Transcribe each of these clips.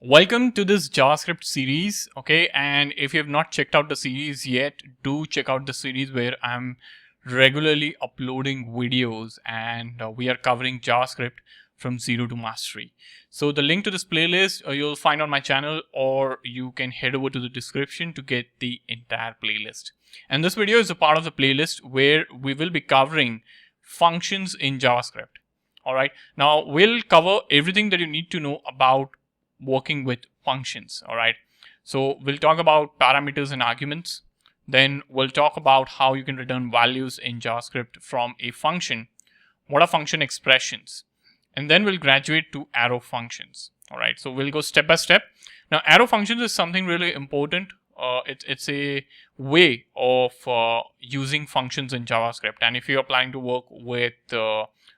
Welcome to this JavaScript series, okay? And if you have not checked out the series yet, do check out the series where I'm regularly uploading videos and we are covering JavaScript from zero to mastery. So the link to this playlist you'll find on my channel, or you can head over to the description to get the entire playlist. And this video is a part of the playlist where we will be covering functions in JavaScript. All right, now we'll cover everything that you need to know about working with functions. All right, so we'll talk about parameters and arguments. Then we'll talk about how you can return values in JavaScript from a function. What are function expressions? And then we'll graduate to arrow functions. All right, so we'll go step by step. Now, arrow functions is something really important. It's a way of using functions in JavaScript. And if you're planning to work with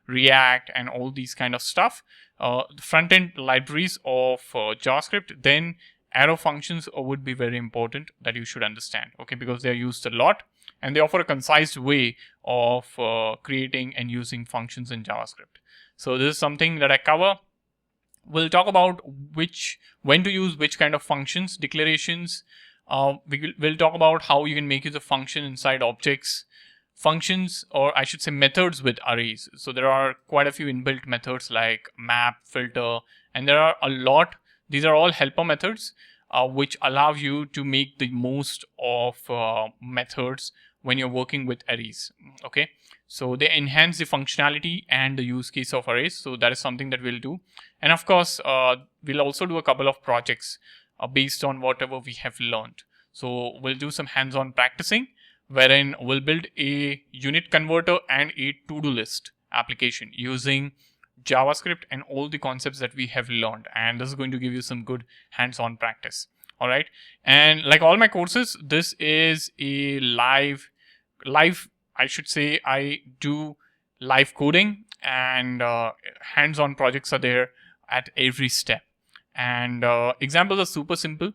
React and all these kind of stuff, the front-end libraries of JavaScript, then arrow functions would be very important that you should understand, okay, because they're used a lot and they offer a concise way of creating and using functions in JavaScript. So this is something that I cover. We'll talk about when to use which kind of functions, declarations. We'll talk about how you can make use of function inside objects, functions, or I should say methods with arrays. So there are quite a few inbuilt methods like map, filter, and there are a lot. These are all helper methods which allow you to make the most of methods when you're working with arrays. Okay, so they enhance the functionality and the use case of arrays. So that is something that we'll do. And of course, we'll also do a couple of projects based on whatever we have learned. So we'll do some hands-on practicing, wherein we'll build a unit converter and a to-do list application using JavaScript and all the concepts that we have learned. And this is going to give you some good hands-on practice. All right. And like all my courses, this is a live, I should say, I do live coding, and hands-on projects are there at every step. And examples are super simple,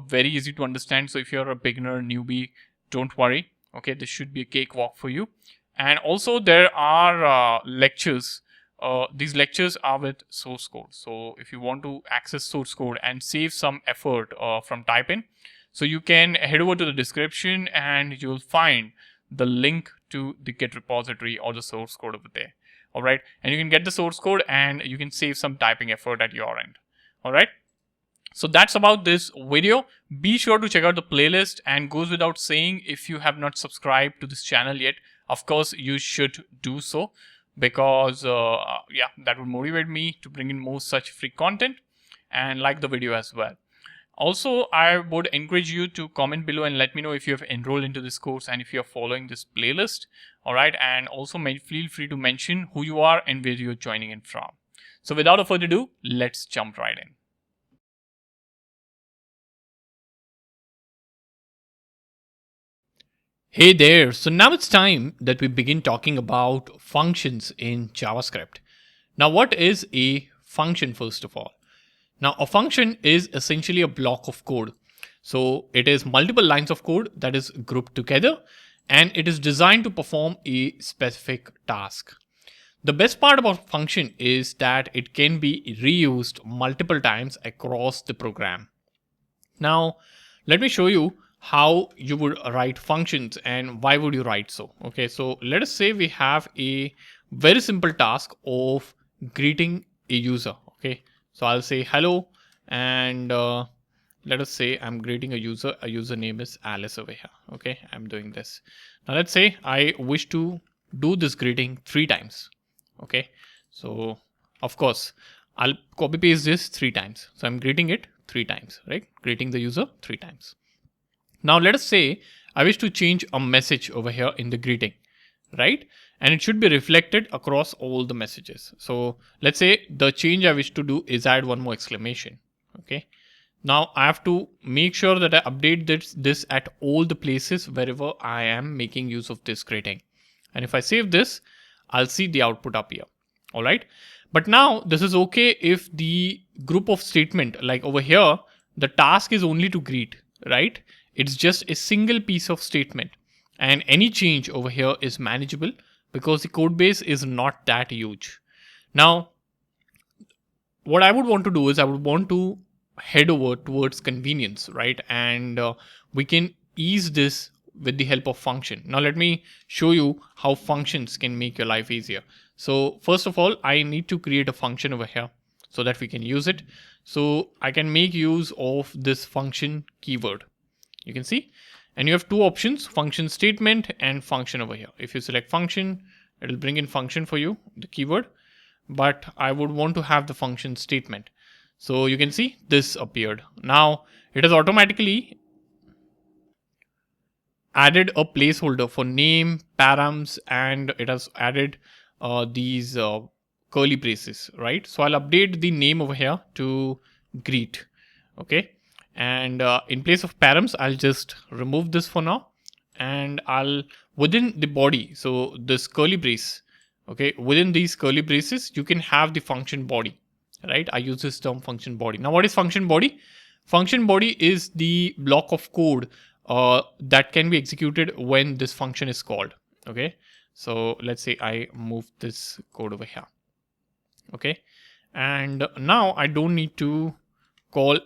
very easy to understand. So if you're a beginner, newbie, don't worry. Okay, this should be a cakewalk for you. And also there are lectures. These lectures are with source code. So if you want to access source code and save some effort from typing, so you can head over to the description and you'll find the link to the Git repository or the source code over there. All right, and you can get the source code and you can save some typing effort at your end. All right. So that's about this video. Be sure to check out the playlist, and goes without saying, if you have not subscribed to this channel yet, of course you should do so, because yeah, that would motivate me to bring in more such free content, and like the video as well. Also, I would encourage you to comment below and let me know if you have enrolled into this course and if you're following this playlist. All right. And also feel free to mention who you are and where you're joining in from. So without further ado, let's jump right in. Hey there, so now it's time that we begin talking about functions in JavaScript. Now, what is a function first of all? Now, a function is essentially a block of code. So it is multiple lines of code that is grouped together, and it is designed to perform a specific task. The best part about function is that it can be reused multiple times across the program. Now, let me show you how you would write functions and why would you write so. Okay, so let us say we have a very simple task of greeting a user. Okay, so I'll say hello, and let us say I'm greeting a user. A user name is Alice over here. Okay, I'm doing this. Now let's say I wish to do this greeting 3 times. Okay, so of course I'll copy paste this 3 times. So I'm greeting it 3 times, right? Greeting the user 3 times. Now let us say I wish to change a message over here in the greeting, right? And it should be reflected across all the messages. So let's say the change I wish to do is add one more exclamation. Okay. Now I have to make sure that I update this at all the places wherever I am making use of this greeting. And if I save this, I'll see the output up here. All right. But now this is okay if the group of statement, like over here, the task is only to greet, right? It's just a single piece of statement, and any change over here is manageable because the code base is not that huge. Now, what I would want to do is I would want to head over towards convenience, right? And we can ease this with the help of function. Now let me show you how functions can make your life easier. So first of all, I need to create a function over here so that we can use it. So I can make use of this function keyword. You can see, and you have two options, function statement and function over here. If you select function, it will bring in function for you, the keyword, but I would want to have the function statement. So you can see this appeared. Now it has automatically added a placeholder for name, params, and it has added these curly braces, right? So I'll update the name over here to greet. Okay. And in place of params, I'll just remove this for now, and I'll within the body. So this curly brace, okay, within these curly braces, you can have the function body, right? I use this term function body. Now, what is function body? Function body is the block of code that can be executed when this function is called. Okay, so let's say I move this code over here. Okay, and now I don't need to call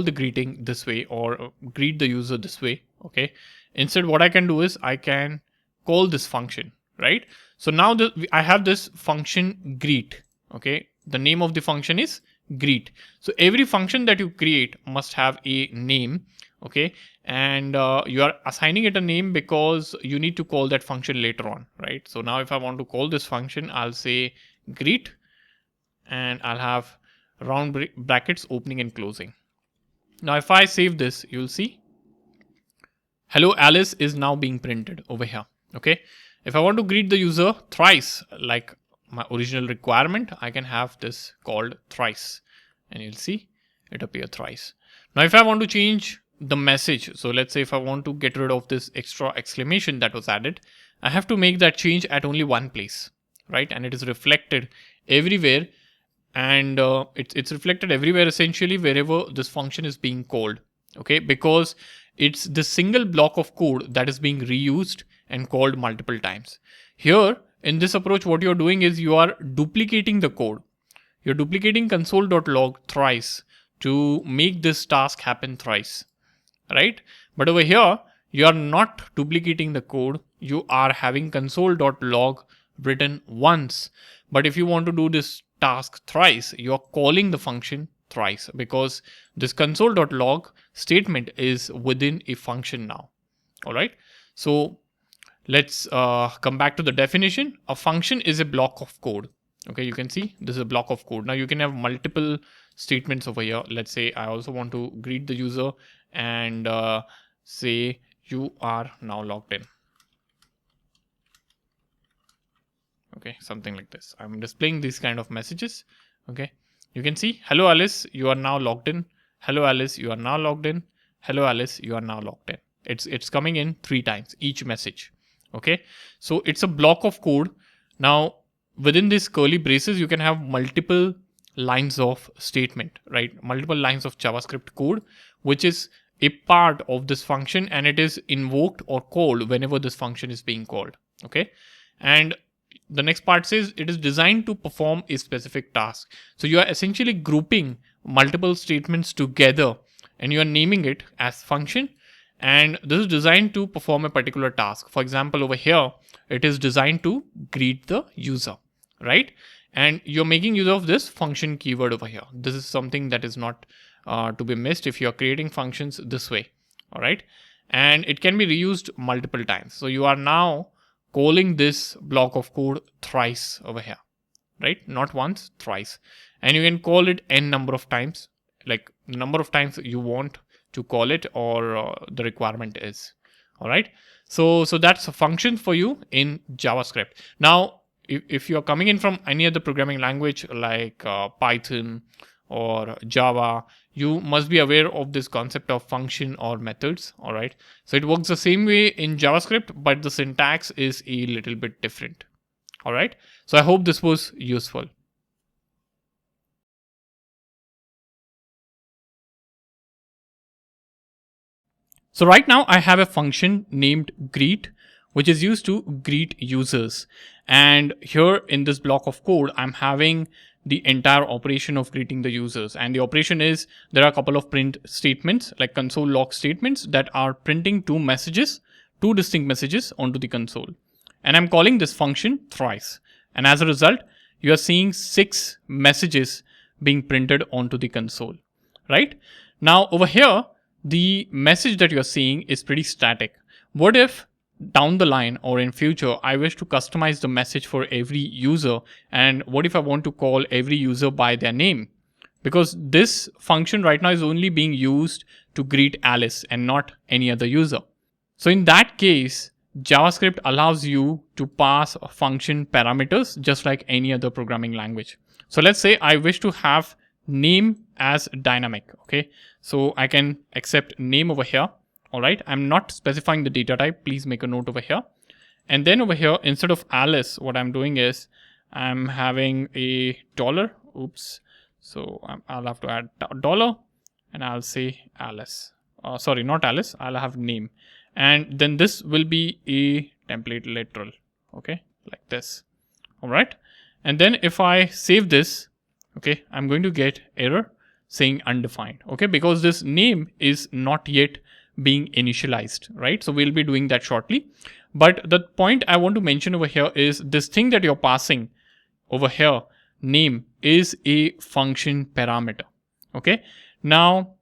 the greeting this way or greet the user this way. Okay, instead what I can do is I can call this function, right? So now I have this function greet. Okay, the name of the function is greet. So every function that you create must have a name. Okay, and you are assigning it a name because you need to call that function later on, right? So now if I want to call this function, I'll say greet, and I'll have round brackets opening and closing. Now if I save this, you'll see hello Alice is now being printed over here. Okay, if I want to greet the user thrice, like my original requirement, I can have this called thrice, and you'll see it appear thrice. Now if I want to change the message, so let's say if I want to get rid of this extra exclamation that was added, I have to make that change at only one place, right? And it is reflected everywhere, and it's reflected everywhere essentially wherever this function is being called. Okay, because it's the single block of code that is being reused and called multiple times. Here in this approach, what you're doing is you are duplicating the code. You're duplicating console.log thrice to make this task happen thrice, right? But over here, you are not duplicating the code. You are having console.log written once. But if you want to do this task thrice, you are calling the function thrice because this console.log statement is within a function now. All right. So let's come back to the definition. A function is a block of code. Okay, you can see this is a block of code. Now you can have multiple statements over here. Let's say I also want to greet the user and say you are now logged in. Okay, something like this. I'm displaying these kind of messages. Okay, you can see hello Alice, you are now logged in. Hello Alice, you are now logged in. Hello Alice, you are now logged in. It's coming in 3 times each message. Okay, so it's a block of code. Now within these curly braces, you can have multiple lines of statement, right? Multiple lines of JavaScript code, which is a part of this function, and it is invoked or called whenever this function is being called. Okay, and the next part says it is designed to perform a specific task. So you are essentially grouping multiple statements together and you are naming it as function, and this is designed to perform a particular task. For example, over here, it is designed to greet the user, right? And you're making use of this function keyword over here. This is something that is not to be missed if you're creating functions this way. All right. And it can be reused multiple times. So you are now calling this block of code thrice over here, right? Not once, thrice. And you can call it n number of times, like the number of times you want to call it or the requirement is. All right. So that's a function for you in JavaScript. Now, if you're coming in from any other programming language like Python or Java, you must be aware of this concept of function or methods. All right. So it works the same way in JavaScript, but the syntax is a little bit different. All right. So I hope this was useful. So right now I have a function named greet, which is used to greet users. And here in this block of code, I'm having the entire operation of greeting the users. And the operation is, there are a couple of print statements like console log statements that are printing two distinct messages onto the console. And I'm calling this function thrice. And as a result, you are seeing 6 messages being printed onto the console, right? Now over here, the message that you're seeing is pretty static. What if down the line or in future, I wish to customize the message for every user? And what if I want to call every user by their name? Because this function right now is only being used to greet Alice and not any other user. So in that case, JavaScript allows you to pass function parameters just like any other programming language. So let's say I wish to have name as dynamic. Okay, so I can accept name over here. All right, I'm not specifying the data type. Please make a note over here. And then over here, instead of Alice, what I'm doing is I'm having a dollar. Oops. So I'll have to add dollar and I'll say Alice. Sorry, not Alice. I'll have name. And then this will be a template literal. Okay, like this. All right. And then if I save this, okay, I'm going to get error saying undefined. Okay, because this name is not yet being initialized, right? So we'll be doing that shortly. But the point I want to mention over here is this thing that you're passing over here, name, is a function parameter. Okay. Now,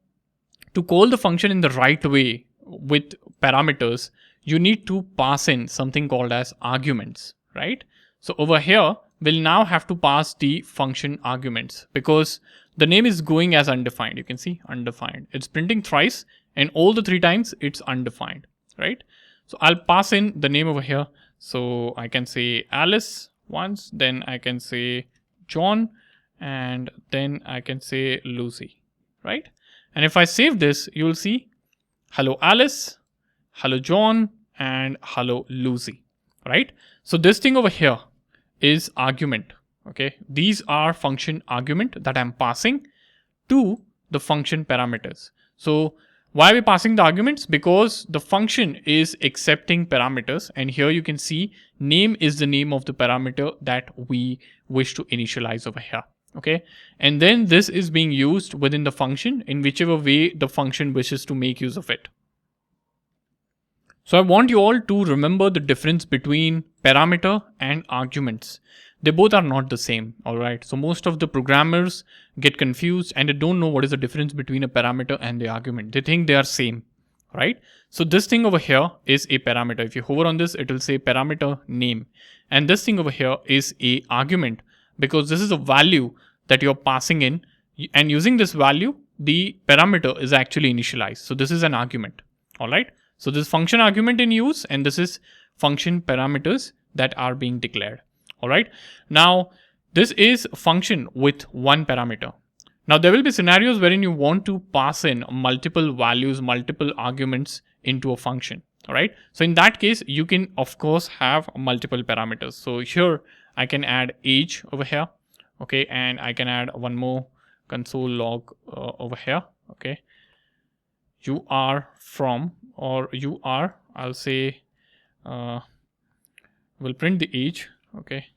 to call the function in the right way with parameters, you need to pass in something called as arguments, right? So over here, we'll now have to pass the function arguments because the name is going as undefined. You can see undefined. It's printing thrice and all the 3 times it's undefined, right? So I'll pass in the name over here. So I can say Alice once, then I can say John, and then I can say Lucy, right? And if I save this, you'll see hello Alice, hello John, and hello Lucy, right? So this thing over here is argument. Okay, these are function argument that I'm passing to the function parameters. So why are we passing the arguments? Because the function is accepting parameters, and here you can see name is the name of the parameter that we wish to initialize over here. Okay, and then this is being used within the function in whichever way the function wishes to make use of it. So I want you all to remember the difference between parameter and arguments. They both are not the same, all right? So most of the programmers get confused and they don't know what is the difference between a parameter and the argument. They think they are same, right? So this thing over here is a parameter. If you hover on this, it will say parameter name. And this thing over here is a argument because this is a value that you're passing in, and using this value, the parameter is actually initialized. So this is an argument, all right? So this function argument in use, and this is function parameters that are being declared. All right. Now this is function with one parameter. Now there will be scenarios wherein you want to pass in multiple values, multiple arguments into a function. All right. So in that case, you can of course have multiple parameters. So here I can add age over here. Okay. And I can add one more console log over here. Okay. You are from, or you are, I'll say, we'll print the age. Okay,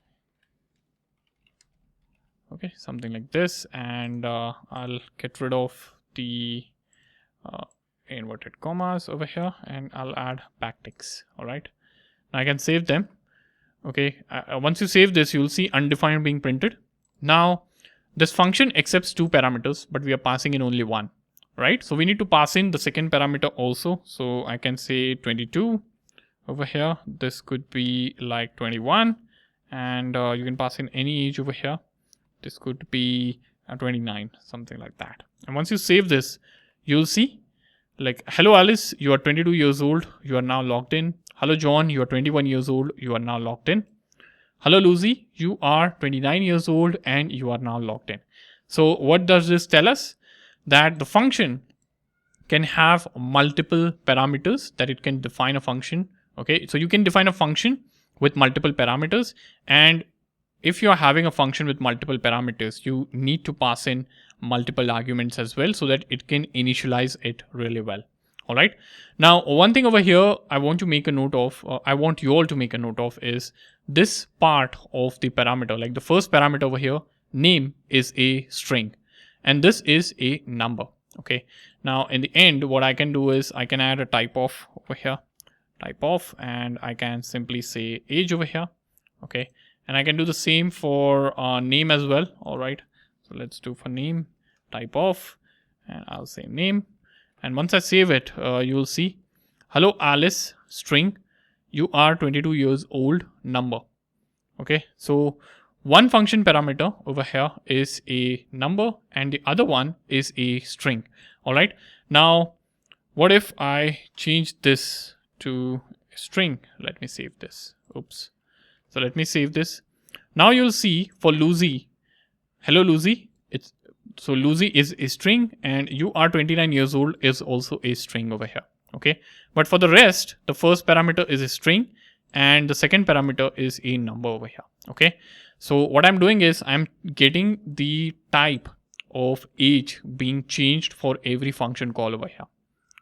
something like this, and I'll get rid of the inverted commas over here, and I'll add backticks. All right, now I can save them. Okay, once you save this, you'll see undefined being printed. Now this function accepts 2 parameters, but we are passing in only 1, right? So we need to pass in the second parameter also. So I can say 22 over here. This could be like 21. And you can pass in any age over here. This could be 29, something like that. And once you save this, you'll see like, hello Alice, you are 22 years old. You are now logged in. Hello John, you are 21 years old. You are now logged in. Hello Lucy, you are 29 years old and you are now logged in. So what does this tell us? That the function can have multiple parameters that it can define a function. Okay, so you can define a function with multiple parameters, and if you are having a function with multiple parameters, you need to pass in multiple arguments as well so that it can initialize it really well. All right. Now, one thing over here I want to make a note of, I want you all to make a note of, is this part of the parameter, like the first parameter over here, name is a string, and this is a number. Okay. Now in the end, what I can do is I can add a type of over here, type of, and I can simply say age over here. Okay. And I can do the same for name as well. All right. So let's do for name, type of, and I'll say name. And once I save it, you will see, hello Alice, string, you are 22 years old, number. Okay. So one function parameter over here is a number and the other one is a string. All right. Now, what if I change this to a string? Let me save this. Oops. So let me save this. Now you'll see for Lucy, hello Lucy, so Lucy is a string and you are 29 years old is also a string over here. Okay. But for the rest, the first parameter is a string and the second parameter is a number over here. Okay. So what I'm doing is I'm getting the type of age being changed for every function call over here.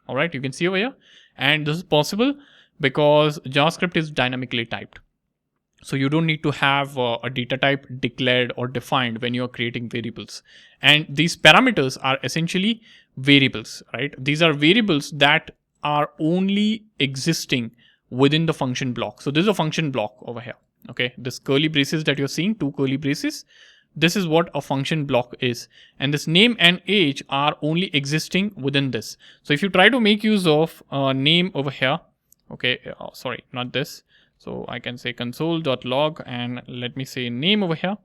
All right. You can see over here, and this is possible because JavaScript is dynamically typed. So you don't need to have a data type declared or defined when you're creating variables. And these parameters are essentially variables, right? These are variables that are only existing within the function block. So this is a function block over here. Okay, this curly braces that you're seeing, 2 curly braces, this is what a function block is. And this name and age are only existing within this. So if you try to make use of name over here, okay, sorry, not this. So I can say console.log and let me say name over here.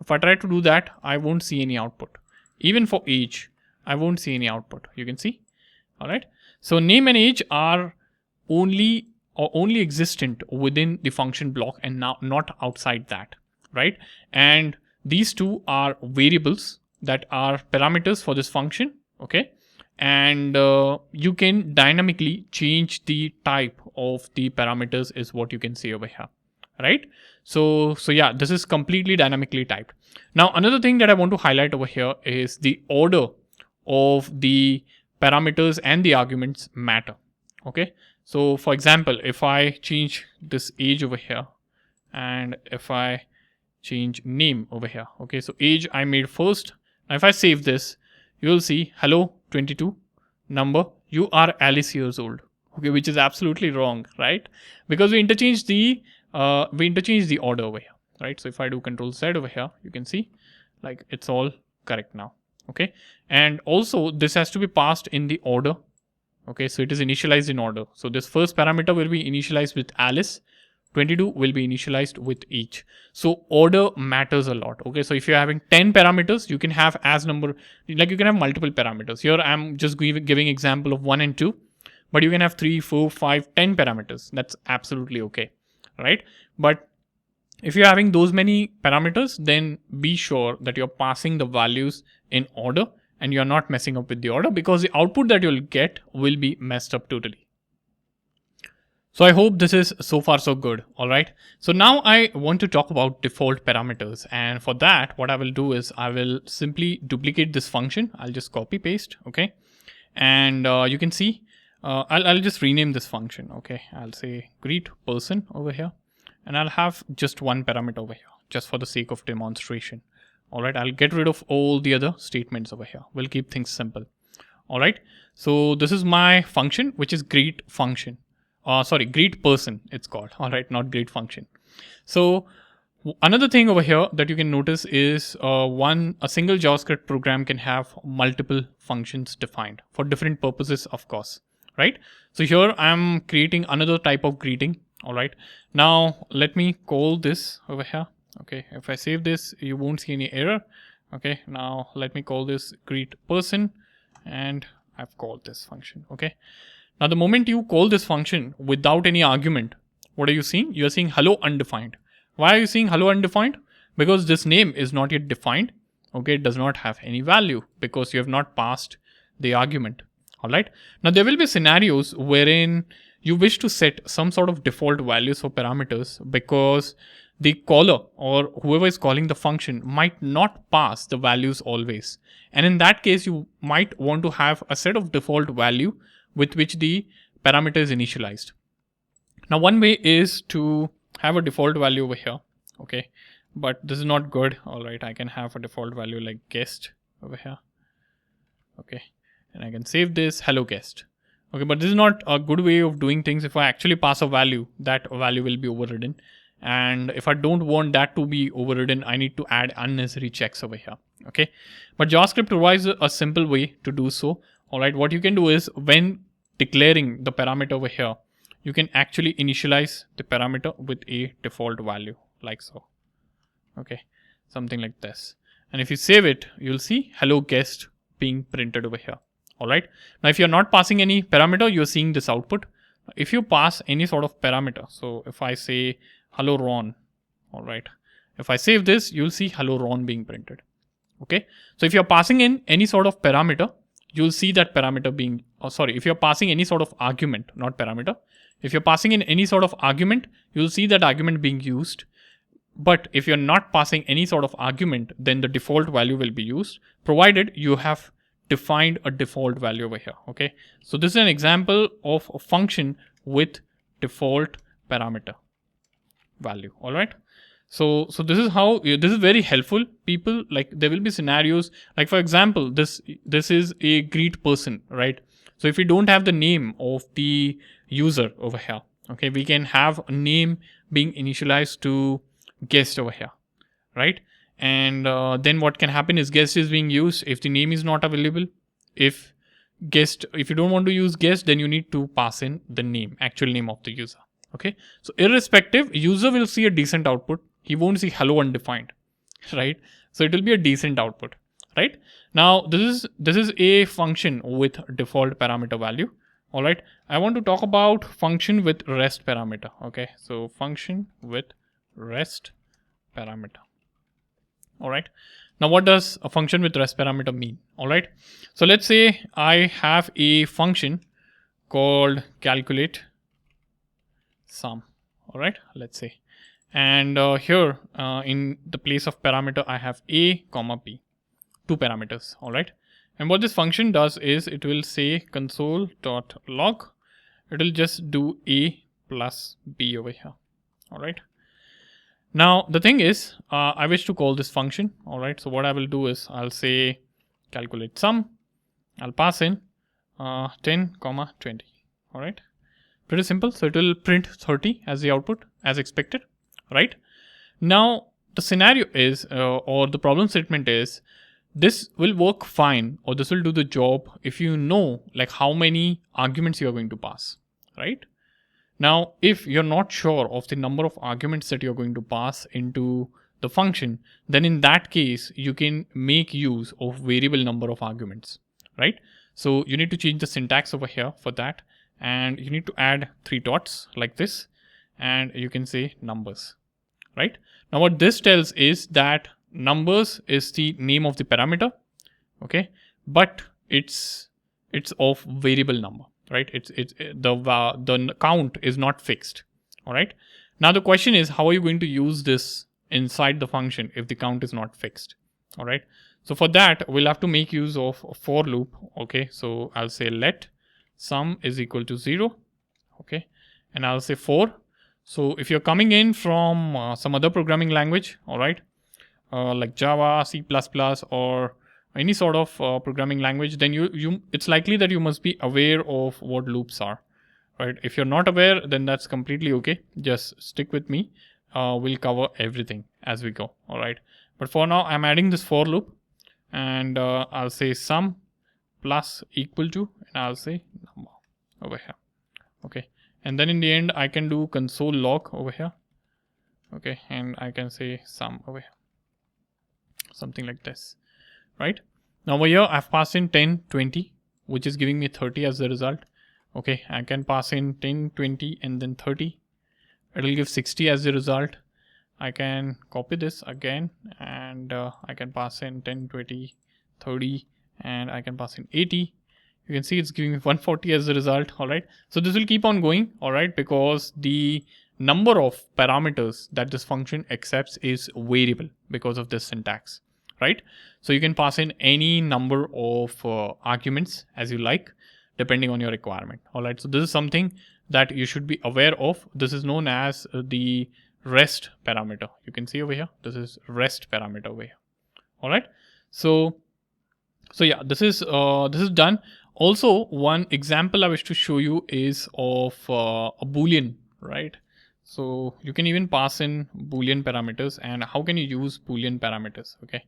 If I try to do that, I won't see any output. Even for age, I won't see any output. You can see. All right. So name and age are only existent within the function block and now not outside that. Right. And these two are variables that are parameters for this function. Okay. And you can dynamically change the type of the parameters is what you can see over here, right? So yeah, this is completely dynamically typed. Now another thing that I want to highlight over here is the order of the parameters and the arguments matter. Okay, so for example, if I change this age over here and if I change name over here, okay, so age I made first. Now if I save this, you will see hello 22, number, you are Alice years old. Okay, which is absolutely wrong, right? Because we interchange the order over here, right? So if I do Control Z over here, you can see like it's all correct now. Okay, and also this has to be passed in the order. Okay, so it is initialized in order. So this first parameter will be initialized with Alice. 22 will be initialized with each. So order matters a lot. Okay, so if you're having 10 parameters, you can have as number, like you can have multiple parameters. Here I'm just giving example of 1 and 2, but you can have 3, 4, 5, 10 parameters. That's absolutely okay, right? But if you're having those many parameters, then be sure that you're passing the values in order and you're not messing up with the order, because the output that you'll get will be messed up totally. So I hope this is so far so good. All right. So now I want to talk about default parameters. And for that, what I will do is I will simply duplicate this function. I'll just copy paste. Okay. And you can see, I'll just rename this function. Okay. I'll say greet person over here, and I'll have just one parameter over here just for the sake of demonstration. All right. I'll get rid of all the other statements over here. We'll keep things simple. All right. So this is my function, which is greet function. Greet person it's called. All right, not greet function. So another thing over here that you can notice is a single JavaScript program can have multiple functions defined for different purposes, of course, right? So here I'm creating another type of greeting. All right, now let me call this over here. Okay, if I save this, you won't see any error. Okay, now let me call this greet person, and I've called this function. Okay. Now, the moment you call this function without any argument, what are you seeing? You are seeing hello undefined. Why are you seeing hello undefined? Because this name is not yet defined. Okay, it does not have any value because you have not passed the argument. All right. Now, there will be scenarios wherein you wish to set some sort of default values for parameters because the caller or whoever is calling the function might not pass the values always. And in that case, you might want to have a set of default value with which the parameter is initialized. Now, one way is to have a default value over here. Okay, but this is not good. All right, I can have a default value like guest over here. Okay, and I can save this hello guest. Okay, but this is not a good way of doing things. If I actually pass a value, that value will be overridden. And if I don't want that to be overridden, I need to add unnecessary checks over here. Okay, but JavaScript provides a simple way to do so. All right, what you can do is when declaring the parameter over here, you can actually initialize the parameter with a default value like so. Okay, something like this. And if you save it, you'll see hello guest being printed over here. All right. Now, if you're not passing any parameter, you're seeing this output. If you pass any sort of parameter, so if I say hello Ron, all right, if I save this, you'll see hello Ron being printed. Okay. So if you're passing in any sort of parameter, you'll see that parameter being, if you're passing any sort of argument, not parameter, if you're passing in any sort of argument, you'll see that argument being used. But if you're not passing any sort of argument, then the default value will be used, provided you have defined a default value over here. Okay, so this is an example of a function with default parameter value. All right, so this is how this is very helpful. People, like, there will be scenarios like, for example, this is a greet person, right? So if we don't have the name of the user over here, okay, we can have a name being initialized to guest over here, right? And then what can happen is guest is being used if the name is not available. If you don't want to use guest, then you need to pass in the name, actual name of the user. Okay, so irrespective, user will see a decent output. He won't see hello undefined, right? So it will be a decent output, right? Now this is a function with default parameter value. All right, I want to talk about function with rest parameter. Okay, so function with rest parameter. All right, now what does a function with rest parameter mean? All right, so let's say I have a function called calculate sum. All right, let's say, and here in the place of parameter I have a comma b, two parameters. All right, and what this function does is it will say console.log. It will just do a plus b over here. All right. Now the thing is, I wish to call this function. All right, so what I will do is I'll say calculate sum. I'll pass in 10, 20. All right, pretty simple. So it will print 30 as the output as expected. Right. Now the scenario is, or the problem statement is, this will work fine, or this will do the job if you know like how many arguments you are going to pass. Right. Now, if you're not sure of the number of arguments that you're going to pass into the function, then in that case, you can make use of variable number of arguments, right? So you need to change the syntax over here for that. And you need to add 3 dots like this. And you can say numbers, right? Now, what this tells is that numbers is the name of the parameter, okay? But it's of variable number. Right, the count is not fixed. All right. Now the question is, how are you going to use this inside the function if the count is not fixed? All right. So for that, we'll have to make use of a for loop. Okay. So I'll say let sum is equal to 0. Okay. And I'll say for. So if you're coming in from some other programming language, all right, like Java, C++, or any sort of programming language, then it's likely that you must be aware of what loops are, right? If you're not aware, then that's completely okay. Just stick with me. We'll cover everything as we go. All right. But for now, I'm adding this for loop, and I'll say sum plus equal to, and I'll say number over here. Okay. And then in the end, I can do console log over here. Okay. And I can say sum over here. Something like this. Right now over here I've passed in 10, 20, which is giving me 30 as the result. Okay, I can pass in 10, 20 and then 30. It will give 60 as the result. I can copy this again, and I can pass in 10, 20, 30, and I can pass in 80. You can see it's giving me 140 as the result. All right, so this will keep on going. All right, because the number of parameters that this function accepts is variable because of this syntax. Right, so you can pass in any number of arguments as you like, depending on your requirement. All right, so this is something that you should be aware of. This is known as the rest parameter. You can see over here, this is rest parameter over here. All right. So yeah, this is done. Also, one example I wish to show you is of a Boolean, right? So you can even pass in Boolean parameters. And how can you use Boolean parameters? Okay.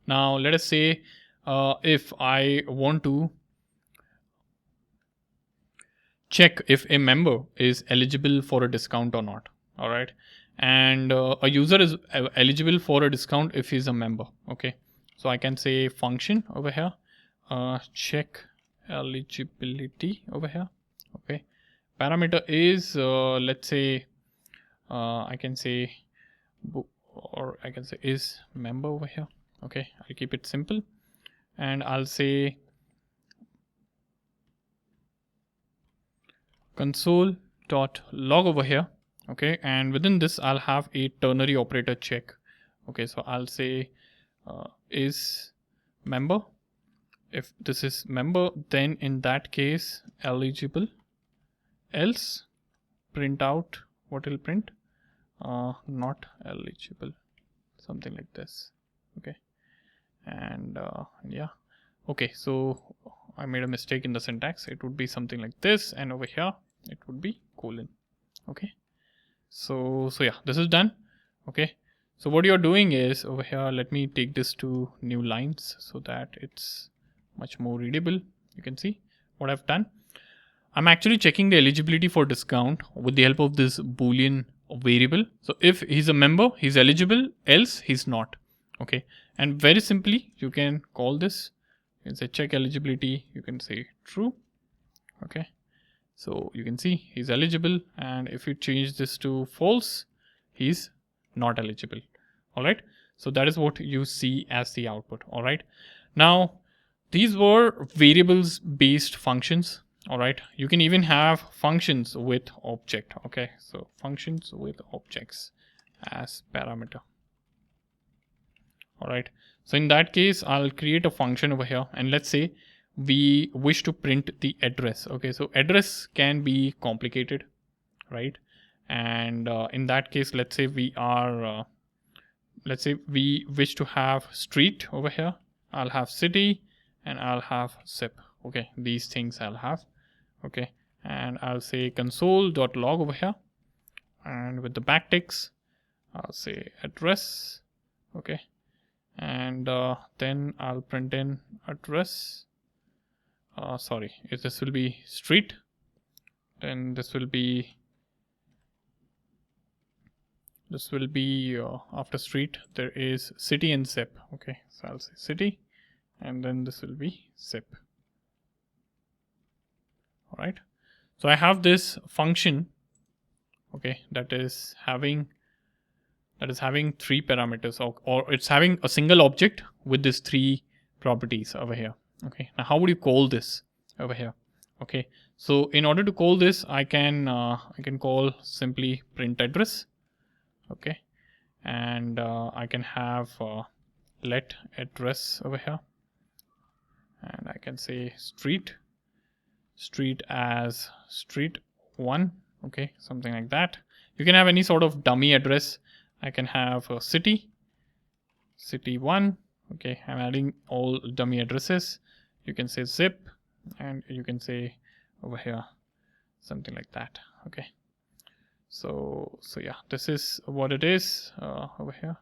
Now let us say if I want to check if a member is eligible for a discount or not. All right. And a user is eligible for a discount if he's a member. Okay. So I can say function over here, check eligibility over here. Okay. Parameter is, let's say, I can say, or I can say is member over here. Okay. I'll keep it simple and I'll say console.log over here. Okay. And within this, I'll have a ternary operator check. Okay. So I'll say is member. If this is member, then in that case, eligible, else print out what will print, not eligible, something like this. Okay. And yeah. Okay. So I made a mistake in the syntax. It would be something like this. And over here, it would be colon. Okay. So yeah, this is done. Okay. So what you're doing is over here, let me take this to new lines so that it's much more readable. You can see what I've done. I'm actually checking the eligibility for discount with the help of this Boolean variable. So if he's a member, he's eligible, else he's not. Okay. And very simply, you can call this, you can say check eligibility, you can say true. Okay. So you can see he's eligible, and if you change this to false, he's not eligible. All right. So that is what you see as the output. All right. Now these were variables based functions. All right. You can even have functions with object. Okay. So functions with objects as parameter. All right. So in that case, I'll create a function over here, and let's say we wish to print the address. Okay. So address can be complicated, right? And in that case, let's say we are, let's say we wish to have street over here. I'll have city and I'll have zip. Okay. These things I'll have. Okay. And I'll say console.log over here. And with the backticks, I'll say address. Okay. And then I'll print in address. Sorry, if this will be street, then this will be after street there is city and zip. Okay, so I'll say city, and then this will be zip. All right. So I have this function. Okay, that is having three parameters, or it's having a single object with these three properties over here. Okay. Now how would you call this over here? Okay. So in order to call this, I can call simply print address. Okay. And I can have let address over here, and I can say street as street 1. Okay, something like that. You can have any sort of dummy address. I can have a city 1. Okay, I'm adding all dummy addresses. You can say zip, and you can say over here something like that. Okay. So yeah, this is what it is over here.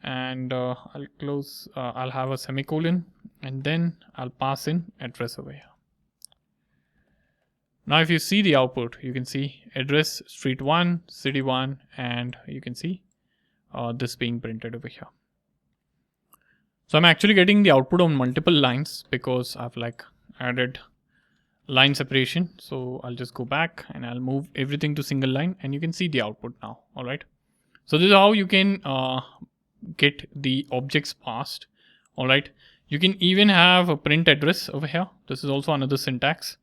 And I'll close, I'll have a semicolon, and then I'll pass in address over here. Now if you see the output, you can see address street 1, city 1, and you can see this being printed over here. So I'm actually getting the output on multiple lines because I've like added line separation. So I'll just go back and I'll move everything to single line, and you can see the output now. All right. So this is how you can get the objects passed. All right. You can even have a print address over here. This is also another syntax.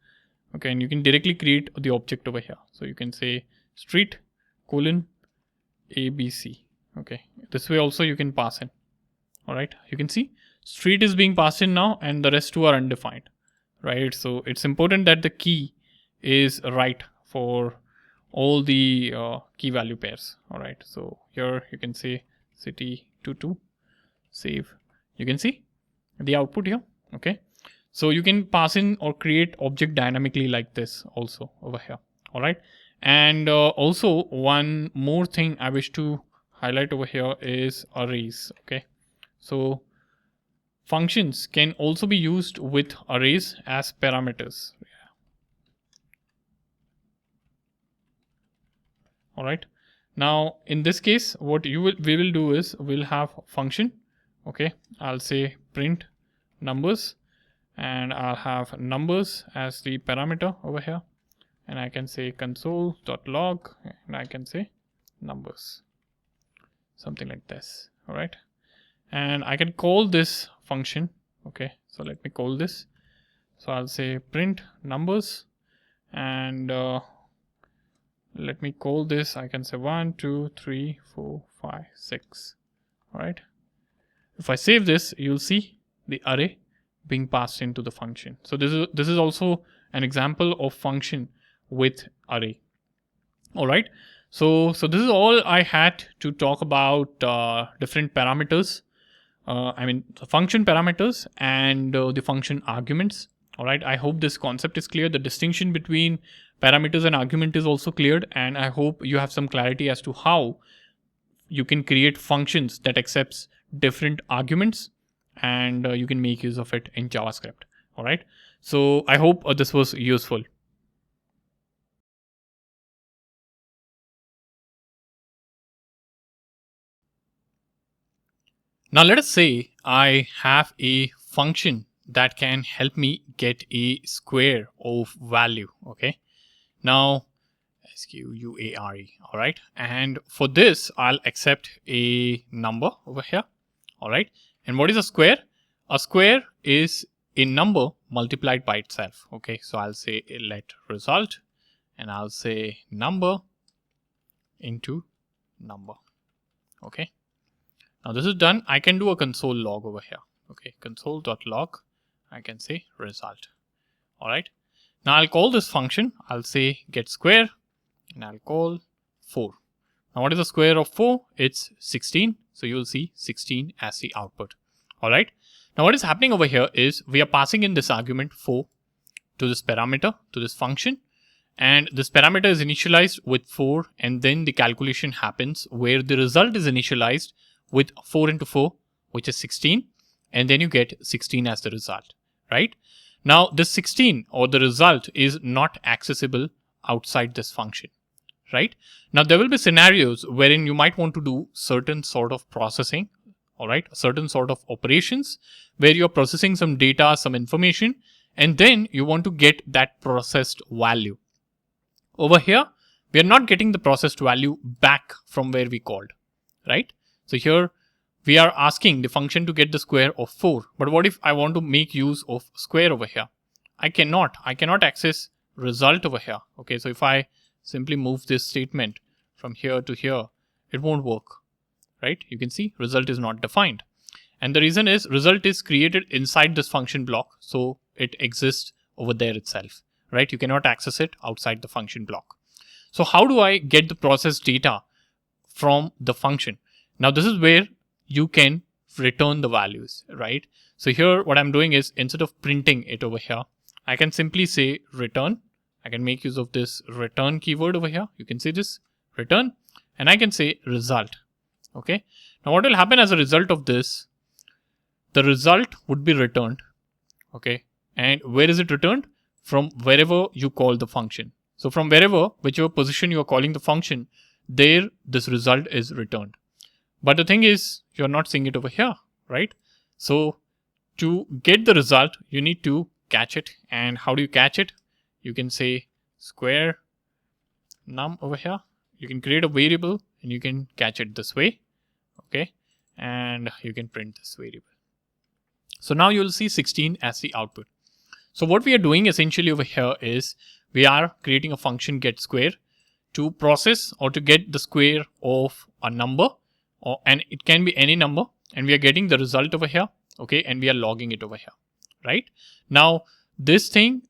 Okay. And you can directly create the object over here. So you can say street colon ABC. Okay. This way also you can pass in. All right. You can see street is being passed in now, and the rest two are undefined. Right. So it's important that the key is right for all the key value pairs. All right, so here you can say city22, save. You can see the output here. Okay, so you can pass in or create object dynamically like this also over here. All right, and also one more thing I wish to highlight over here is arrays. Okay, so functions can also be used with arrays as parameters. All right, now in this case what we will do is we'll have function. Okay, I'll say print numbers, and I'll have numbers as the parameter over here, and I can say console.log, and I can say numbers, something like this. All right, and I can call this function. Okay, so let me call this. So I'll say print numbers, and let me call this. I can say 1 2 3 4 5 6. All right, if I save this, you'll see the array being passed into the function. So this is also an example of function with array. All right, so this is all I had to talk about different parameters. I mean the function parameters and the function arguments. All right, I hope this concept is clear. The distinction between parameters and argument is also cleared, and I hope you have some clarity as to how you can create functions that accepts different arguments, and you can make use of it in JavaScript. All right, so I hope this was useful. Now let us say I have a function that can help me get a square of value. Okay, now SQUARE. All right, and for this I'll accept a number over here. All right, and what is a square? A square is a number multiplied by itself. Okay, so I'll say let result, and I'll say number into number. Okay, now this is done. I can do a console log over here. Okay, console.log, I can say result. All right, now I'll call this function. I'll say get square, and I'll call 4. Now what is the square of 4? It's 16. So you'll see 16 as the output. All right, now what is happening over here is we are passing in this argument 4 to this parameter, to this function, and this parameter is initialized with 4, and then the calculation happens where the result is initialized with 4 into 4, which is 16, and then you get 16 as the result. Right, now this 16 or the result is not accessible outside this function. Right, now there will be scenarios wherein you might want to do certain sort of processing. All right, certain sort of operations where you're processing some data, some information, and then you want to get that processed value. Over here we are not getting the processed value back from where we called. Right, so here we are asking the function to get the square of 4, but what if I want to make use of square over here? I cannot access result over here. Okay, so if I simply move this statement from here to here, it won't work. Right, you can see result is not defined, and the reason is result is created inside this function block, so it exists over there itself. Right, you cannot access it outside the function block. So how do I get the processed data from the function? Now this is where you can return the values. Right, so here what I'm doing is instead of printing it over here, I can simply say return. I can make use of this return keyword over here. You can see this return, and I can say result. Okay, now what will happen as a result of this? The result would be returned. Okay, and where is it returned? From wherever you call the function. So from wherever, whichever position you are calling the function, there this result is returned. But the thing is, you're not seeing it over here, right? So to get the result, you need to catch it. And how do you catch it? You can say square num over here. You can create a variable and you can catch it this way. Okay, and you can print this variable. So now you'll see 16 as the output. So what we are doing essentially over here is we are creating a function get square to process or to get the square of a number, and it can be any number, and we are getting the result over here. Okay, and we are logging it over here. Right, now this thing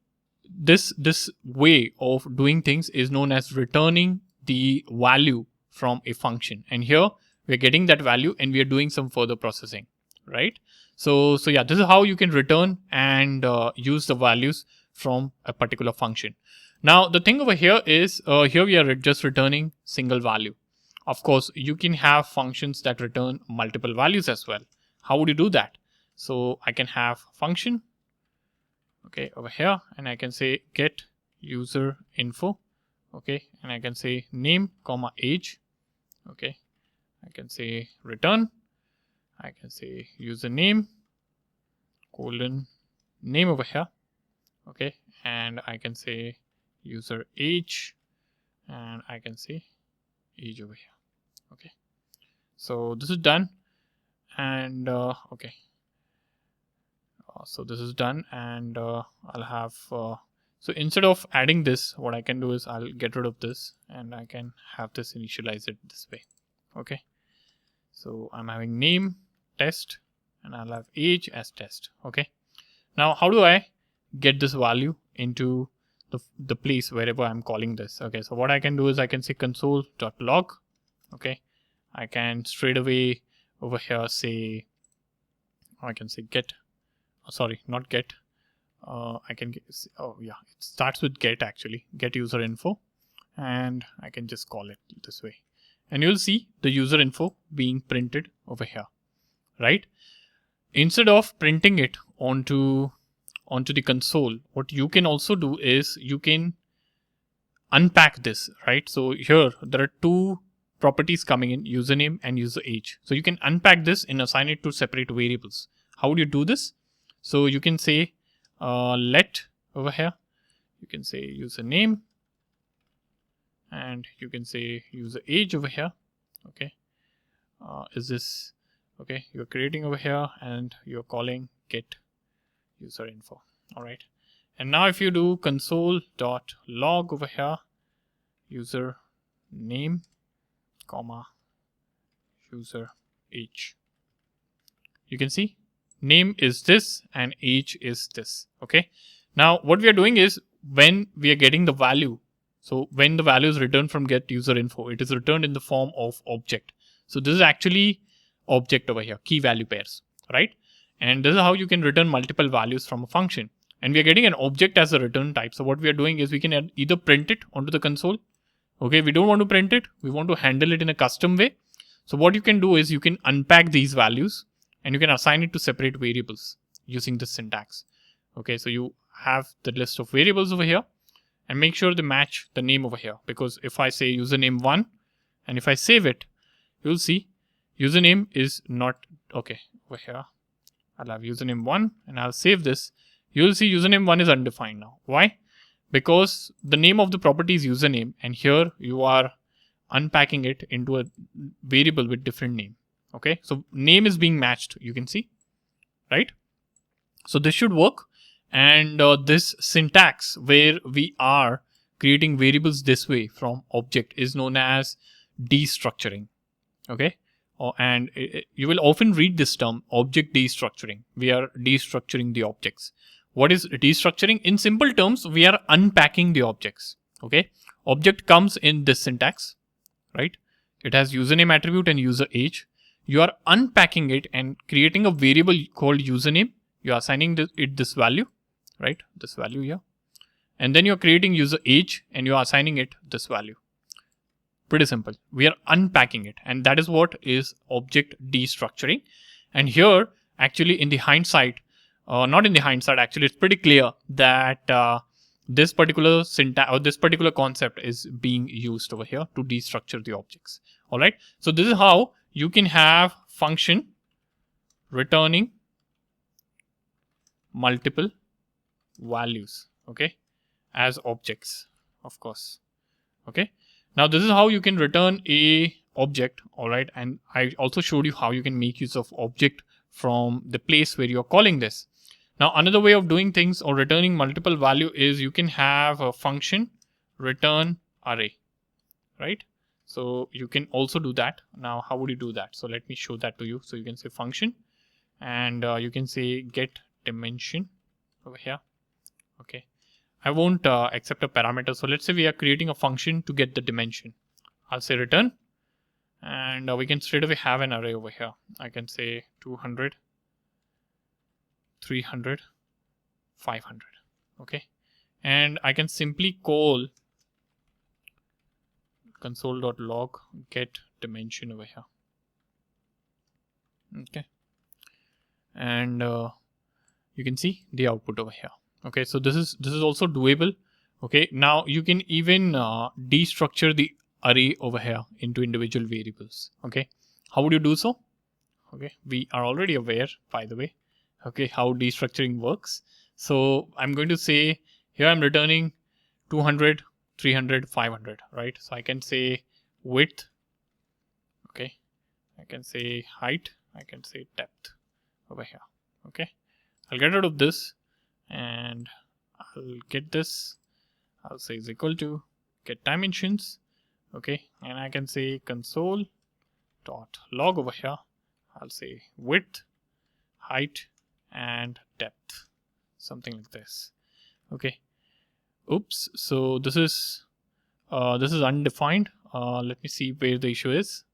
this way of doing things is known as returning the value from a function. And here we're getting that value and we are doing some further processing, right? So yeah, this is how you can return and use the values from a particular function. Now the thing over here is here we are just returning single value. Of course, you can have functions that return multiple values as well. How would you do that? So I can have function, okay, over here, and I can say get user info, okay, and I can say name comma age, okay, I can say return, I can say username colon name over here, okay, and I can say user age, and I can say age over here, okay. So this is done, and okay, so this is done, and I'll have so instead of adding this, what I can do is I'll get rid of this and I can have this initialize it this way, okay. So I'm having name test and I'll have age as test, okay. Now how do I get this value into the place wherever I'm calling this? Okay, so what I can do is I can say console.log, okay. I can straight away over here say, I can say get, sorry, not get, I can get, oh yeah, it starts with get actually, get user info, and I can just call it this way. And you'll see the user info being printed over here, right? Instead of printing it onto the console, what you can also do is you can unpack this, right? So here there are two properties coming in, username and user age. So you can unpack this and assign it to separate variables. How would you do this? So you can say let over here, you can say username, and you can say user age over here, okay. Is this okay? You're creating over here and you're calling get user info, all right. And now if you do console.log over here, user name comma user age, you can see name is this and age is this, okay. Now what we are doing is when we are getting the value, so when the value is returned from get user info, it is returned in the form of object. So this is actually object over here, key value pairs, right? And this is how you can return multiple values from a function. And we are getting an object as a return type. So what we are doing is we can either print it onto the console. Okay, we don't want to print it. We want to handle it in a custom way. So what you can do is you can unpack these values and you can assign it to separate variables using this syntax. Okay, so you have the list of variables over here and make sure they match the name over here. Because if I say username 1 and if I save it, you'll see username is not, okay, over here. I'll have username 1 and I'll save this. You'll see username 1 is undefined now. Why? Because the name of the property is username and here you are unpacking it into a variable with different name. Okay, so name is being matched, you can see, right? So this should work. And this syntax where we are creating variables this way from object is known as destructuring. Okay, and you will often read this term object destructuring. We are destructuring the objects. What is destructuring? In simple terms, we are unpacking the objects. Okay, object comes in this syntax, right? It has username attribute and user age. You are unpacking it and creating a variable called username. You are assigning it this value, right? This value here. And then you're creating user age and you are assigning it this value. Pretty simple. We are unpacking it, and that is what is object destructuring. And here, actually, in the hindsight, not in the hindsight, actually, it's pretty clear that this particular syntax or this particular concept is being used over here to destructure the objects. All right. So this is how you can have function returning multiple values, okay, as objects, of course. Okay. Now this is how you can return a object, all right, and I also showed you how you can make use of object from the place where you're calling this. Now another way of doing things or returning multiple value is you can have a function return array, right? So you can also do that. Now how would you do that? So let me show that to you. So you can say function and you can say get dimension over here, okay, I won't accept a parameter. So let's say we are creating a function to get the dimension. I'll say return, and we can straight away have an array over here. I can say 200, 300, 500. Okay, and I can simply call console.log get dimension over here. Okay, and you can see the output over here. Okay, so this is also doable. Okay, now you can even destructure the array over here into individual variables. Okay, how would you do so? Okay, we are already aware, by the way, okay, how destructuring works. So I'm going to say here I'm returning 200, 300, 500, right? So I can say width, okay, I can say height, I can say depth over here. Okay, I'll get rid of this and I'll get this. I'll say is equal to get dimensions. Okay, and I can say console dot log over here. I'll say width, height, and depth, something like this. Okay. Oops. So this is undefined. Let me see where the issue is.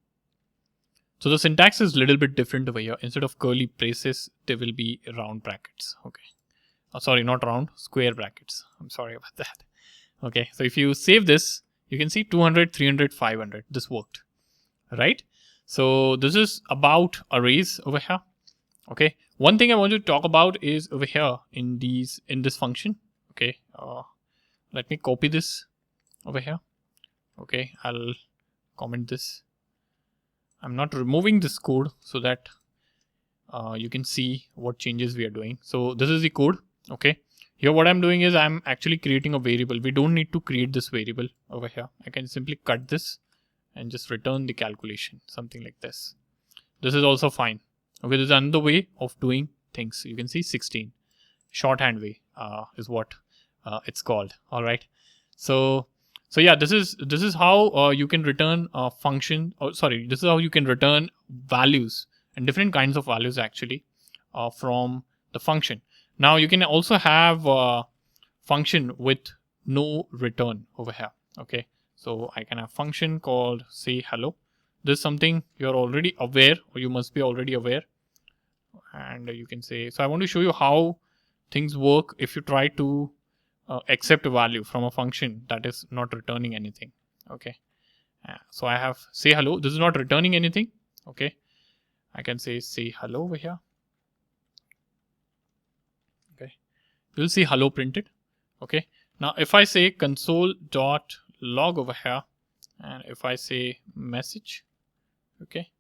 So the syntax is a little bit different over here. Instead of curly braces, there will be round brackets. Okay. Sorry, not round, square brackets. I'm sorry about that. Okay. So if you save this, you can see 200, 300, 500. This worked, right? So this is about arrays over here. Okay. One thing I want to talk about is over here in this function. Okay. Let me copy this over here. Okay. I'll comment this. I'm not removing this code so that you can see what changes we are doing. So this is the code. Okay. Here what I'm doing is I'm actually creating a variable. We don't need to create this variable over here. I can simply cut this and just return the calculation, something like this. This is also fine. Okay, there's another way of doing things. You can see 16 shorthand way is what it's called. All right. So yeah, this is how you can return a function. This is how you can return values and different kinds of values actually from the function. Now you can also have a function with no return over here. Okay, so I can have function called say hello. This is something you're already aware, or you must be already aware. And you can say, so I want to show you how things work if you try to accept a value from a function that is not returning anything. Okay, so I have say hello. This is not returning anything. Okay, I can say hello over here. Okay, you'll see hello printed. Okay, now if I say console dot log over here, and if I say message, okay,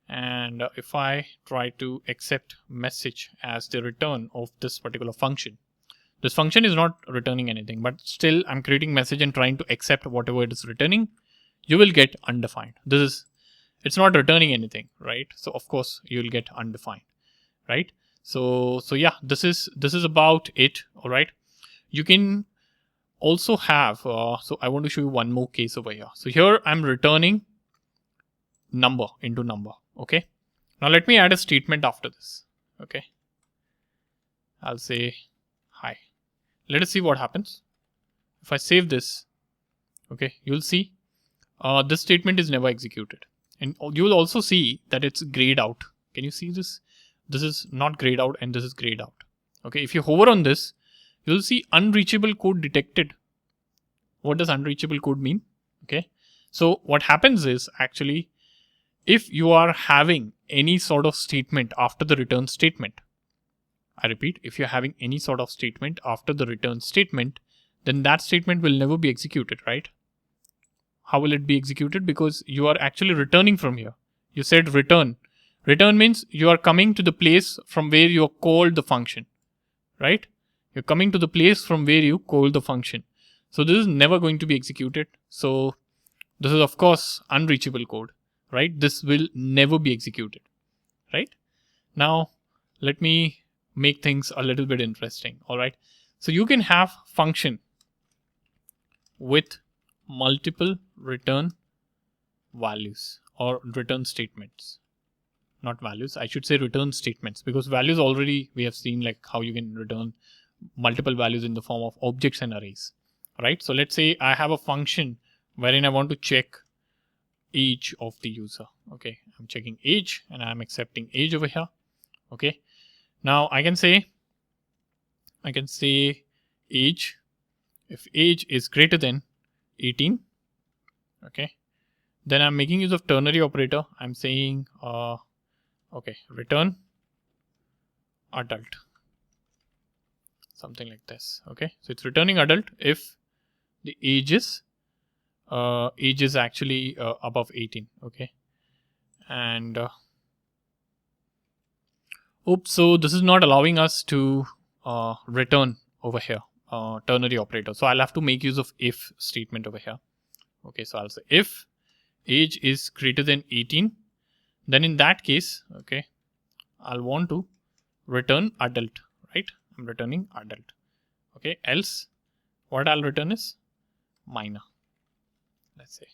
and if I try to accept message as the return of this particular function, this function is not returning anything, but still I'm creating message and trying to accept whatever it is returning, you will get undefined. It's not returning anything, right? So of course you'll get undefined, right? So yeah, this is about it. All right, you can also have so I want to show you one more case over here. So here I'm returning number into number. Okay, now let me add a statement after this. Okay, I'll say hi. Let us see what happens if I save this. Okay, you'll see this statement is never executed, and you will also see that it's grayed out. Can you see this? This is not grayed out and this is grayed out. Okay, if you hover on this, you'll see unreachable code detected. What does unreachable code mean? Okay, so what happens is actually, if you are having any sort of statement after the return statement, I repeat, if you're having any sort of statement after the return statement, then that statement will never be executed, right? How will it be executed? Because you are actually returning from here. You said return. Return means you are coming to the place from where you called the function, right? You're coming to the place from where you called the function. So this is never going to be executed. So this is of course unreachable code, right? This will never be executed, right? Now let me make things a little bit interesting. All right, so you can have function with multiple return values or return statements. Not values, I should say return statements, because values already we have seen, like how you can return multiple values in the form of objects and arrays, right? So let's say I have a function wherein I want to check age of the user. Okay, I'm checking age and I'm accepting age over here. Okay, now I can say age, if age is greater than 18. Okay, then I'm making use of ternary operator. I'm saying okay, return adult, something like this. Okay, so it's returning adult if the age is actually above 18. Okay, and oops, so this is not allowing us to return over here ternary operator, so I'll have to make use of if statement over here. Okay, so I'll say if age is greater than 18, then in that case, okay, I'll want to return adult, right? I'm returning adult. Okay, else what I'll return is minor, let's say.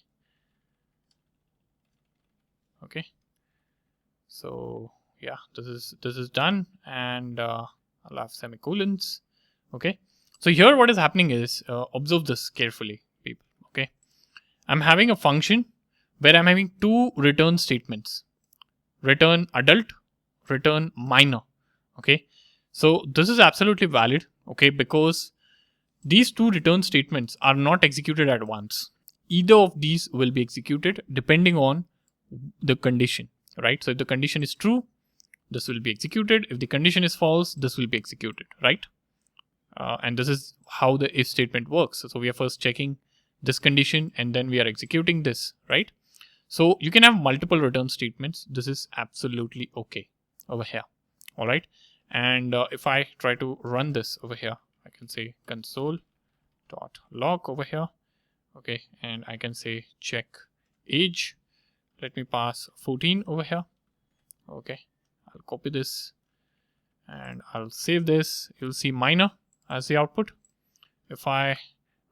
Okay, so yeah, this is done, and I'll have semicolons. Okay, so here what is happening is, observe this carefully, people. Okay, I'm having a function where I'm having two return statements: return adult, return minor. Okay, so this is absolutely valid. Okay, because these two return statements are not executed at once. Either of these will be executed depending on the condition, right? So if the condition is true, this will be executed. If the condition is false, this will be executed, right? And this is how the if statement works. So we are first checking this condition and then we are executing this, right? So you can have multiple return statements. This is absolutely okay over here. All right. And if I try to run this over here, I can say console.log over here. Okay. And I can say check age. Let me pass 14 over here. Okay. I'll copy this and I'll save this. You'll see minor as the output. If I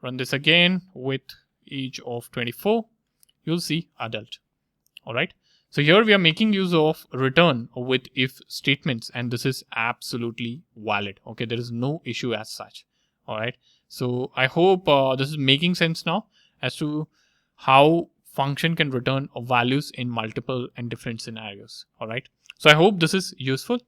run this again with age of 24, you'll see adult. All right. So here we are making use of return with if statements, and this is absolutely valid. Okay, there is no issue as such. All right. So I hope this is making sense now as to how function can return values in multiple and different scenarios. All right. So I hope this is useful.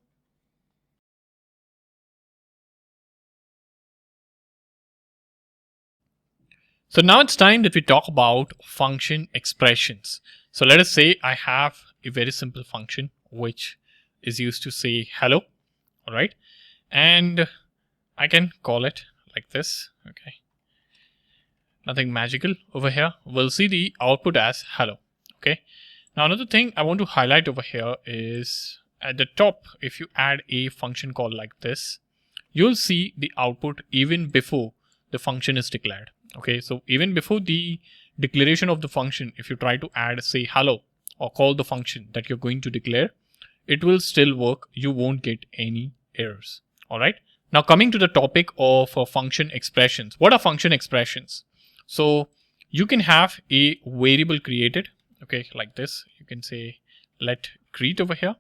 So now it's time that we talk about function expressions. So let us say I have a very simple function which is used to say hello, all right? And I can call it like this, okay? Nothing magical over here. We'll see the output as hello, okay? Now another thing I want to highlight over here is at the top, if you add a function call like this, you'll see the output even before the function is declared. Okay, so even before the declaration of the function, if you try to add, say, hello, or call the function that you're going to declare, it will still work. You won't get any errors. All right. Now coming to the topic of function expressions. What are function expressions? So you can have a variable created, okay, like this. You can say let greet over here,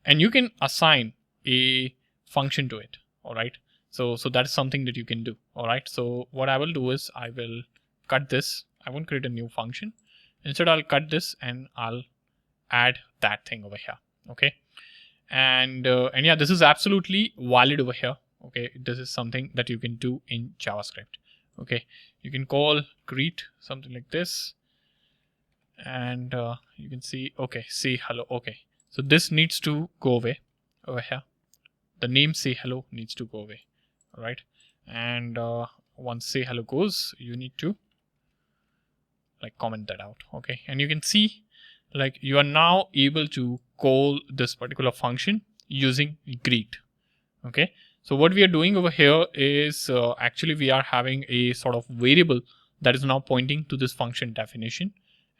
and you can assign a function to it. All right. So that is something that you can do. All right. So what I will do is I will cut this. I won't create a new function. Instead, I'll cut this and I'll add that thing over here. Okay. And yeah, this is absolutely valid over here. Okay. This is something that you can do in JavaScript. Okay. You can call greet something like this. And you can see, okay, say hello. Okay. So this needs to go away over here. The name say hello needs to go away. All right. And once say hello goes, you need to like comment that out. Okay. And you can see like you are now able to call this particular function using greet. Okay. So what we are doing over here is actually we are having a sort of variable that is now pointing to this function definition.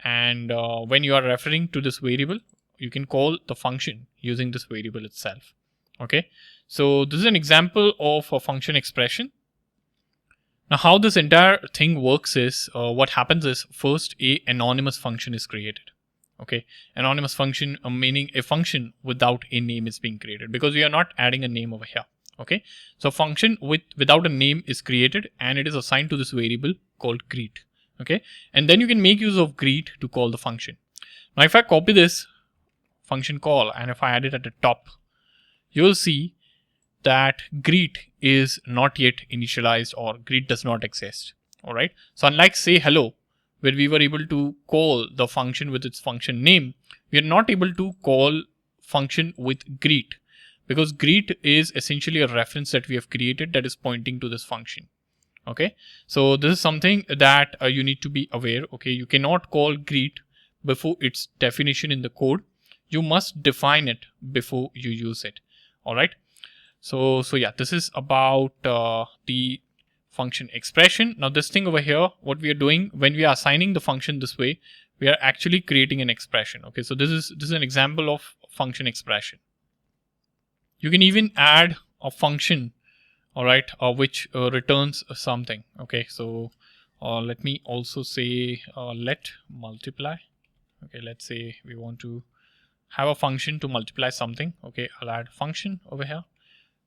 And when you are referring to this variable, you can call the function using this variable itself. Okay. So this is an example of a function expression. Now how this entire thing works is what happens is first a anonymous function is created. Okay, anonymous function meaning a function without a name is being created because we are not adding a name over here. Okay, so function without a name is created and it is assigned to this variable called greet. Okay, and then you can make use of greet to call the function. Now if I copy this function call and if I add it at the top, you'll see that greet is not yet initialized or greet does not exist. All right, so unlike say hello, where we were able to call the function with its function name, we are not able to call function with greet, because greet is essentially a reference that we have created that is pointing to this function. Okay, so this is something that you need to be aware. Okay, you cannot call greet before its definition in the code. You must define it before you use it. All right, so yeah, this is about the function expression. Now this thing over here, what we are doing when we are assigning the function this way, we are actually creating an expression. Okay, so this is an example of function expression. You can even add a function, all right, which returns something. Okay, so let me also say let multiply. Okay, let's say we want to have a function to multiply something. Okay, I'll add function over here.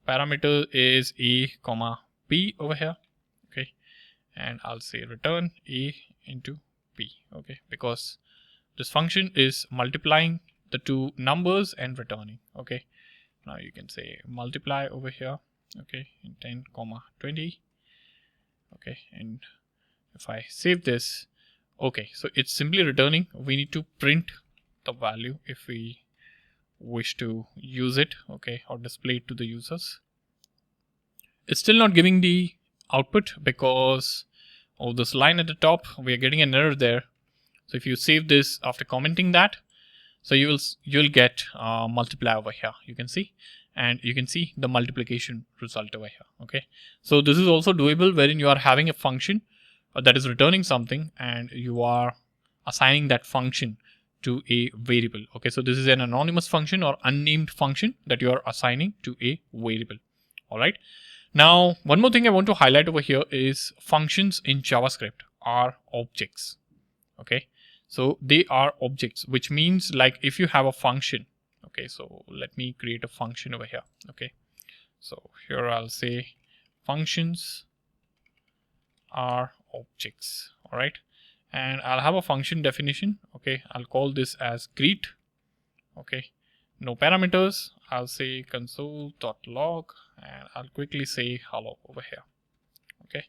Parameter is a comma b over here. Okay, and I'll say return a into b. Okay, because this function is multiplying the two numbers and returning. Okay, now you can say multiply over here. Okay, in 10 comma 20. Okay, and if I save this, okay, so it's simply returning. We need to print the value if we wish to use it, okay, or display it to the users. It's still not giving the output because of this line at the top. We are getting an error there. So if you save this after commenting that, so you'll get multiply over here. You can see, and you can see the multiplication result over here. Okay, so this is also doable wherein you are having a function that is returning something and you are assigning that function to a variable. Okay, so this is an anonymous function or unnamed function that you are assigning to a variable. All right, now one more thing I want to highlight over here is functions in JavaScript are objects. Okay, so they are objects, which means like if you have a function. Okay, so let me create a function over here. Okay, so here I'll say functions are objects. All right, and I'll have a function definition. Okay, I'll call this as greet. Okay, no parameters. I'll say console.log and I'll quickly say hello over here. Okay,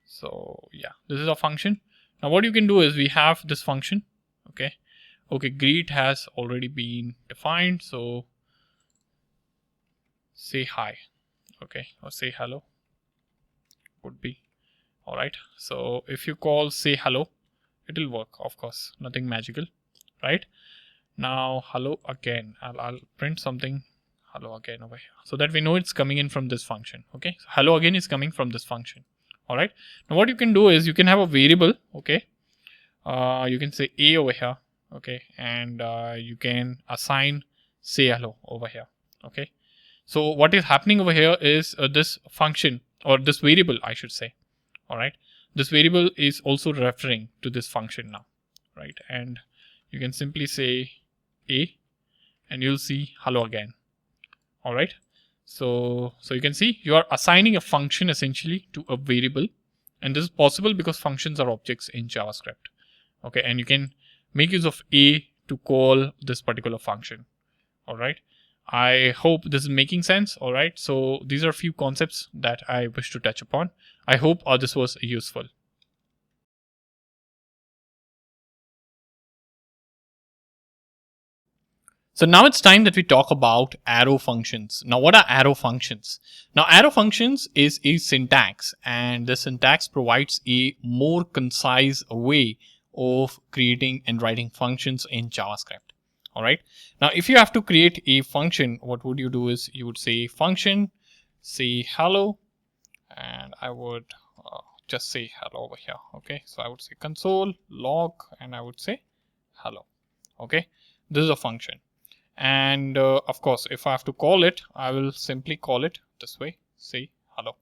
so yeah, this is a function. Now what you can do is we have this function. Okay, greet has already been defined, so say hi. Okay, or say hello would be. All right, so if you call say hello, it will work, of course, nothing magical, right? Now hello again, I'll print something hello again over here so that we know it's coming in from this function. Okay, so hello again is coming from this function. All right, now what you can do is you can have a variable. Okay, you can say a over here. Okay, and you can assign say hello over here. Okay, so what is happening over here is this function or this variable, I should say. All right, this variable is also referring to this function now, right? And you can simply say a and you'll see hello again. All right, so you can see you are assigning a function essentially to a variable, and this is possible because functions are objects in JavaScript. Okay, and you can make use of a to call this particular function. All right, I hope this is making sense. All right, so these are a few concepts that I wish to touch upon. I hope this was useful. So now it's time that we talk about arrow functions. Now what are arrow functions? Now arrow functions is a syntax, and the syntax provides a more concise way of creating and writing functions in JavaScript. All right. Now if you have to create a function, what would you do is you would say function, say hello, and I would just say hello over here. Okay, so I would say console log and I would say hello. Okay, this is a function. And of course, if I have to call it, I will simply call it this way, say hello.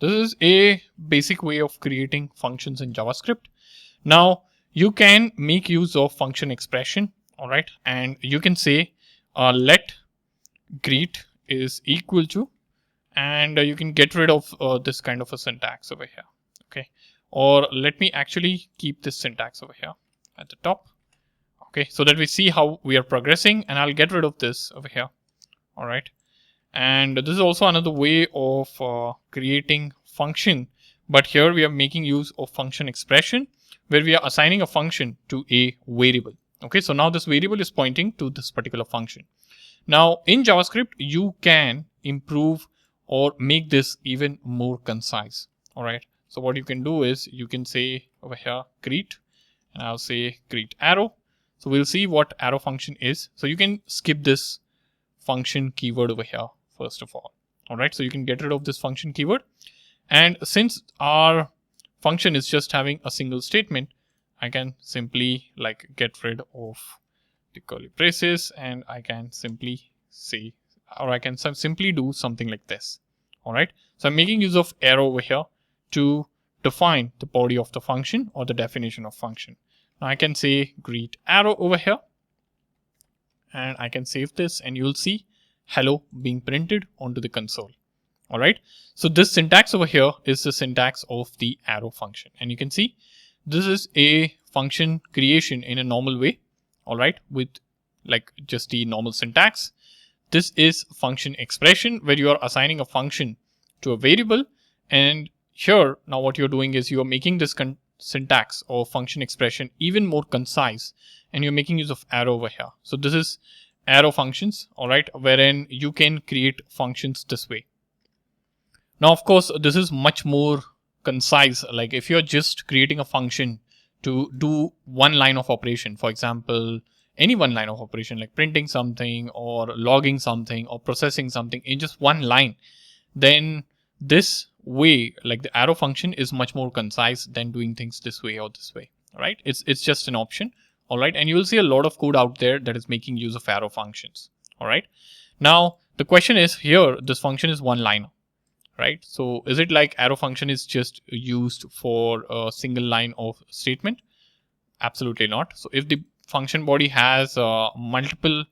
This is a basic way of creating functions in JavaScript. Now you can make use of function expression. All right, and you can say let greet is equal to, and you can get rid of this kind of a syntax over here. Okay, or let me actually keep this syntax over here at the top. Okay, so that we see how we are progressing, and I'll get rid of this over here. All right, and this is also another way of creating function, but here we are making use of function expression, where we are assigning a function to a variable. Okay, so now this variable is pointing to this particular function. Now in JavaScript, you can improve or make this even more concise. All right, so what you can do is you can say over here greet, and I'll say greet arrow. So we'll see what arrow function is. So you can skip this function keyword over here first of all. All right, so you can get rid of this function keyword, and since our function is just having a single statement, I can simply like get rid of the curly braces, and I can simply say, or I can simply do something like this. All right, so I'm making use of arrow over here to define the body of the function or the definition of function. Now I can say greet arrow over here, and I can save this, and you'll see hello being printed onto the console. All right, so this syntax over here is the syntax of the arrow function, and you can see this is a function creation in a normal way. All right, with like just the normal syntax. This is function expression, where you are assigning a function to a variable, and here now what you're doing is you are making this syntax or function expression even more concise, and you're making use of arrow over here. So this is arrow functions, all right, wherein you can create functions this way. Now of course this is much more concise. Like if you're just creating a function to do one line of operation, for example any one line of operation like printing something or logging something or processing something in just one line, then this way, like the arrow function, is much more concise than doing things this way or this way. All right, it's just an option. All right, and you will see a lot of code out there that is making use of arrow functions. All right, now the question is here, this function is one line, right? So is it like arrow function is just used for a single line of statement? Absolutely not. So if the function body has multiple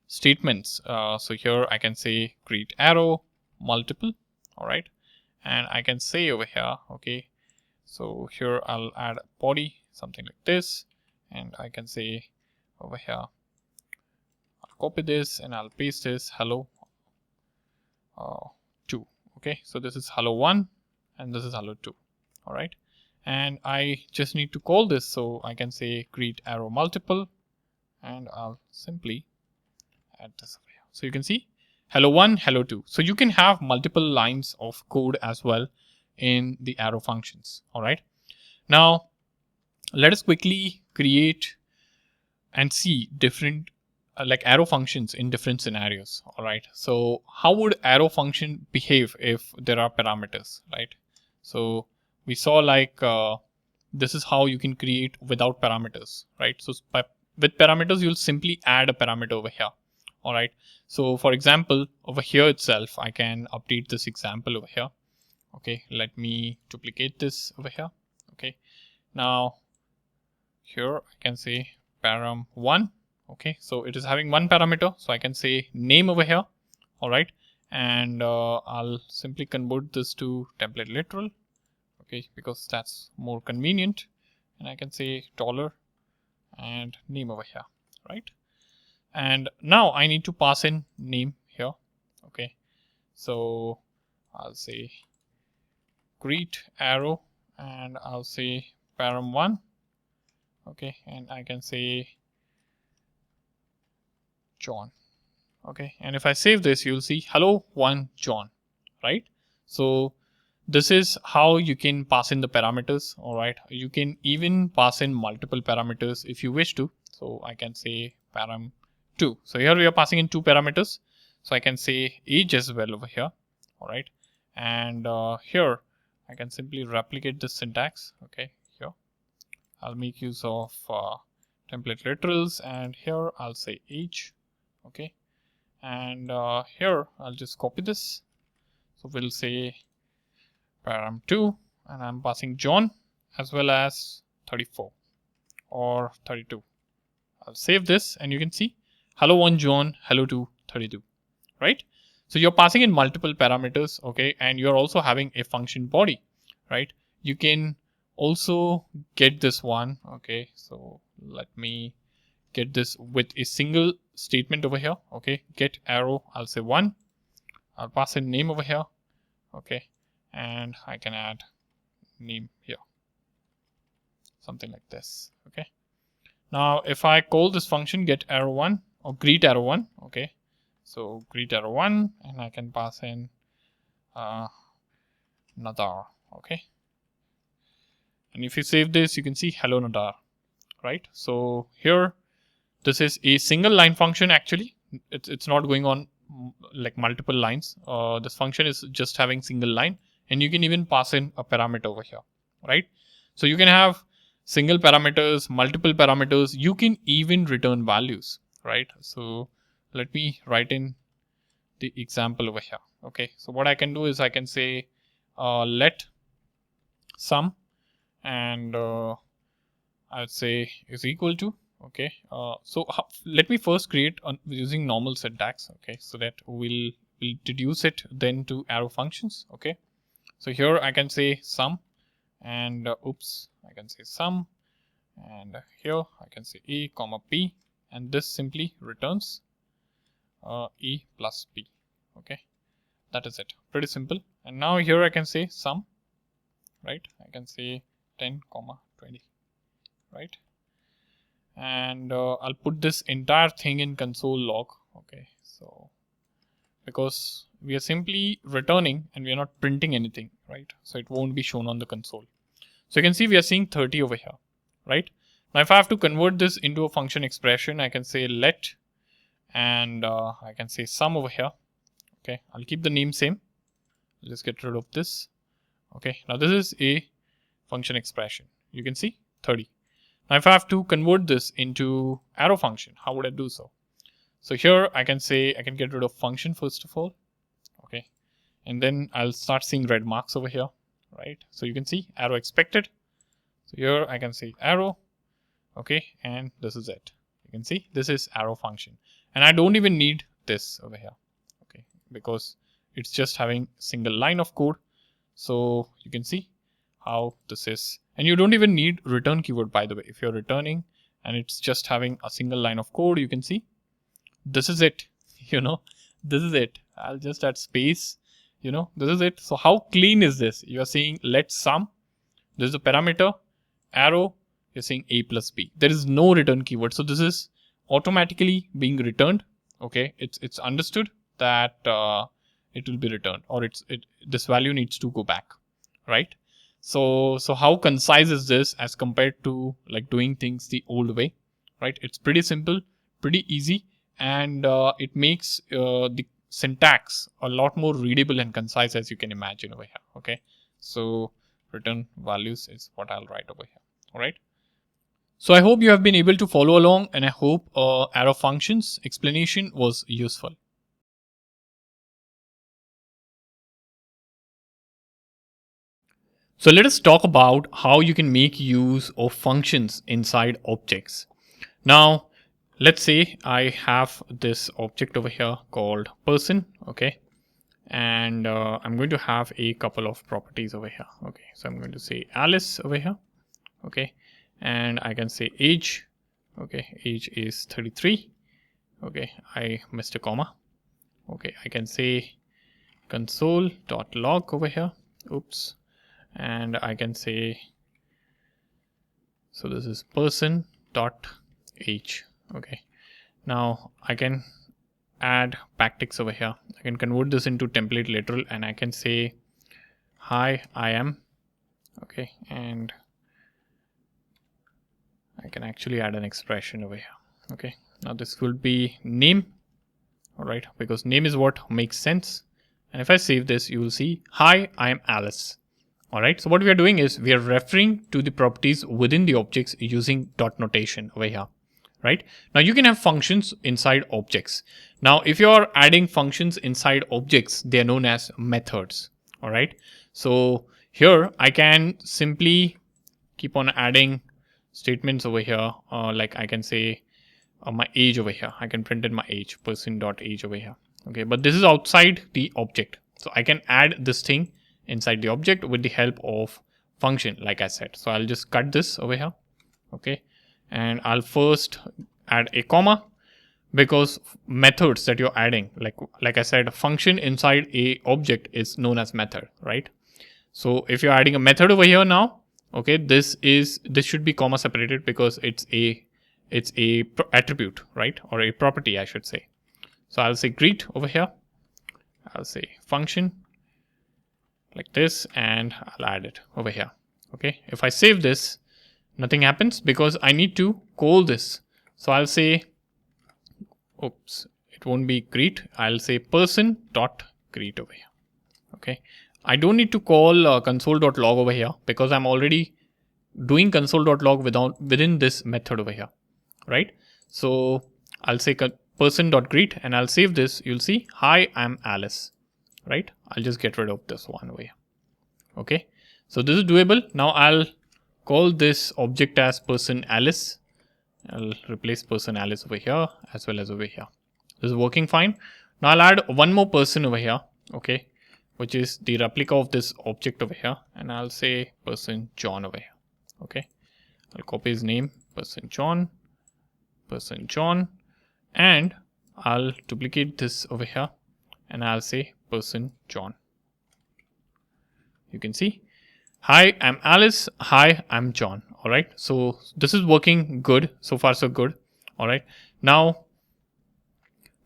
statements, so here I can say greet arrow multiple. All right, and I can say over here, okay, so here I'll add a body, something like this, and I can say over here, I'll copy this and I'll paste this hello 2. Okay, so this is hello 1 and this is hello 2. All right, and I just need to call this, so I can say greet arrow multiple, and I'll simply add this over here. So you can see hello 1, hello 2. So you can have multiple lines of code as well in the arrow functions. All right, now let us quickly create and see different like arrow functions in different scenarios. All right, so how would arrow function behave if there are parameters, right? So we saw like this is how you can create without parameters, right? So with parameters, you'll simply add a parameter over here. All right, so for example over here itself, I can update this example over here. Okay, let me duplicate this over here. Okay, now here I can say param1. Okay, so it is having one parameter, so I can say name over here. All right, and I'll simply convert this to template literal, okay, because that's more convenient, and I can say dollar and name over here, right? And now I need to pass in name here. Okay, so I'll say greet arrow, and I'll say param1. Okay, and I can say John. Okay, and if I save this, you'll see hello 1 John, right? So this is how you can pass in the parameters. All right, you can even pass in multiple parameters if you wish to. So I can say param2. So here we are passing in 2 parameters, so I can say age as well over here. All right, and here I can simply replicate this syntax. Okay, here I'll make use of template literals, and here I'll say age. Okay, and here I'll just copy this. So we'll say param2, and I'm passing John as well as 34 or 32. I'll save this, and you can see hello 1 John, hello 2 32, right? So you're passing in multiple parameters, okay, and you're also having a function body, right? You can also get this one, okay. So let me get this with a single statement over here, okay. Get arrow, I'll say 1. I'll pass in name over here, okay, and I can add name here, something like this, okay. Now if I call this function get arrow 1 or greet arrow 1, okay, so greet arrow 1, and I can pass in Nadar, okay. And if you save this, you can see hello Nadar, right? So here, this is a single line function actually. It's not going on like multiple lines. This function is just having single line, and you can even pass in a parameter over here, right? So you can have single parameters, multiple parameters. You can even return values, right? So let me write in the example over here. Okay, so what I can do is I can say let sum, and I'd say is equal to, okay. Let me first create using normal syntax, okay, so that we'll deduce it then to arrow functions, okay. So here I can say sum, and I can say sum, and here I can say a comma p, and this simply returns e plus p, okay. That is it, pretty simple. And now here I can say sum, right? I can say 10 comma 20, right? And I'll put this entire thing in console log, okay. So because we are simply returning and we are not printing anything, right? So it won't be shown on the console. So you can see we are seeing 30 over here, right? Now if I have to convert this into a function expression, I can say let, and I can say sum over here, okay. I'll keep the name same. I'll just get rid of this, okay. Now this is a function expression. You can see 30. Now if I have to convert this into arrow function, how would I do so? So here I can say I can get rid of function first of all, okay, and then I'll start seeing red marks over here, right? So you can see arrow expected. So here I can say arrow, okay, and this is it. You can see this is arrow function, and I don't even need this over here, okay, because it's just having single line of code. So you can see how this is, and you don't even need return keyword, by the way. If you're returning and it's just having a single line of code, you can see this is it, you know, this is it. I'll just add space, you know, this is it. So how clean is this? You're seeing let sum, this is a parameter, arrow, you're saying a plus b. There is no return keyword, so this is automatically being returned, okay. It's understood that it will be returned, or this value needs to go back, right? So how concise is this as compared to like doing things the old way, right? It's pretty simple, pretty easy, and it makes the syntax a lot more readable and concise, as you can imagine over here, okay. So return values is what I'll write over here, all right. So I hope you have been able to follow along, and I hope arrow functions explanation was useful. So let us talk about how you can make use of functions inside objects. Now, let's say I have this object over here called person, okay, and I'm going to have a couple of properties over here, okay. So I'm going to say Alice over here, okay, and I can say age, okay, age is 33, okay, I missed a comma, okay. I can say console.log over here, oops, and I can say, so this is person dot age, okay. Now I can add backticks over here. I can convert this into template literal, and I can say hi I am, okay, and I can actually add an expression over here, okay. Now this will be name, all right, because name is what makes sense. And if I save this, you will see hi I am Alice. All right, so what we are doing is we are referring to the properties within the objects using dot notation over here, right? Now you can have functions inside objects. Now if you are adding functions inside objects, they are known as methods, all right? So here I can simply keep on adding statements over here, like I can say my age over here. I can print in my age, person.age over here, Okay, but this is outside the object. So I can add this thing inside the object with the help of function, like I said. So I'll just cut this over here. Okay, and I'll first add a comma, because methods that you're adding, like I said, a function inside a object is known as method, right? So if you're adding a method over here now, okay, this should be comma separated because it's a attribute, right? Or a property, I should say. So I'll say greet over here. I'll say function like this, and I'll add it over here. Okay, if I save this, nothing happens because I need to call this. So I'll say, oops, it won't be greet. I'll say person dot greet over here. Okay, I don't need to call console.log over here because I'm already doing console.log within this method over here, right? So I'll say person.greet and I'll save this. You'll see, hi, I'm Alice, right? I'll just get rid of this one over here. Okay, so this is doable. Now I'll call this object as person Alice. I'll replace person Alice over here as well as over here. This is working fine. Now I'll add one more person over here, okay, which is the replica of this object over here, and I'll say person John over here. Okay, I'll copy his name, person John, and I'll duplicate this over here and I'll say person John. You can see, hi, I'm Alice, hi, I'm John. All right, so this is working good. So far so good. All right, now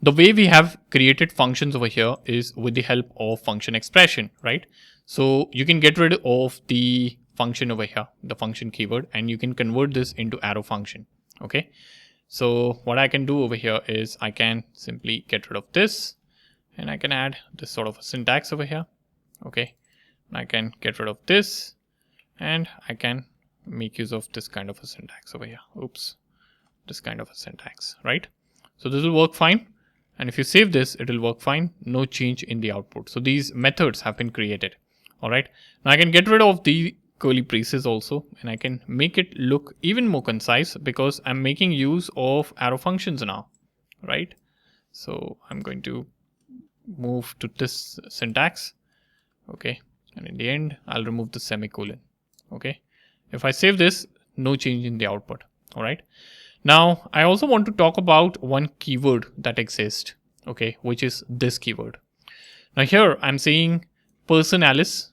the way we have created functions over here is with the help of function expression, right? So you can get rid of the function over here, the function keyword, and you can convert this into arrow function. Okay, so what I can do over here is I can simply get rid of this and I can add this sort of a syntax over here. Okay, and I can get rid of this and I can make use of this kind of a syntax over here. Oops, this kind of a syntax, right? So this will work fine. And if you save this, it will work fine. No change in the output. So these methods have been created. All right. Now I can get rid of the curly braces also, and I can make it look even more concise because I'm making use of arrow functions now, right? So I'm going to move to this syntax. Okay. And in the end, I'll remove the semicolon. Okay. If I save this, no change in the output. All right. Now, I also want to talk about one keyword that exists, okay, which is this keyword. Now here I'm saying person Alice,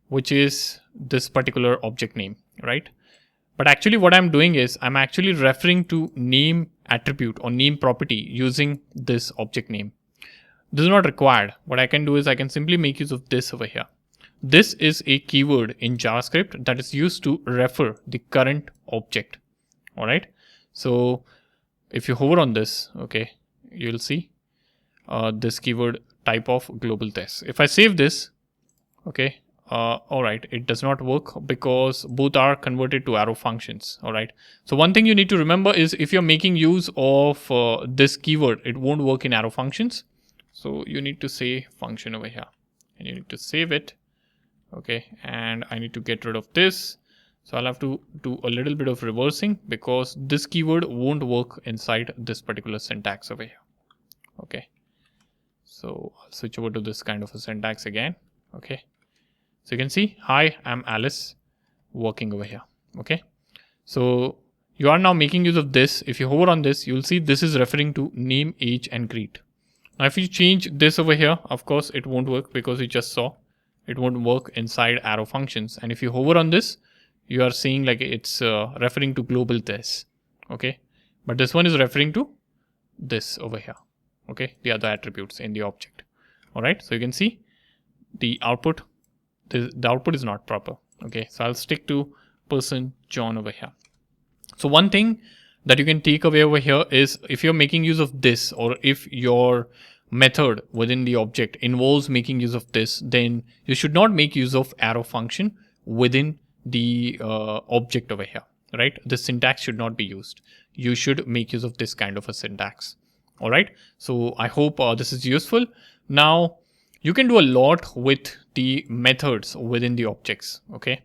which is this particular object name, right? But actually what I'm doing is I'm actually referring to name attribute or name property using this object name. This is not required. What I can do is I can simply make use of this over here. This is a keyword in JavaScript that is used to refer the current object, all right? So if you hover on this, okay, you'll see this keyword type of global test. If I save this, okay, all right, it does not work because both are converted to arrow functions. All right. So one thing you need to remember is if you're making use of this keyword, it won't work in arrow functions. So you need to say function over here and you need to save it. Okay. And I need to get rid of this. So I'll have to do a little bit of reversing because this keyword won't work inside this particular syntax over here. Okay. So I'll switch over to this kind of a syntax again. Okay. So you can see, hi, I'm Alice working over here. Okay. So you are now making use of this. If you hover on this, you'll see this is referring to name, age, and greet. Now, if you change this over here, of course, it won't work because you just saw it won't work inside arrow functions. And if you hover on this, you are seeing like it's referring to global this. Okay. But this one is referring to this over here. Okay. The other attributes in the object. All right. So you can see the output. The output is not proper. Okay. So I'll stick to person John over here. So one thing that you can take away over here is if you're making use of this, or if your method within the object involves making use of this, then you should not make use of arrow function within the object over here, right? The syntax should not be used. You should make use of this kind of a syntax. All right. So I hope this is useful. Now you can do a lot with the methods within the objects. Okay.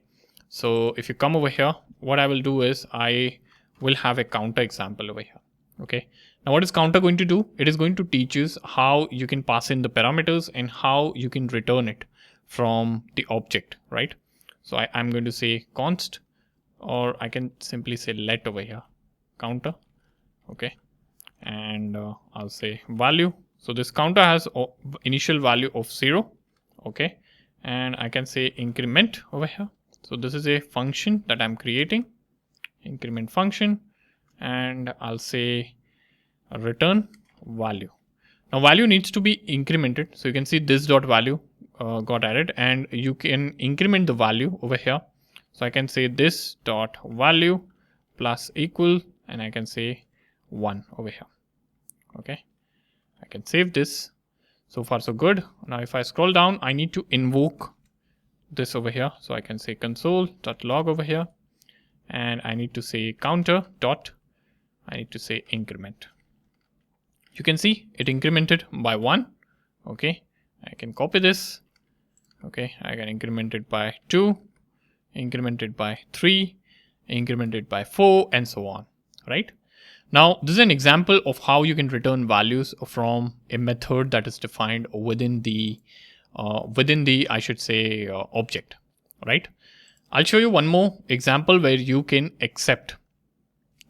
So if you come over here, what I will do is I will have a counter example over here. Okay. Now what is counter going to do? It is going to teach us how you can pass in the parameters and how you can return it from the object, right? So I'm going to say const, or I can simply say let over here, counter, okay, and I'll say value. So this counter has initial value of 0, okay, and I can say increment over here. So this is a function that I'm creating, increment function, and I'll say return value. Now value needs to be incremented, so you can see this dot value got added, and you can increment the value over here. So I can say this dot value plus equal, and I can say 1 over here. Okay, I can save this. So far so good. Now if I scroll down, I need to invoke this over here. So I can say console.log over here, and I need to say counter dot, I need to say increment. You can see it incremented by 1. Okay, I can copy this. Okay, I can increment it by 2, increment it by 3, increment it by 4, and so on, right? Now, this is an example of how you can return values from a method that is defined within the I should say object, right? I'll show you one more example where you can accept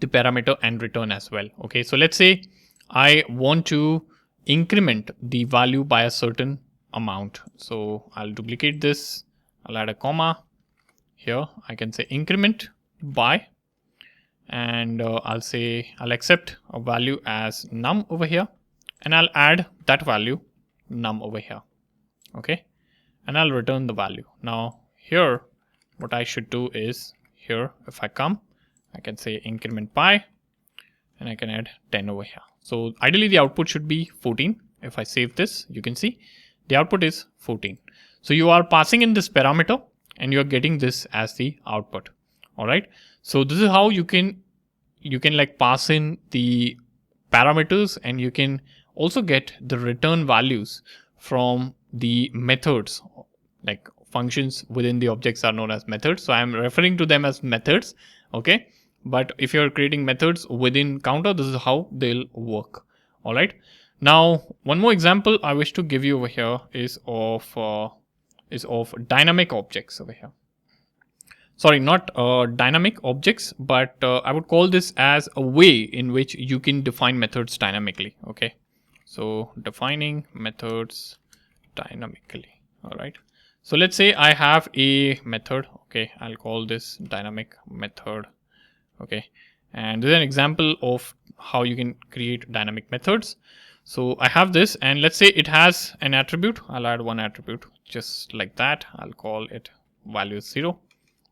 the parameter and return as well. Okay, so let's say I want to increment the value by a certain amount. So I'll duplicate this. I'll add a comma here. I can say increment by, and I'll say I'll accept a value as num over here, and I'll add that value num over here. Okay, and I'll return the value. Now here, what I should do is here, if I come, I can say increment by, and I can add 10 over here. So ideally the output should be 14. If I save this, you can see the output is 14. So you are passing in this parameter and you're getting this as the output. All right. So this is how you can like pass in the parameters, and you can also get the return values from the methods. Like functions within the objects are known as methods. So I'm referring to them as methods. Okay. But if you're creating methods within counter, this is how they'll work. All right. Now, one more example I wish to give you over here is of dynamic objects over here. Sorry, not dynamic objects, but I would call this as a way in which you can define methods dynamically. Okay. So defining methods dynamically. All right. So let's say I have a method. Okay. I'll call this dynamic method. Okay, and this is an example of how you can create dynamic methods. So I have this, and let's say it has an attribute. I'll add one attribute just like that. I'll call it value 0.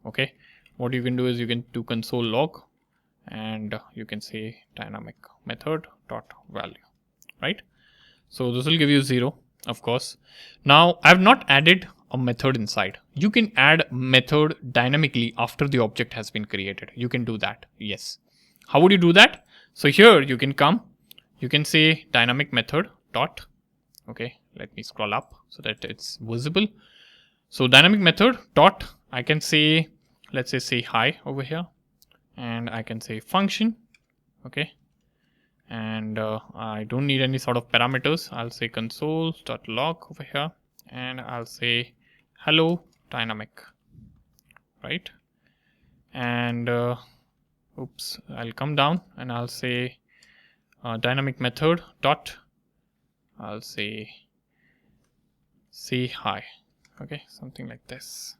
Okay, what you can do is you can do console log, and you can say dynamic method dot value, right? So this will give you 0, of course. Now I've not added a method inside. You can add method dynamically after the object has been created. You can do that. Yes. How would you do that? So here you can come, you can say dynamic method dot. Okay, let me scroll up so that it's visible. So dynamic method dot, I can say, let's say hi over here, and I can say function. Okay, and I don't need any sort of parameters. I'll say console.log over here, and I'll say hello dynamic, right? And oops, I'll come down and I'll say dynamic method dot, I'll say hi. Okay, something like this,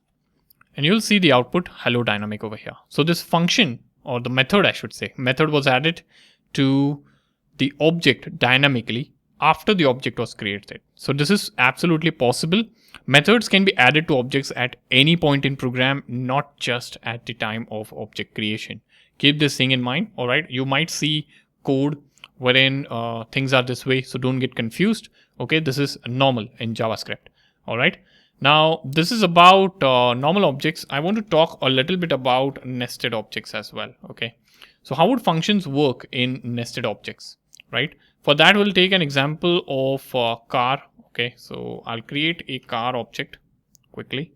and you'll see the output hello dynamic over here. So this function, or the method I should say, method was added to the object dynamically after the object was created. So this is absolutely possible. Methods can be added to objects at any point in program, not just at the time of object creation. Keep this thing in mind. All right, you might see code wherein things are this way, so don't get confused. Okay, this is normal in JavaScript. All right, now this is about normal objects. I want to talk a little bit about nested objects as well. Okay, so how would functions work in nested objects, right? For that, we'll take an example of car. Okay, so I'll create a car object quickly,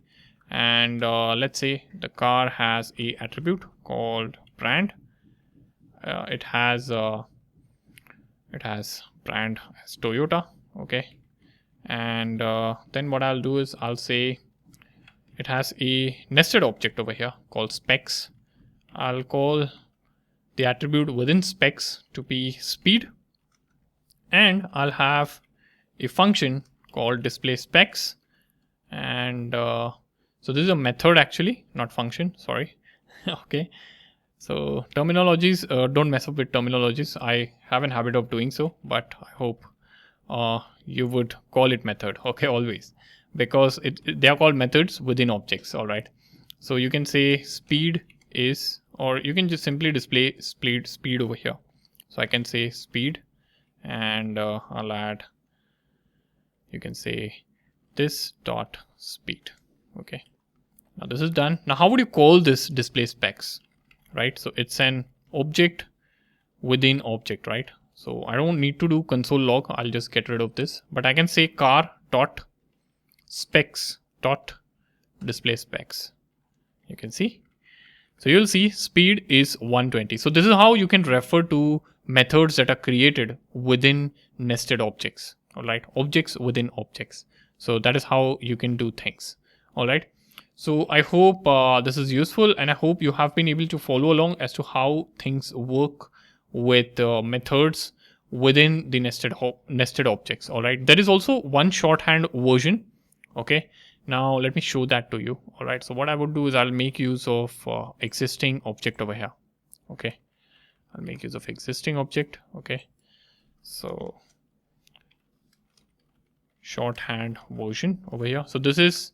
and let's say the car has a attribute called brand. It has it has brand as Toyota. Okay. And then what I'll do is I'll say it has a nested object over here called specs. I'll call the attribute within specs to be speed, and I'll have a function called display specs. And so this is a method actually, not function, sorry. Okay, so terminologies, don't mess up with terminologies. I have a habit of doing so, but I hope you would call it method, okay, always, because they are called methods within objects. All right, so you can say speed is, or you can just simply display speed over here. So I can say speed, and I'll add, you can say this dot speed. Okay, now this is done. Now how would you call this display specs, right? So it's an object within object, right? So I don't need to do console log. I'll just get rid of this, but I can say car dot specs dot display specs. You can see. So you'll see speed is 120. So this is how you can refer to methods that are created within nested objects. All right, objects within objects. So that is how you can do things. All right. So I hope this is useful, and I hope you have been able to follow along as to how things work with methods within the nested objects. All right. There is also one shorthand version. Okay. Now let me show that to you. All right. So what I would do is I'll make use of existing object over here. Okay. I'll make use of existing object. Okay. So shorthand version over here. So this is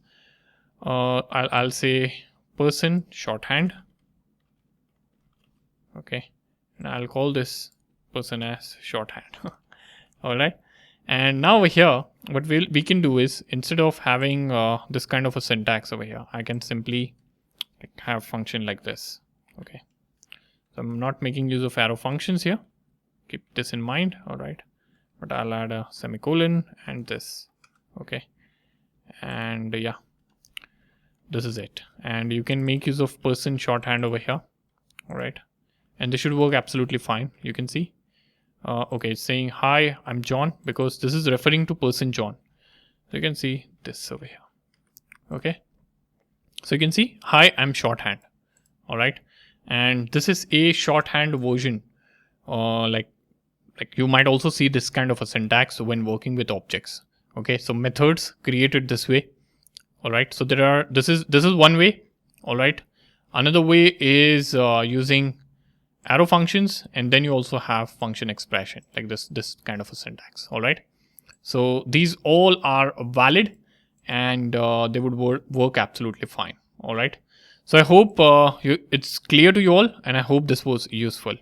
I'll say person shorthand. Okay. And I'll call this person as shorthand. All right. And now over here, what we can do is, instead of having this kind of a syntax over here, I can simply have function like this. Okay. So I'm not making use of arrow functions here. Keep this in mind. All right. But I'll add a semicolon and this. Okay. And yeah, this is it. And you can make use of person shorthand over here. All right. And this should work absolutely fine. You can see. Okay, it's saying, hi, I'm John, because this is referring to person John. So you can see this over here. Okay. So you can see, hi, I'm shorthand. All right. And this is a shorthand version. Like you might also see this kind of a syntax when working with objects. Okay. So methods created this way. All right. So this is one way. All right. Another way is using arrow functions, and then you also have function expression like this kind of a syntax. All right. So these all are valid, and they would work absolutely fine. All right. So I hope it's clear to you all, and I hope this was useful.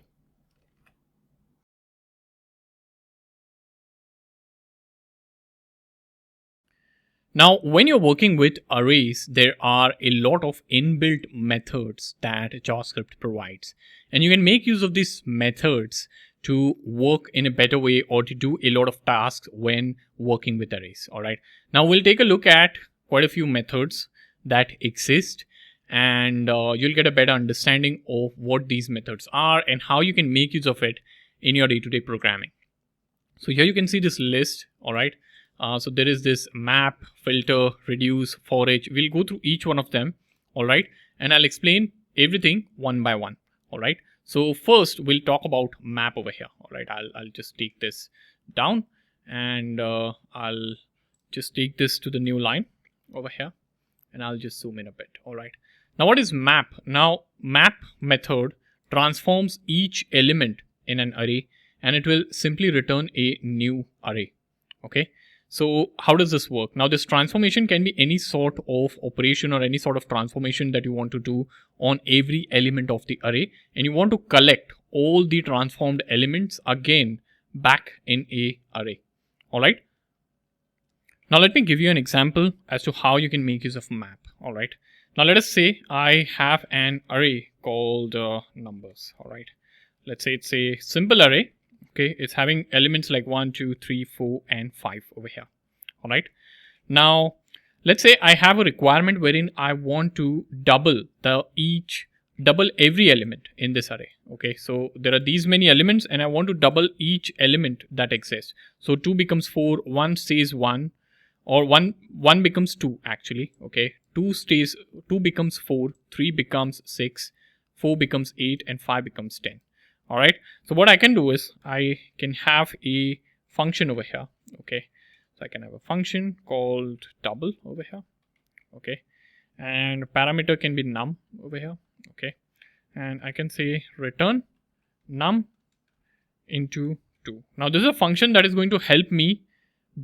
Now, when you're working with arrays, there are a lot of inbuilt methods that JavaScript provides. And you can make use of these methods to work in a better way, or to do a lot of tasks when working with arrays. All right. Now, we'll take a look at quite a few methods that exist, and you'll get a better understanding of what these methods are and how you can make use of it in your day-to-day programming. So here you can see this list. All right. So there is this map, filter, reduce, forage. We'll go through each one of them. All right. And I'll explain everything one by one. All right. So first we'll talk about map over here. All right. I'll just take this down, and I'll just take this to the new line over here, and I'll just zoom in a bit. All right. Now what is map? Now map method transforms each element in an array, and it will simply return a new array. Okay. So how does this work? Now this transformation can be any sort of operation or any sort of transformation that you want to do on every element of the array, and you want to collect all the transformed elements again back in a array. All right. Now let me give you an example as to how you can make use of map. All right. Now let us say I have an array called numbers. All right. Let's say it's a simple array. Okay, it's having elements like 1, 2, 3, 4, and 5 over here. All right. Now, let's say I have a requirement wherein I want to double each double every element in this array. Okay, so there are these many elements and I want to double each element that exists. So 2 becomes 4, 1 stays 1, or 1 becomes 2 actually. Okay, 2 becomes 4, 3 becomes 6, 4 becomes 8, and 5 becomes 10. All right, so what I can do is I can have a function over here. Okay, so I can have a function called double over here. Okay, and parameter can be num over here. Okay, and I can say return num into 2. Now this is a function that is going to help me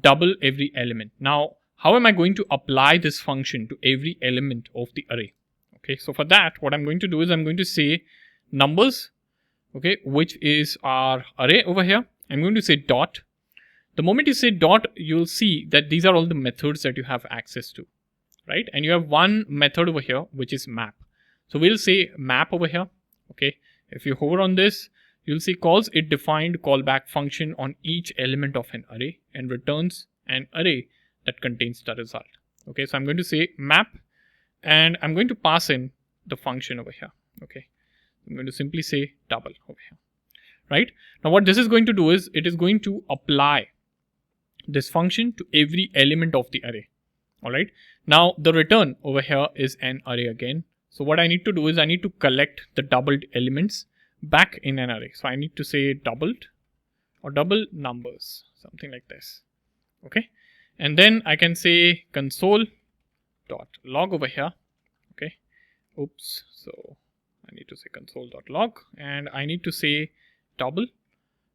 double every element. Now how am I going to apply this function to every element of the array? Okay, so for that what I'm going to do is I'm going to say numbers, okay, which is our array over here. I'm going to say dot. The moment you say dot, you'll see that these are all the methods that you have access to, right? And you have one method over here which is map. So we'll say map over here. Okay, if you hover on this, you'll see calls it defined callback function on each element of an array and returns an array that contains the result. Okay, so I'm going to say map and I'm going to pass in the function over here. Okay, I'm going to simply say double over here, right? Now what this is going to do is it is going to apply this function to every element of the array. All right, now the return over here is an array again. So what I need to do is I need to collect the doubled elements back in an array. So I need to say doubled or double numbers, something like this. Okay, and then I can say console.log over here. Okay, oops, so I need to say console.log and I need to say double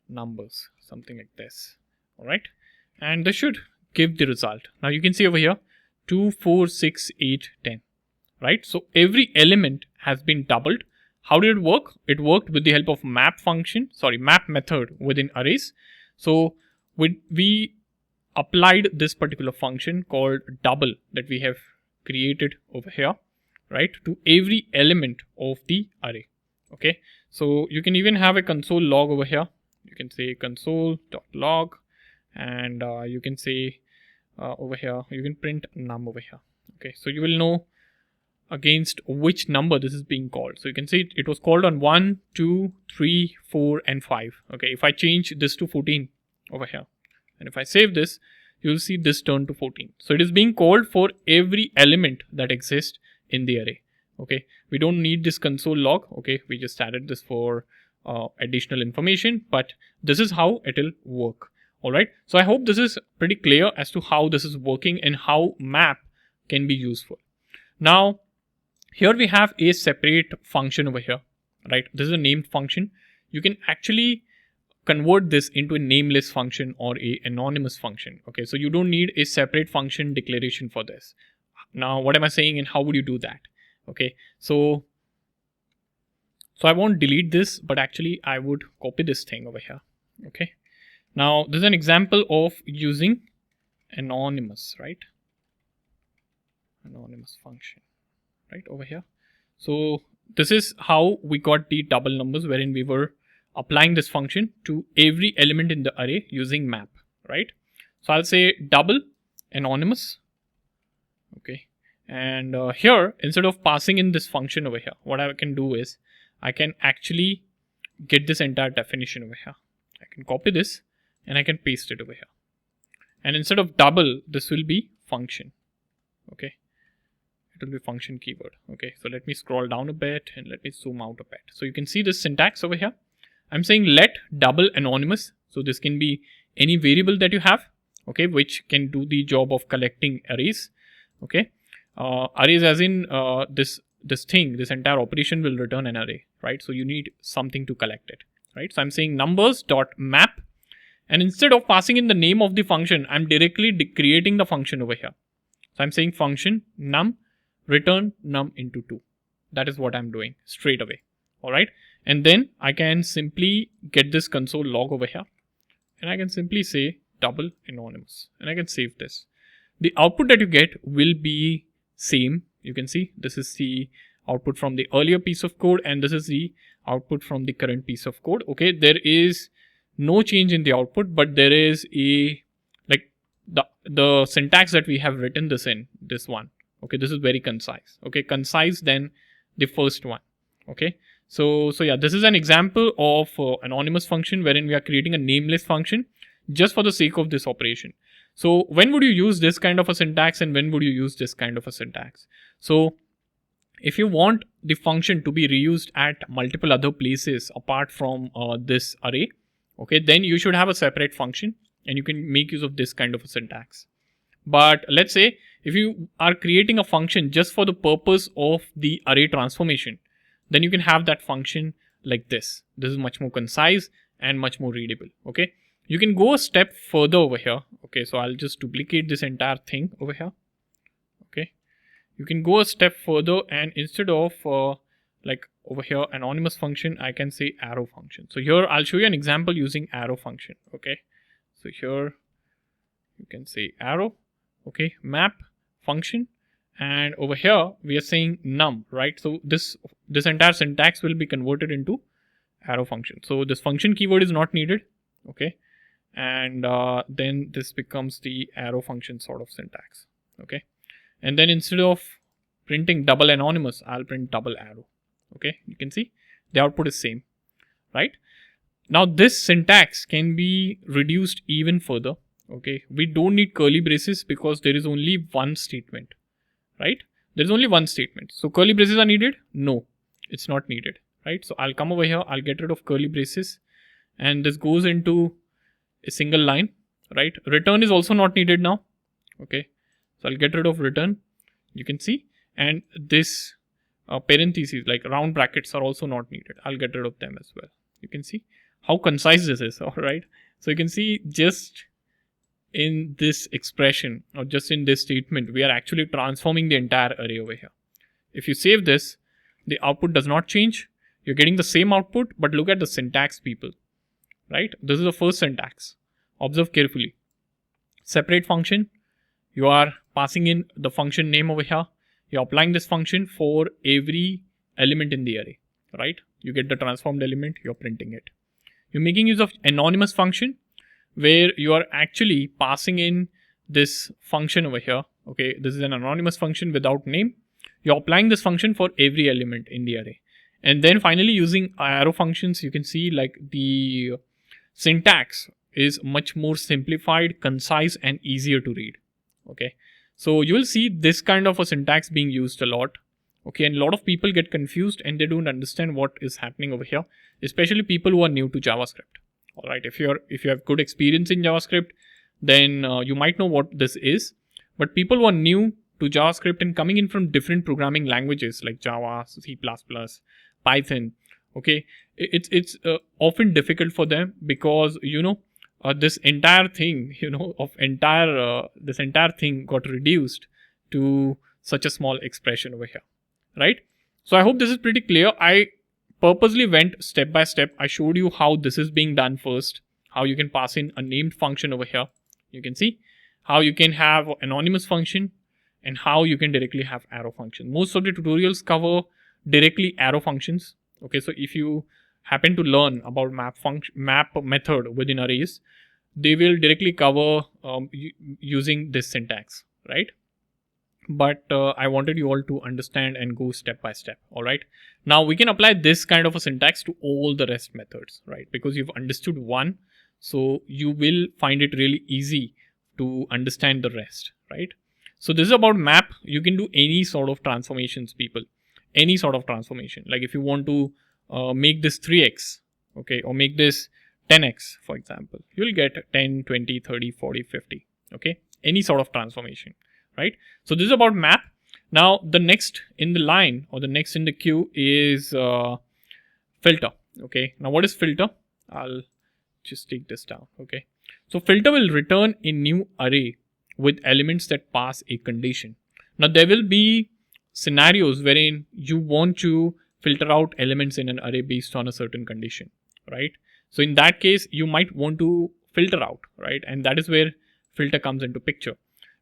numbers, something like this. All right, and this should give the result. Now you can see over here 2, 4, 6, 8, 10. Right, so every element has been doubled. How did it work? It worked with the help of map method within arrays. So we applied this particular function called double that we have created over here, right, to every element of the array. Okay, so you can even have a console log over here. You can say console.log and you can say over here you can print num over here. Okay, so you will know against which number this is being called. So you can see it was called on 1, 2, 3, 4, and 5. Okay, if I change this to 14 over here, and if I save this, you'll see this turn to 14. So it is being called for every element that exists in the array. Okay, we don't need this console log. Okay, we just added this for additional information, but this is how it will work. All right, so I hope this is pretty clear as to how this is working and how map can be useful. Now here we have a separate function over here, right? This is a named function. You can actually convert this into a nameless function or a anonymous function. Okay, so you don't need a separate function declaration for this. Now, what am I saying and how would you do that? Okay, so I won't delete this, but actually I would copy this thing over here. Okay, now this is an example of using anonymous, right? Anonymous function. Right over here. So this is how we got the double numbers, wherein we were applying this function to every element in the array using map, right? So I'll say double anonymous. Okay, and here instead of passing in this function over here, what I can do is I can actually get this entire definition over here. I can copy this and I can paste it over here, and instead of double, this will be function. Okay, it will be function keyword. Okay, so let me scroll down a bit and let me zoom out a bit. So you can see this syntax over here. I'm saying let double anonymous. So this can be any variable that you have, okay, which can do the job of collecting arrays. Okay, arrays as in this entire operation will return an array, right? So you need something to collect it, right? So I'm saying numbers dot map, and instead of passing in the name of the function, I'm directly creating the function over here. So I'm saying function num return num into 2. That is what I'm doing straight away. All right, and then I can simply get this console log over here and I can simply say double anonymous and I can save this. The output that you get will be same. You can see this is the output from the earlier piece of code and this is the output from the current piece of code. Okay, there is no change in the output, but there is a the syntax that we have written this in, this one. Okay, this is very concise. Okay, concise than the first one. Okay. So yeah, this is an example of anonymous function wherein we are creating a nameless function just for the sake of this operation. So when would you use this kind of a syntax and when would you use this kind of a syntax? So if you want the function to be reused at multiple other places apart from this array, okay, then you should have a separate function and you can make use of this kind of a syntax. But let's say if you are creating a function just for the purpose of the array transformation, then you can have that function like this. This is much more concise and much more readable. Okay, you can go a step further over here. Okay, so I'll just duplicate this entire thing over here. Okay, you can go a step further and instead of like over here anonymous function, I can say arrow function. So here I'll show you an example using arrow function. Okay, so here you can say arrow. Okay, map function, and over here we are saying num, right? So this entire syntax will be converted into arrow function. So this function keyword is not needed. Okay, and then this becomes the arrow function sort of syntax. Okay, and then instead of printing double anonymous, I'll print double arrow. Okay, you can see the output is same, right? Now this syntax can be reduced even further. Okay, we don't need curly braces because there is only one statement, right? There's only one statement. So curly braces are needed? No, it's not needed, right? So I'll come over here, I'll get rid of curly braces and this goes into a single line, right? Return is also not needed now. Okay, so I'll get rid of return, you can see, and this parentheses like round brackets are also not needed. I'll get rid of them as well. You can see how concise this is. All right, so you can see just in this expression or just in this statement, we are actually transforming the entire array over here. If you save this, the output does not change. You're getting the same output, but look at the syntax, people, right? This is the first syntax. Observe carefully. Separate function. You are passing in the function name over here. You're applying this function for every element in the array, right? You get the transformed element, you're printing it. You're making use of anonymous function, where you are actually passing in this function over here. Okay, this is an anonymous function without name. You're applying this function for every element in the array. And then finally using arrow functions, you can see like the syntax is much more simplified, concise, and easier to read. Okay, so you will see this kind of a syntax being used a lot. Okay, and a lot of people get confused and they don't understand what is happening over here, especially people who are new to JavaScript. All right, if you have good experience in JavaScript, then you might know what this is. But people who are new to JavaScript and coming in from different programming languages like Java, C++, Python, okay, it's often difficult for them because this entire thing, this entire thing got reduced to such a small expression over here, right? So I hope this is pretty clear. I purposely went step by step. I showed you how this is being done first, how you can pass in a named function over here. You can see how you can have anonymous function and how you can directly have arrow function. Most of the tutorials cover directly arrow functions. Okay, so if you happen to learn about map method within arrays, they will directly cover using this syntax, right? But I wanted you all to understand and go step by step. All right, now we can apply this kind of a syntax to all the rest methods, right? Because you've understood one, so you will find it really easy to understand the rest, right? So this is about map. You can do any sort of transformations, people, any sort of transformation. Like if you want to make this 3x, okay, or make this 10x, for example, you'll get 10, 20, 30, 40, 50, okay, any sort of transformation, right? So this is about map. Now the next in the line or the next in the queue is filter. Okay, now what is filter? I'll just take this down. Okay, so filter will return a new array with elements that pass a condition. Now there will be scenarios wherein you want to filter out elements in an array based on a certain condition, right? So in that case, you might want to filter out, right? And that is where filter comes into picture.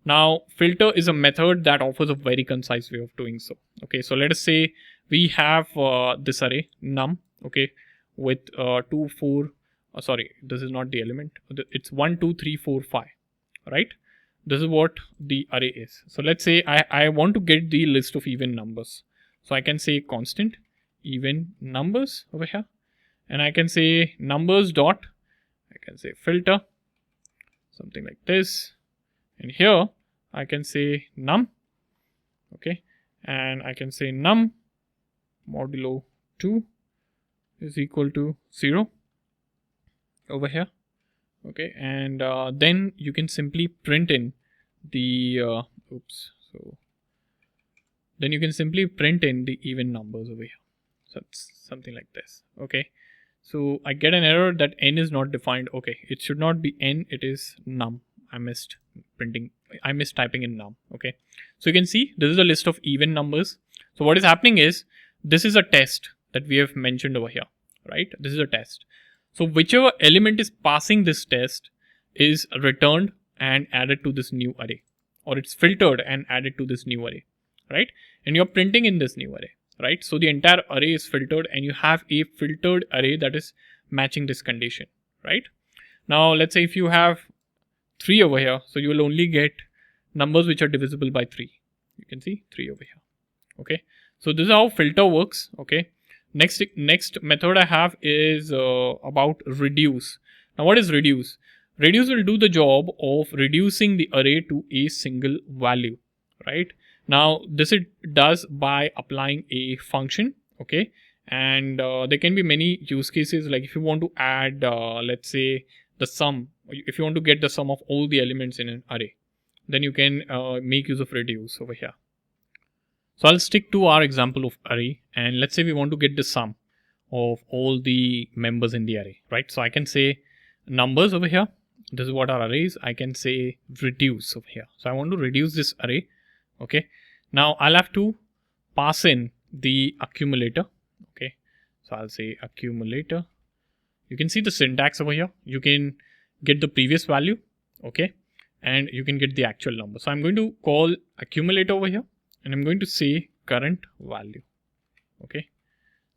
Now, filter is a method that offers a very concise way of doing so. Okay, so let us say we have this array num, okay, with 2, 4, sorry, this is not the element. It's 1, 2, 3, 4, 5, right? This is what the array is. So let's say I want to get the list of even numbers. So I can say constant even numbers over here, and I can say numbers dot, I can say filter, something like this, and here I can say num, okay, and I can say num modulo 2 is equal to 0 over here, okay, and then you can simply print in the then you can simply print in the even numbers over here. So it's something like this, okay. So I get an error that n is not defined. Okay, it should not be n, it is num. I missed typing in num. Okay, so you can see this is a list of even numbers. So what is happening is this is a test that we have mentioned over here, right? This is a test. So whichever element is passing this test is returned and added to this new array, or it's filtered and added to this new array, right? And you're printing in this new array, right? So the entire array is filtered and you have a filtered array that is matching this condition, right? Now let's say if you have 3 over here, so you will only get numbers which are divisible by 3. You can see 3 over here, okay. So this is how filter works, okay. Next method I have is about reduce. Now what is reduce? Reduce will do the job of reducing the array to a single value, right? Now this it does by applying a function, okay, and there can be many use cases, like if you want to add let's say the sum, if you want to get the sum of all the elements in an array, then you can make use of reduce over here. So I'll stick to our example of array, and let's say we want to get the sum of all the members in the array, right? So I can say numbers over here. This is what our array is. I can say reduce over here. So I want to reduce this array, okay. Now I'll have to pass in the accumulator, okay. So I'll say accumulator. You can see the syntax over here. You can get the previous value, okay, and you can get the actual number. So I'm going to call accumulator over here, and I'm going to say current value, okay.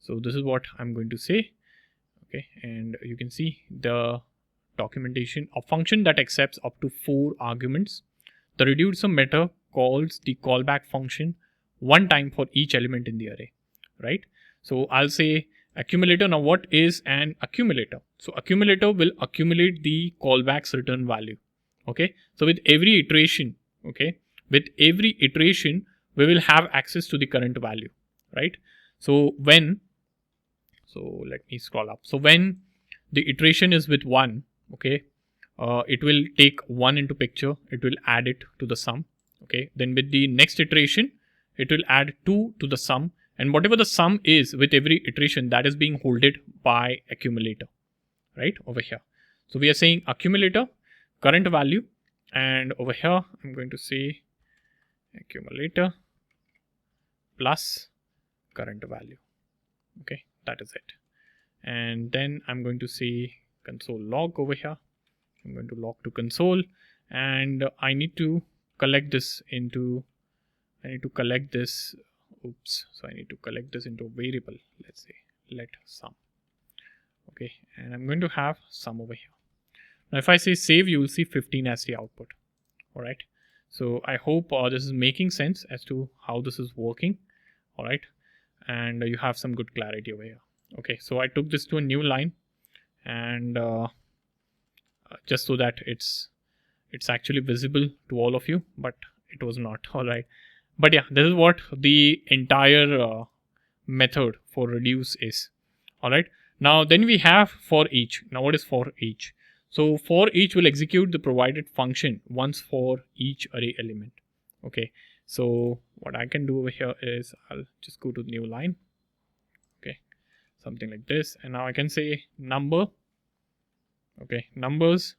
So this is what I'm going to say, okay, and you can see the documentation. A function that accepts up to 4 arguments. The reducer method calls the callback function one time for each element in the array, right? So I'll say accumulator. Now what is an accumulator? So accumulator will accumulate the callback's return value, okay. So with every iteration, okay, we will have access to the current value, right? So let me scroll up. So when the iteration is with 1, okay, it will take 1 into picture, it will add it to the sum, okay. Then with the next iteration, it will add 2 to the sum, and whatever the sum is with every iteration, that is being holded by accumulator, right, over here. So we are saying accumulator, current value, and over here I'm going to say accumulator plus current value, okay, that is it. And then I'm going to say console log over here. I'm going to log to console, and I need to collect this into a variable. Let's say let sum, okay, and I'm going to have sum over here. Now if I say save, you will see 15 as the output. All right, so I hope this is making sense as to how this is working. All right, and you have some good clarity over here. Okay, so I took this to a new line, and just so that it's actually visible to all of you, but it was not. All right, but yeah, this is what the entire method for reduce is. All right, now then we have for each. Now what is for each? So for each will execute the provided function once for each array element. Okay, so what I can do over here is I'll just go to the new line, okay, something like this, and now I can say number, okay, numbers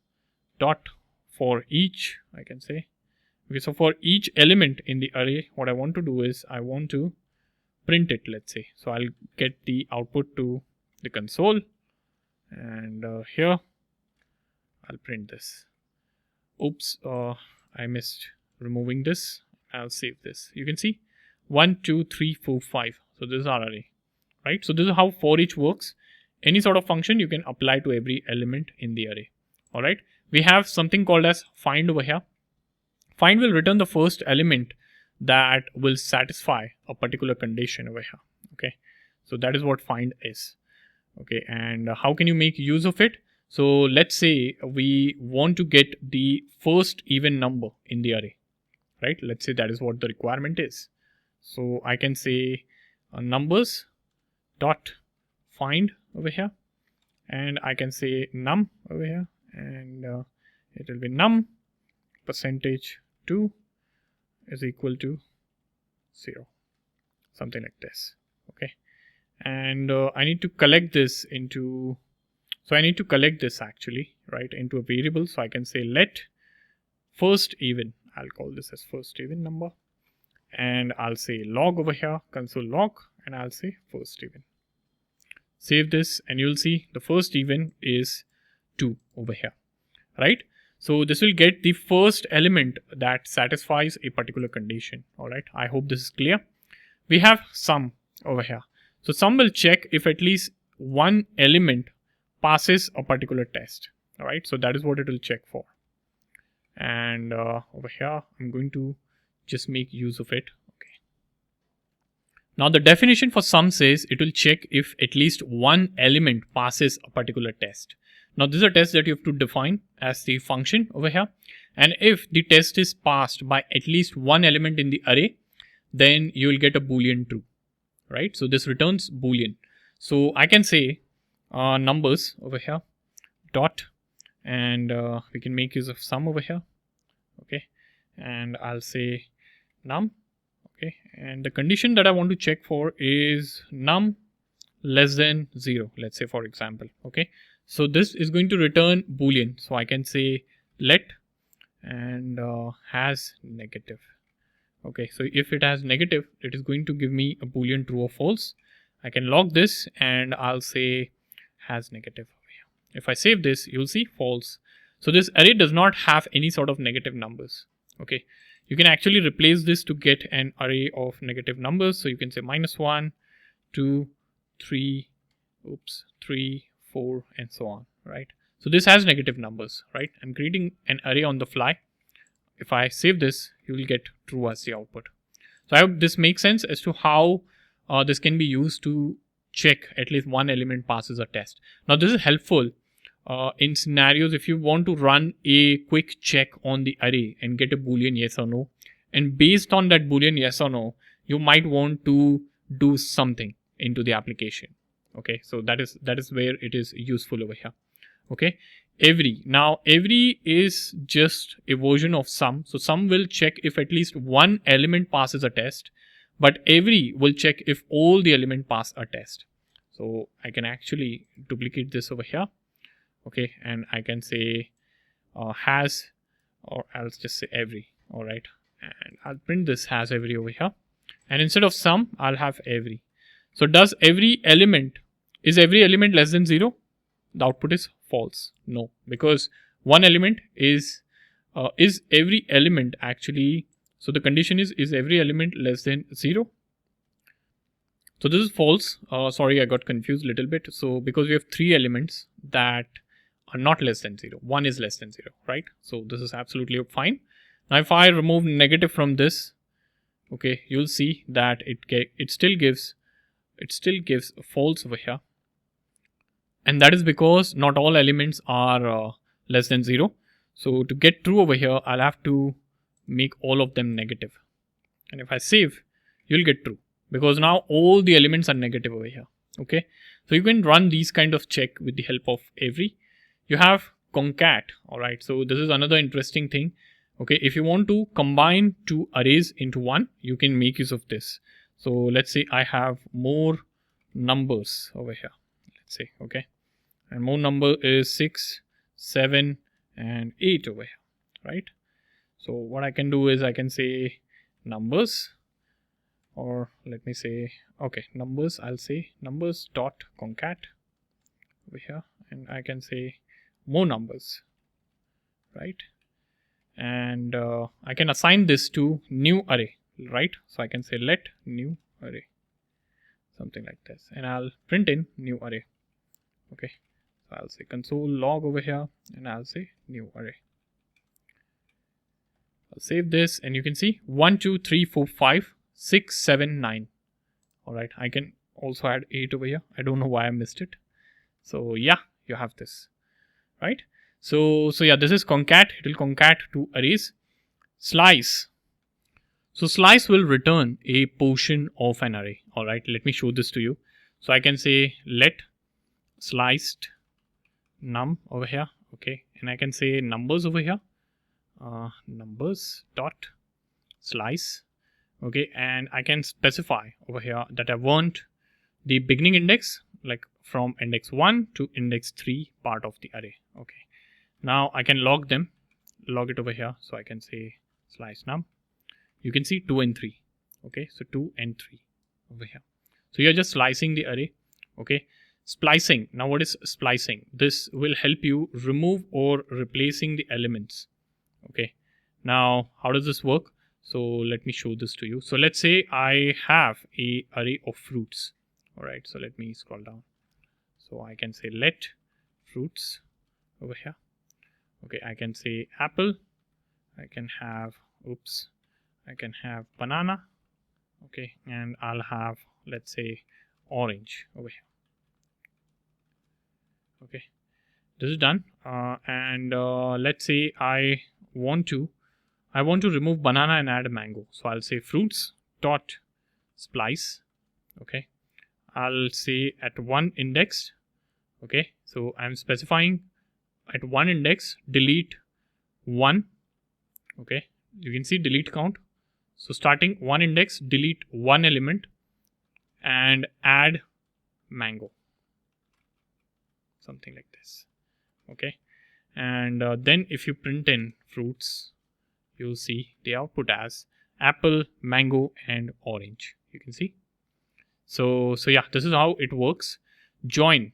dot for each, I can say, okay. So for each element in the array, what I want to do is I want to print it, let's say. So I'll get the output to the console, and here I'll print this. Oops, I missed removing this. I'll save this. You can see 1, 2, 3, 4, 5. So this is our array, right? So this is how for each works. Any sort of function you can apply to every element in the array. All right. We have something called as find over here. Find will return the first element that will satisfy a particular condition over here. Okay. So that is what find is. Okay, and how can you make use of it? So let's say we want to get the first even number in the array, right? Let's say that is what the requirement is. So I can say numbers dot find over here, and I can say num over here, and it will be num %2 is equal to 0, something like this. Okay, and I need to collect this into, so I need to collect this actually, right, into a variable. So I can say let first even, I'll call this as first even number, and I'll say log over here, console log, and I'll say first even. Save this, and you'll see the first even is 2 over here, right? So this will get the first element that satisfies a particular condition. All right, I hope this is clear. We have sum over here. So sum will check if at least one element passes a particular test. All right, so that is what it will check for. And over here, I'm going to just make use of it. Okay. Now the definition for sum says it will check if at least one element passes a particular test. Now this is a test that you have to define as the function over here. And if the test is passed by at least one element in the array, then you will get a Boolean true, right? So this returns Boolean. So I can say numbers over here dot, and we can make use of sum over here. Okay, and I'll say num. Okay, and the condition that I want to check for is num less than 0, let's say, for example. Okay, so this is going to return Boolean. So I can say let and has negative. Okay, so if it has negative, it is going to give me a Boolean true or false. I can log this and I'll say has negative. If I save this, you'll see false. So this array does not have any sort of negative numbers. Okay, you can actually replace this to get an array of negative numbers. So you can say -1, 2, 3, 3, 4, and so on, right? So this has negative numbers, right? I'm creating an array on the fly. If I save this, you will get true as the output. So I hope this makes sense as to how this can be used to check at least one element passes a test. Now this is helpful in scenarios if you want to run a quick check on the array and get a Boolean yes or no. And based on that Boolean yes or no, you might want to do something into the application. Okay, so that is where it is useful over here. Okay, every is just a version of sum. So sum will check if at least one element passes a test, but every will check if all the element pass a test. So I can actually duplicate this over here. Okay, and I can say has, or I'll just say every. All right, and I'll print this has every over here, and instead of sum, I'll have every. So is every element less than 0? The output is false. No, because one element is every element actually, so the condition is every element less than 0? So this is false. Sorry, I got confused a little bit. So because we have 3 elements that are not less than 0, one is less than 0, right? So this is absolutely fine. Now if I remove negative from this, okay, you'll see that it still gives false over here. And that is because not all elements are less than 0. So to get true over here, I'll have to make all of them negative. And if I save, you'll get true because now all the elements are negative over here. Okay, so you can run these kind of check with the help of every. You have concat. All right, so this is another interesting thing. Okay, if you want to combine 2 arrays into one, you can make use of this. So let's say I have more numbers over here. Let's say, okay, and more number is 6, 7, and 8 over here, right? So what I can do is I can say numbers, or let me say, okay, numbers, I'll say numbers dot concat over here, and I can say more numbers, right? And I can assign this to new array, right? So I can say let new array, something like this, and I'll print in new array. Okay, so I'll say console log over here, and I'll say new array. I'll save this, and you can see 1, 2, 3, 4, 5, 6, 7, 9. All right, I can also add 8 over here. I don't know why I missed it. So yeah, you have this, right? So yeah, this is concat. It will concat to arrays. Slice. So slice will return a portion of an array. All right, let me show this to you. So I can say let sliced num over here. Okay, and I can say numbers over here. Numbers dot slice. Okay, and I can specify over here that I want the beginning index, like from index 1 to index 3 part of the array. Okay, now I can log them, log it over here. So I can say slice num. You can see 2 and 3. Okay, so 2 and 3 over here. So you're just slicing the array. Okay, splicing. Now what is splicing? This will help you remove or replacing the elements. Okay, now how does this work? So let me show this to you. So let's say I have a array of fruits. All right, so let me scroll down. So I can say let fruits over here. Okay, I can say apple. I can have, I can have banana. Okay, and I'll have, let's say, orange over here. Okay, this is done. And let's say I want to remove banana and add a mango. So I'll say fruits dot splice. Okay, I'll say at one index. Okay, so I'm specifying at one index delete 1. Okay, you can see delete count. So starting one index, delete one element and add mango, something like this. Okay, and then if you print in fruits, you'll see the output as apple, mango, and orange. You can see. So yeah, this is how it works. Join.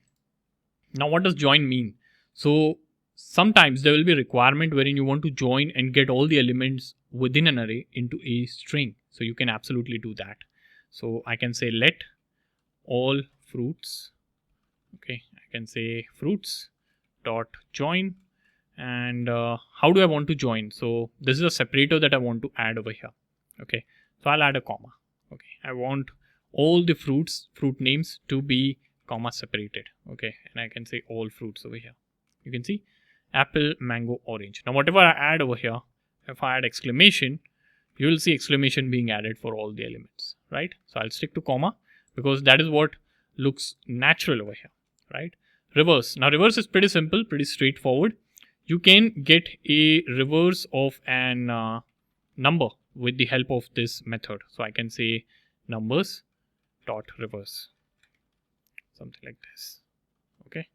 Now what does join mean? So sometimes there will be a requirement wherein you want to join and get all the elements within an array into a string. So you can absolutely do that. So I can say let all fruits. Okay, I can say fruits dot join. And how do I want to join? So this is a separator that I want to add over here. Okay, so I'll add a comma. Okay, I want all the fruit names to be comma separated. Okay, and I can say all fruits over here. You can see apple, mango, orange. Now whatever I add over here, if I add exclamation, you will see exclamation being added for all the elements, right? So I'll stick to comma because that is what looks natural over here, right? Reverse. Now reverse is pretty simple, pretty straightforward. You can get a reverse of an number with the help of this method. So I can say numbers dot reverse, something like this. Okay,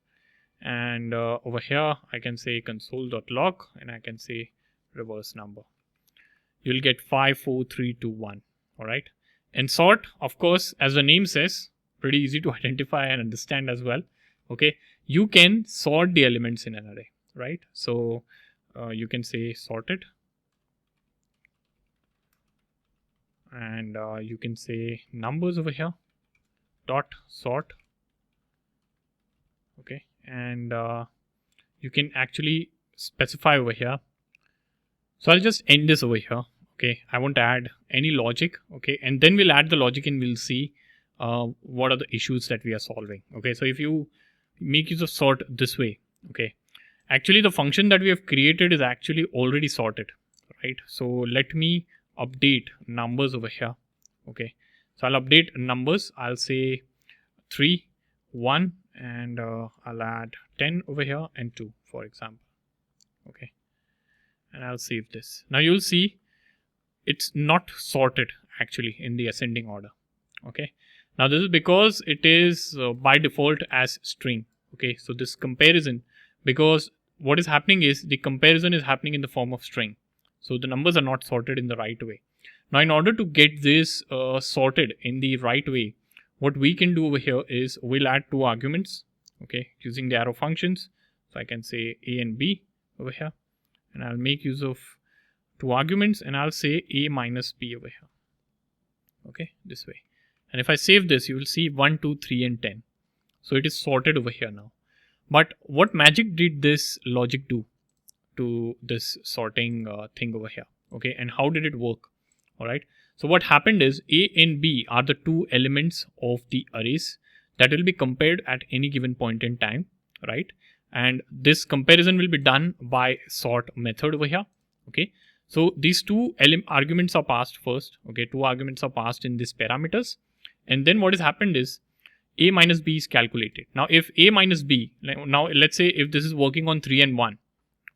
and over here I can say console.log and I can say reverse number. You'll get 5, 4, 3, 2, 1. All right, and sort, of course, as the name says, pretty easy to identify and understand as well. Okay, you can sort the elements in an array, right? So you can say sorted, and you can say numbers over here dot sort. Okay, and you can actually specify over here. So I'll just end this over here. Okay, I won't add any logic. Okay, and then we'll add the logic and we'll see what are the issues that we are solving. Okay, so if you make use of sort this way, okay, actually the function that we have created is actually already sorted, right? So let me update numbers over here. Okay, so I'll update numbers. I'll say 3, 1, and I'll add 10 over here and 2, for example. Okay, and I'll save this. Now you'll see it's not sorted actually in the ascending order. Okay, now this is because it is by default as string. Okay, so this comparison, because what is happening is the comparison is happening in the form of string. So the numbers are not sorted in the right way. Now in order to get this sorted in the right way, what we can do over here is we'll add 2 arguments, okay, using the arrow functions. So I can say A and B over here, and I'll make use of 2 arguments and I'll say A minus B over here. Okay, this way. And if I save this, you will see 1, 2, 3, and 10. So it is sorted over here now. But what magic did this logic do to this sorting thing over here? Okay, and how did it work? All right. So what happened is A and B are the two elements of the arrays that will be compared at any given point in time, right? And this comparison will be done by sort method over here. Okay, so these two arguments are passed first. Okay, two arguments are passed in these parameters, and then what has happened is A minus B is calculated. Now if A minus B, now let's say if this is working on 3 and 1,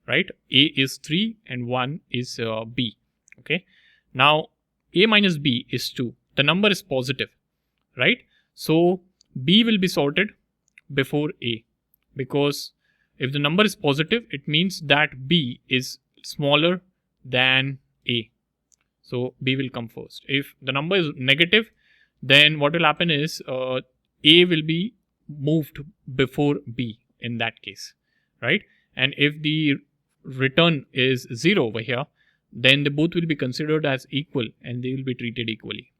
right? A is 3 and 1 is B. Okay, now A minus B is 2. The number is positive, right? So B will be sorted before A, because if the number is positive, it means that B is smaller than A. So B will come first. If the number is negative, then what will happen is A will be moved before B in that case, right? And if the return is 0 over here, then they both will be considered as equal and they will be treated equally.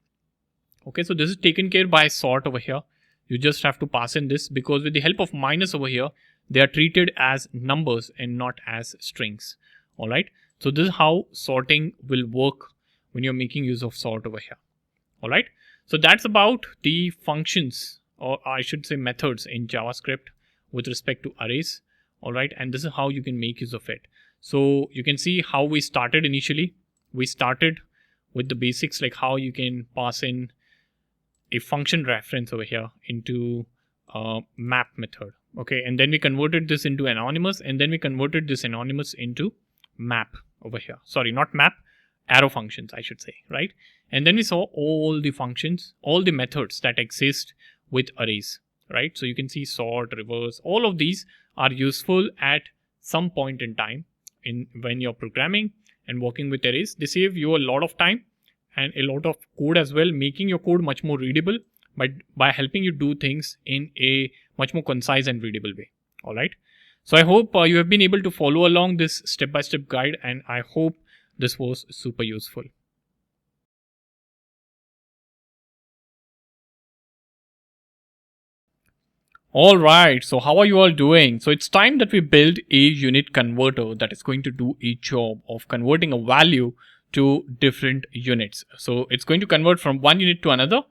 Okay, so this is taken care by sort over here. You just have to pass in this, because with the help of minus over here, they are treated as numbers and not as strings. All right, so this is how sorting will work when you're making use of sort over here. All right, so that's about the functions, or I should say methods, in JavaScript with respect to arrays. All right, and this is how you can make use of it. So you can see how we started initially. We started with the basics, like how you can pass in a function reference over here into a map method. Okay, and then we converted this into anonymous, and then we converted this anonymous into map over here. Sorry, not map, arrow functions, I should say, right? And then we saw all the functions, all the methods that exist with arrays, right? So you can see sort, reverse, all of these are useful at some point in time when you're programming and working with arrays. They save you a lot of time and a lot of code as well, making your code much more readable by helping you do things in a much more concise and readable way. All right. So I hope you have been able to follow along this step-by-step guide, and I hope this was super useful. All right, so how are you all doing? So it's time that we build a unit converter that is going to do a job of converting a value to different units. So it's going to convert from one unit to another.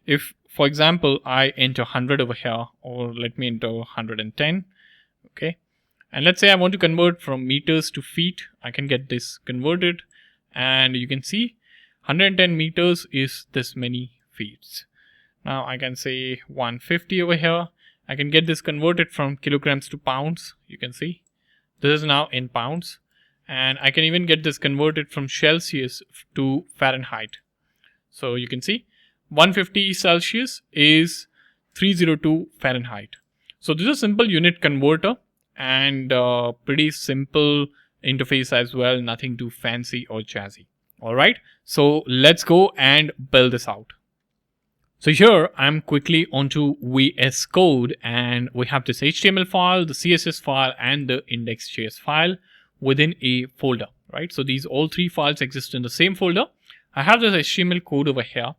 If, for example, I enter 100 over here, or let me enter 110, okay? And let's say I want to convert from meters to feet. I can get this converted, and you can see 110 meters is this many feet. Now I can say 150 over here. I can get this converted from kilograms to pounds. You can see this is now in pounds, and I can even get this converted from Celsius to Fahrenheit. So you can see 150 Celsius is 302 Fahrenheit. So this is a simple unit converter and pretty simple interface as well, nothing too fancy or jazzy. All right, so let's go and build this out. So here I'm quickly onto VS Code, and we have this HTML file, the CSS file, and the index.js file within a folder, right? So these all three files exist in the same folder. I have this HTML code over here,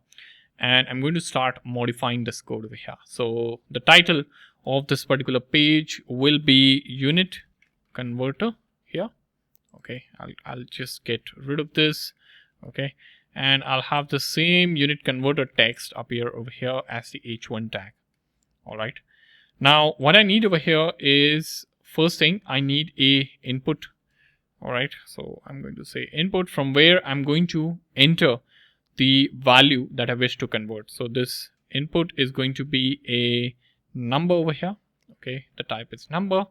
and I'm going to start modifying this code over here. So the title of this particular page will be unit converter here. Okay, I'll just get rid of this. Okay. And I'll have the same unit converter text appear over here as the h1 tag. All right. Now, what I need over here is, first thing, I need a input. All right. So I'm going to say input, from where I'm going to enter the value that I wish to convert. So this input is going to be a number over here. Okay. The type is number.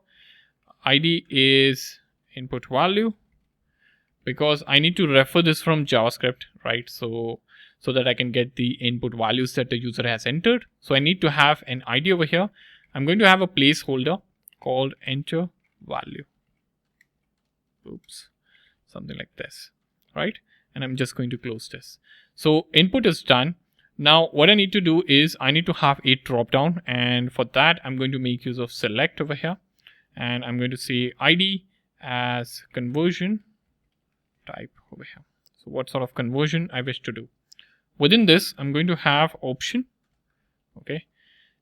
ID is input value, because I need to refer this from JavaScript, right? So that I can get the input values that the user has entered. So I need to have an ID over here. I'm going to have a placeholder called enter value. Oops, something like this, right? And I'm just going to close this. So input is done. Now what I need to do is I need to have a drop down, and for that I'm going to make use of select over here, and I'm going to say ID as conversion type over here. So what sort of conversion I wish to do. Within this, I'm going to have option. Okay.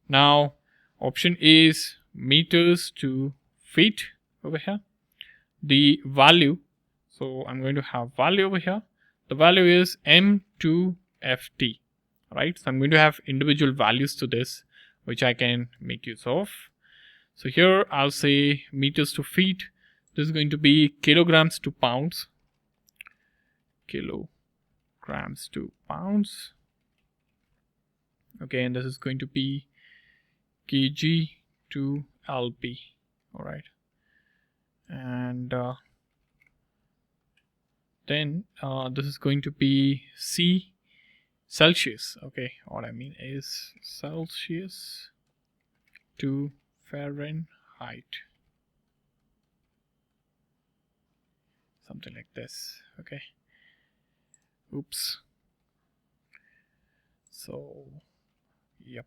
Now, option is meters to feet over here. The value. So I'm going to have value over here. The value is M to ft, right? So I'm going to have individual values to this, which I can make use of. So here I'll say meters to feet. This is going to be kilograms to pounds. Kilograms to pounds. Okay, and this is going to be kg to lb. All right, and then this is going to be C Celsius. Okay, what I mean is Celsius to Fahrenheit, something like this. Okay, oops. So yep,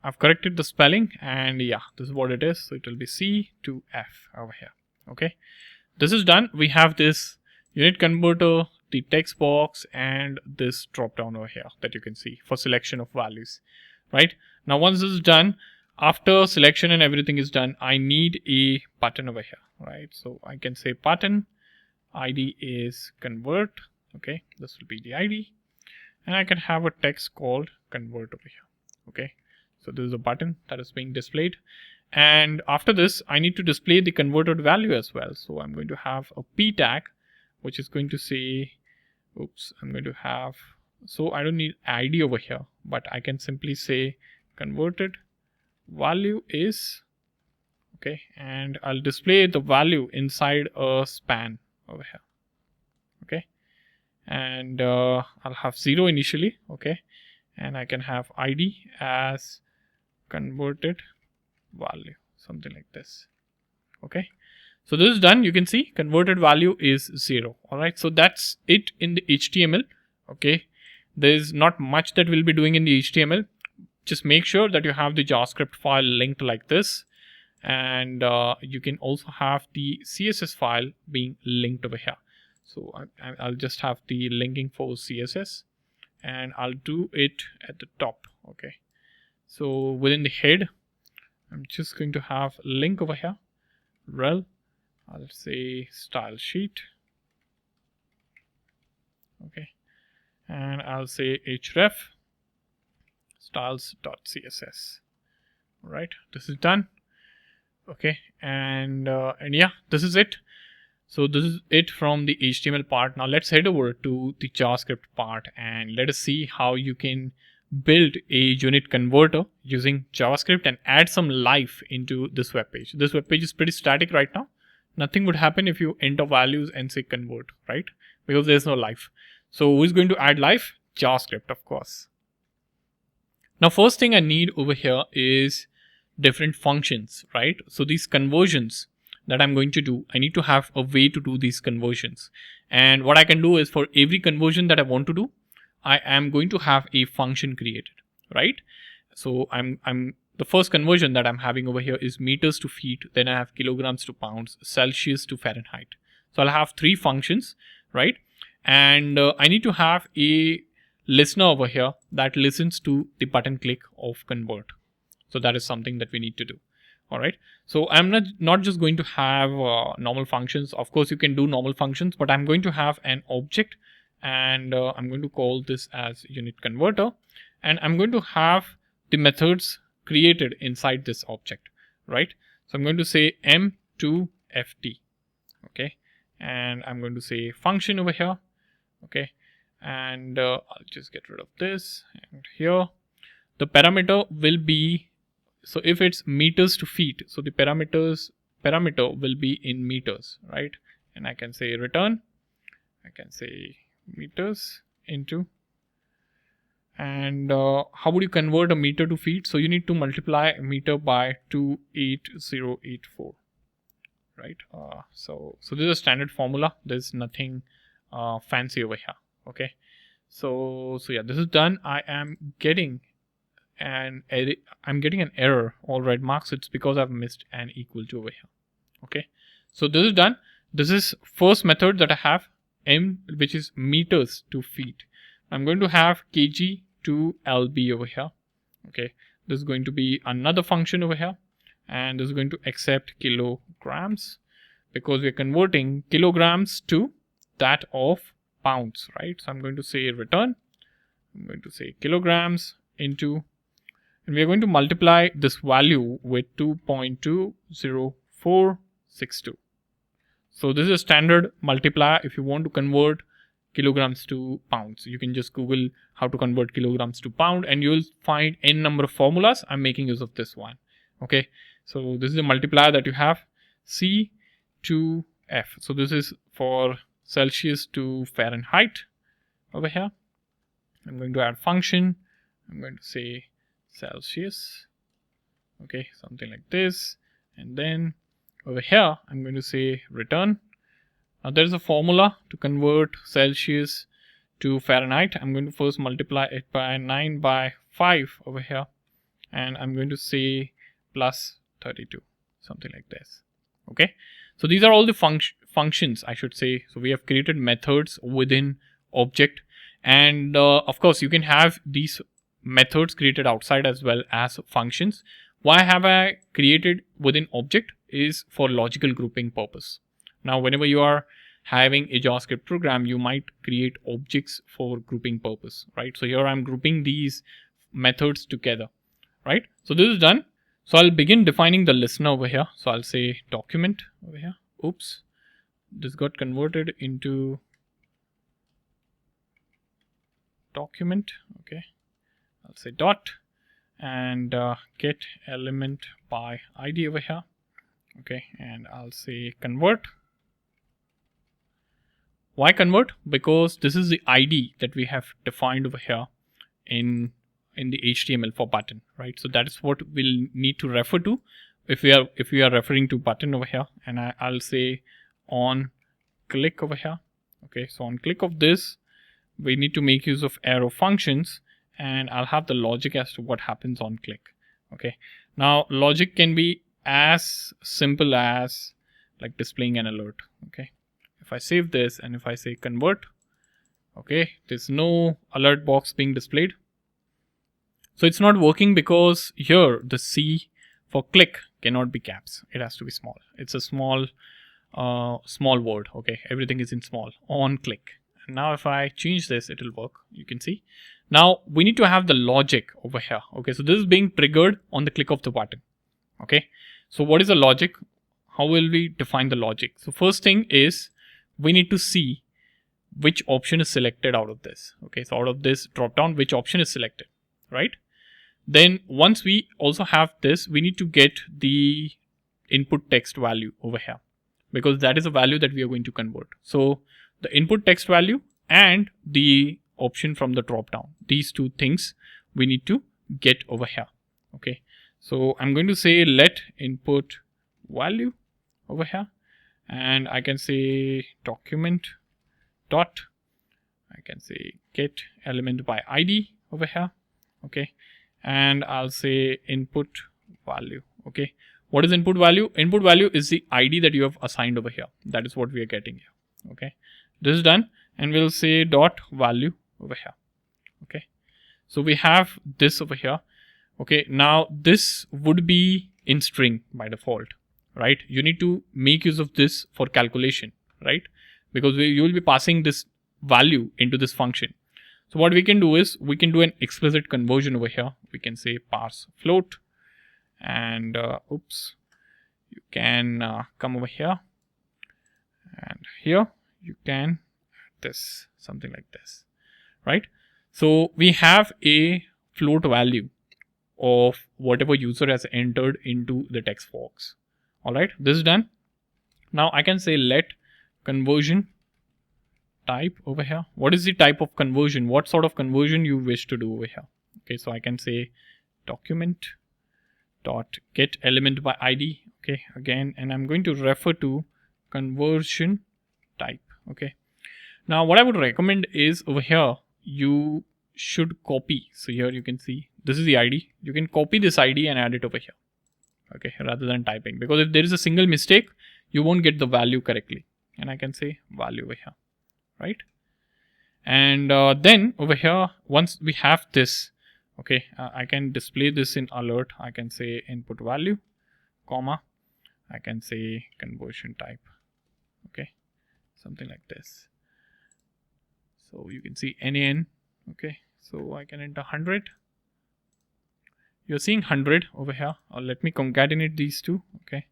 I've corrected the spelling, and yeah, this is what it is. So it will be C to F over here. Okay, this is done. We have this unit converter, the text box, and this drop down over here that you can see for selection of values. Right now, once this is done, after selection and everything is done, I need a button over here. Right, so I can say button ID is convert. Okay, this will be the ID, and I can have a text called convert over here. Okay, so this is a button that is being displayed, and after this I need to display the converted value as well. So I'm going to have a p tag, which is going to say, oops, I'm going to have, so I don't need ID over here, but I can simply say converted value is, okay, and I'll display the value inside a span over here. Okay, and I'll have 0 initially. Okay, and I can have ID as converted value, something like this. Okay, so this is done. You can see converted value is 0. All right, so that's it in the HTML. Okay, there's not much that we'll be doing in the HTML. Just make sure that you have the JavaScript file linked like this, and you can also have the CSS file being linked over here. So I'll just have the linking for CSS, and I'll do it at the top. Okay, so within the head, I'm just going to have a link over here, rel, I'll say style sheet. Okay, and I'll say href styles.css. Right, this is done. Okay, and yeah, this is it. So this is it from the HTML part. Now let's head over to the JavaScript part, and let us see how you can build a unit converter using JavaScript and add some life into this web page. This web page is pretty static right now. Nothing would happen if you enter values and say convert, right? Because there's no life. So who is going to add life? JavaScript, of course. Now, first thing I need over here is different functions, right? So these conversions that I'm going to do, I need to have a way to do these conversions. And what I can do is, for every conversion that I want to do, I am going to have a function created, right? So the first conversion that I'm having over here is meters to feet. Then I have kilograms to pounds, Celsius to Fahrenheit. So I'll have 3 functions, right? And I need to have a listener over here that listens to the button click of convert. So that is something that we need to do. All right. So I'm not just going to have normal functions. Of course, you can do normal functions, but I'm going to have an object, and I'm going to call this as unit converter, and I'm going to have the methods created inside this object, right? So I'm going to say m2ft. Okay, and I'm going to say function over here. Okay, and I'll just get rid of this, and here the parameter will be, so if it's meters to feet, so the parameter will be in meters, right? And I can say return, I can say meters into, and how would you convert a meter to feet? So you need to multiply a meter by 28084, right? So this is a standard formula. There's nothing fancy over here. Okay, so yeah, this is done. I am getting an error. All right, marks. It's because I've missed an equal to over here. Okay, so this is done. This is first method that I have, m, which is meters to feet. I'm going to have kg to lb over here. Okay, this is going to be another function over here, and this is going to accept kilograms because we're converting kilograms to that of pounds, right? So I'm going to say return, I'm going to say kilograms into, and we are going to multiply this value with 2.20462. So this is a standard multiplier. If you want to convert kilograms to pounds, you can just Google how to convert kilograms to pound and you'll find n number of formulas. I'm making use of this one. Okay, so this is a multiplier that you have, C to F. So this is for Celsius to Fahrenheit over here. I'm going to add function. I'm going to say Celsius. Okay, something like this. And then over here, I'm going to say return. Now there's a formula to convert Celsius to Fahrenheit. I'm going to first multiply it by 9 by 5 over here. And I'm going to say plus 32, something like this. Okay, so these are all the functions, I should say. So we have created methods within object. And of course, you can have these methods created outside as well as functions. Why have I created within object is for logical grouping purpose. Now, whenever you are having a JavaScript program, you might create objects for grouping purpose, right? So here I'm grouping these methods together, right? So this is done. So I'll begin defining the listener over here. So I'll say document over here. Oops, this got converted into document. Okay, I'll say dot and get element by ID over here. Okay, and I'll say convert. Why convert? Because this is the ID that we have defined over here in the HTML for button, right? So that is what we'll need to refer to if we are referring to button over here. And I'll say on click over here. Okay, so on click of this, we need to make use of arrow functions, and I'll have the logic as to what happens on click. Okay, now logic can be as simple as like displaying an alert. Okay, if I save this and if I say convert, okay, there's no alert box being displayed. So it's not working because here the C for click cannot be caps. It has to be small. It's a small word. Okay, everything is in small on click. And now if I change this, it will work. You can see. Now we need to have the logic over here. Okay, so this is being triggered on the click of the button. Okay, so what is the logic? How will we define the logic? So first thing is we need to see which option is selected out of this. Okay, so out of this drop down, which option is selected, right? Then once we also have this, we need to get the input text value over here, because that is a value that we are going to convert. So the input text value and the option from the drop down, these two things we need to get over here. Okay, so I'm going to say let input value over here, and I can say document dot, I can say get element by ID over here. Okay, and I'll say input value. Okay, what is input value? Input value is the ID that you have assigned over here. That is what we are getting here. Okay, this is done, and we'll say dot value over here. Okay, so we have this over here. Okay, now this would be in string by default, right? You need to make use of this for calculation, right? Because you will be passing this value into this function. So what we can do is we can do an explicit conversion over here. We can say parse float, and oops, you can come over here, and here you can add this, something like this, right? So we have a float value of whatever user has entered into the text box. All right, this is done. Now I can say let conversion type over here. What is the type of conversion? What sort of conversion you wish to do over here? Okay, so I can say document dot get element by ID. Okay, again, and I'm going to refer to conversion type. Okay, now what I would recommend is over here you should copy. So here you can see this is the ID. You can copy this ID and add it over here. Okay, rather than typing, because if there is a single mistake, you won't get the value correctly. And I can say value over here, right? And then over here, once we have this, okay, I can display this in alert. I can say input value, comma, I can say conversion type. Okay, something like this. So you can see NaN. Okay, So I can enter 100. You're seeing 100 over here, or let me concatenate these two. Okay,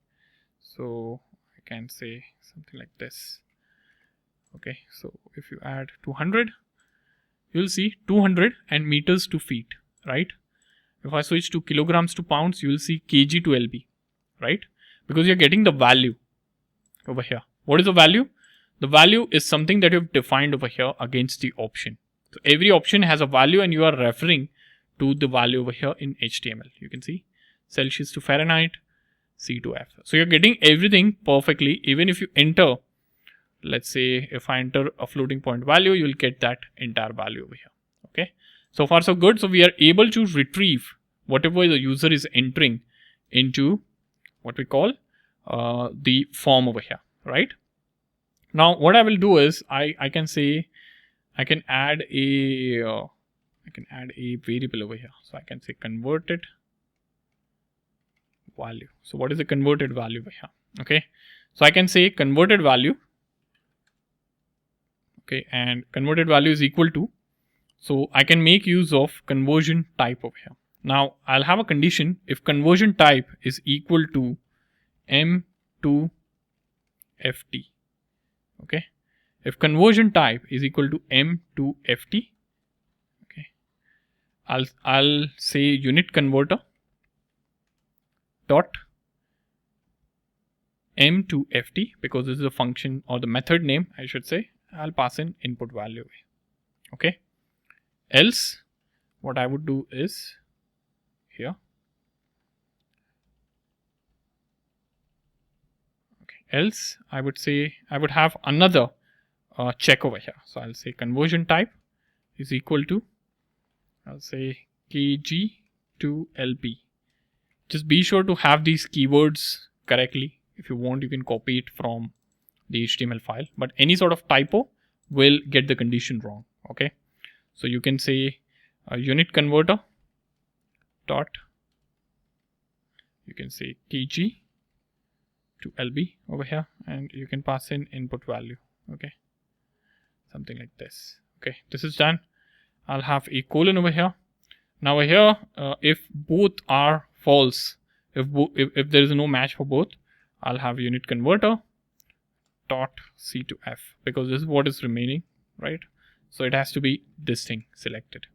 so I can say something like this. Okay, so if you add 200, you'll see 200 and meters to feet, right? If I switch to kilograms to pounds, you will see kg to lb, right? Because you're getting the value over here. What is the value? The value is something that you've defined over here against the option. So every option has a value and you are referring to the value over here in HTML. You can see Celsius to Fahrenheit, C to F. So you're getting everything perfectly. Even if you enter, let's say if I enter a floating point value, you'll get that entire value over here. Okay. So far so good. So we are able to retrieve whatever the user is entering into what we call the form over here, right? Now what I will do is I can say I can add a variable over here. So I can say converted value. So what is the converted value over here? Okay, so I can say converted value. Okay, and converted value is equal to, so I can make use of conversion type over here. Now I'll have a condition if conversion type is equal to M to FT. Okay, if conversion type is equal to M to FT, okay, I'll say unit converter dot M to FT, because this is a function or the method name I should say. I'll pass in input value. Okay, else what I would do is here. Okay, else I would say I would have another check over here. So I'll say conversion type is equal to, I'll say kg to lb. Just be sure to have these keywords correctly. If you want, you can copy it from the HTML file, but any sort of typo will get the condition wrong. Okay, so you can say unit converter dot, you can say kg to lb over here, and you can pass in input value. Okay, something like this. Okay, this is done. I'll have a colon over here. Now over here, if both are false, if there is no match for both, I'll have unit converter dot C to F, because this is what is remaining, right? So it has to be this thing selected.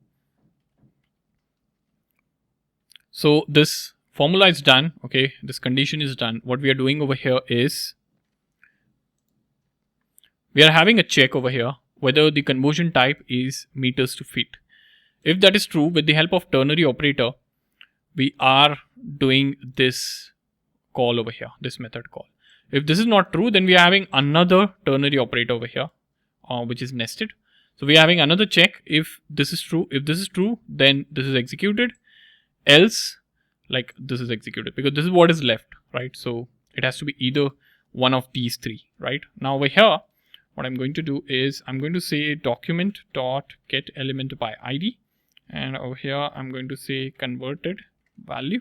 So this formula is done. Okay, this condition is done. What we are doing over here is we are having a check over here whether the conversion type is meters to feet. If that is true, with the help of ternary operator, we are doing this call over here, this method call. If this is not true, then we are having another ternary operator over here, which is nested. So we are having another check if this is true. If this is true, then this is executed. Else, like this is executed, because this is what is left, right? So it has to be either one of these three, right? Now over here, what I'm going to do is I'm going to say document dot get element by ID, and over here I'm going to say converted value.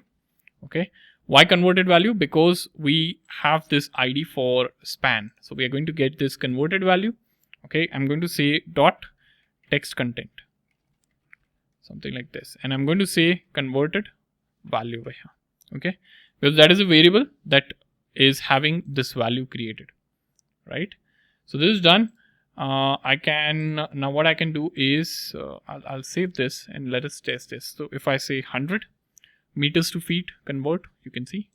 Okay, why converted value? Because we have this ID for span, so we are going to get this converted value. Okay, I'm going to say dot text content, something like this, and I'm going to say converted value over here. Okay, because that is a variable that is having this value created, right? So this is done. I can now what I can do is I'll save this and let us test this. So if I say 100 meters to feet convert, you can see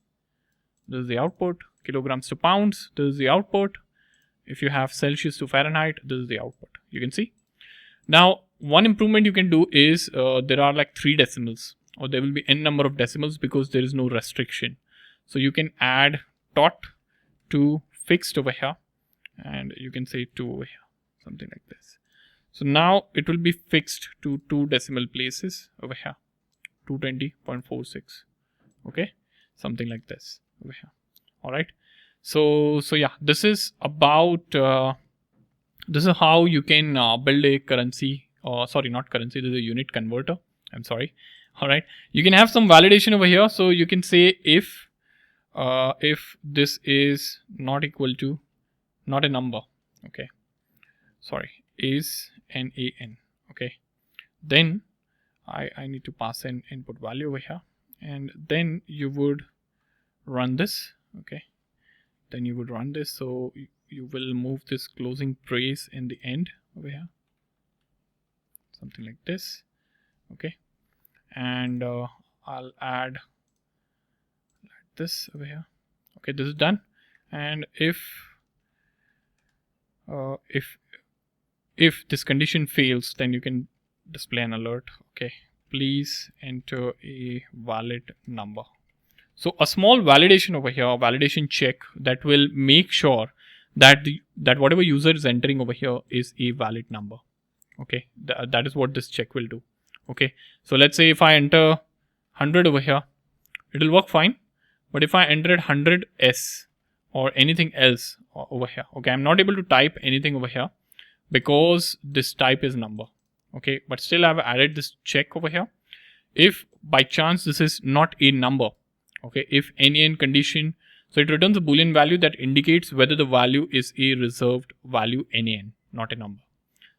this is the output. Kilograms to pounds, this is the output. If you have Celsius to Fahrenheit, this is the output. You can see. Now one improvement you can do is there are like 3 decimals, or there will be n number of decimals because there is no restriction. So you can add dot to fixed over here, and you can say 2 over here, something like this. So now it will be fixed to 2 decimal places over here, 220.46. Okay, something like this over here. All right. So yeah, this is about this is how you can build a currency, or sorry, not currency, this is a unit converter. I'm sorry. All right, you can have some validation over here. So you can say if this is not equal to, not a number, okay, sorry, is NaN, okay, then I need to pass in input value over here, and then you would run this. Okay, then you would run this. So you will move this closing brace in the end over here, something like this. Okay, and I'll add this over here. Okay, this is done. And if this condition fails, then you can display an alert. Okay, please enter a valid number. So a small validation over here, validation check that will make sure that that whatever user is entering over here is a valid number. Okay, that is what this check will do. Okay, so let's say if I enter 100 over here, it will work fine. But if I entered 100s or anything else over here, okay, I'm not able to type anything over here because this type is number. Okay, but still I've added this check over here. If by chance this is not a number, okay, if nen condition, so it returns a boolean value that indicates whether the value is a reserved value nen, not a number.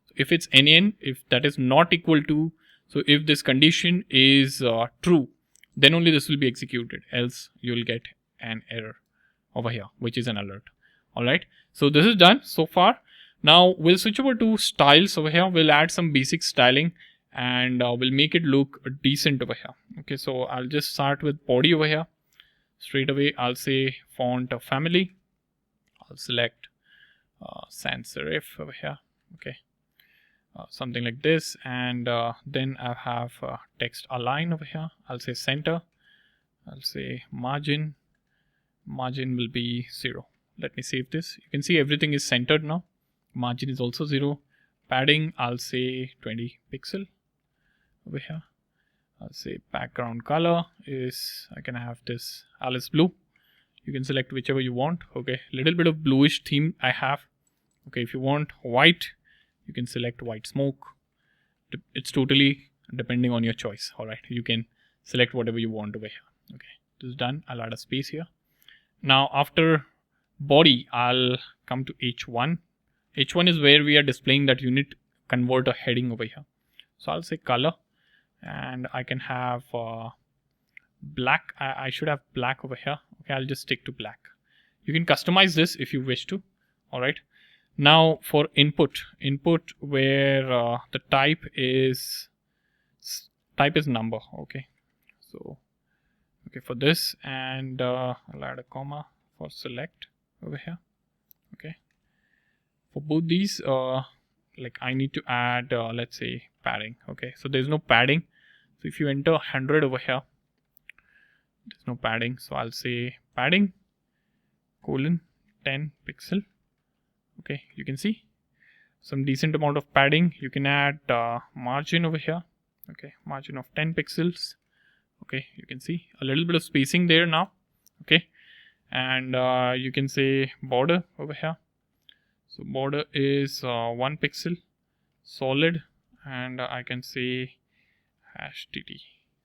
So if it's nen, if that is not equal to, so if this condition is true, then only this will be executed, else you'll get an error over here, which is an alert. All right, so this is done so far. Now we'll switch over to styles over here. We'll add some basic styling and we'll make it look decent over here. Okay, so I'll just start with body over here. Straight away, I'll say font family. I'll select sans serif over here. Okay, something like this, and then I have text align over here. I'll say center. I'll say margin. Margin will be 0. Let me save this. You can see everything is centered now. Margin is also 0. Padding, I'll say 20 pixel over here. I'll say background color is, I can have this Alice blue. You can select whichever you want. Okay, little bit of bluish theme I have. Okay, if you want white, you can select white smoke. It's totally depending on your choice. All right, you can select whatever you want over here. Okay, this is done. I'll add a space here. Now after body, I'll come to H1. H1 is where we are displaying that unit converter heading over here. So I'll say color, and I can have black. I should have black over here. Okay, I'll just stick to black. You can customize this if you wish to. All right. Now for input where the type is number. Okay, so okay for this, and I'll add a comma for select over here. Okay, for both these, like I need to add let's say padding. Okay, so there's no padding. So if you enter 100 over here, there's no padding. So I'll say padding colon 10 pixel. Okay, you can see some decent amount of padding. You can add margin over here. Okay, margin of 10 pixels. Okay, you can see a little bit of spacing there now. Okay, and you can say border over here. So border is 1 pixel solid, and I can say #tt.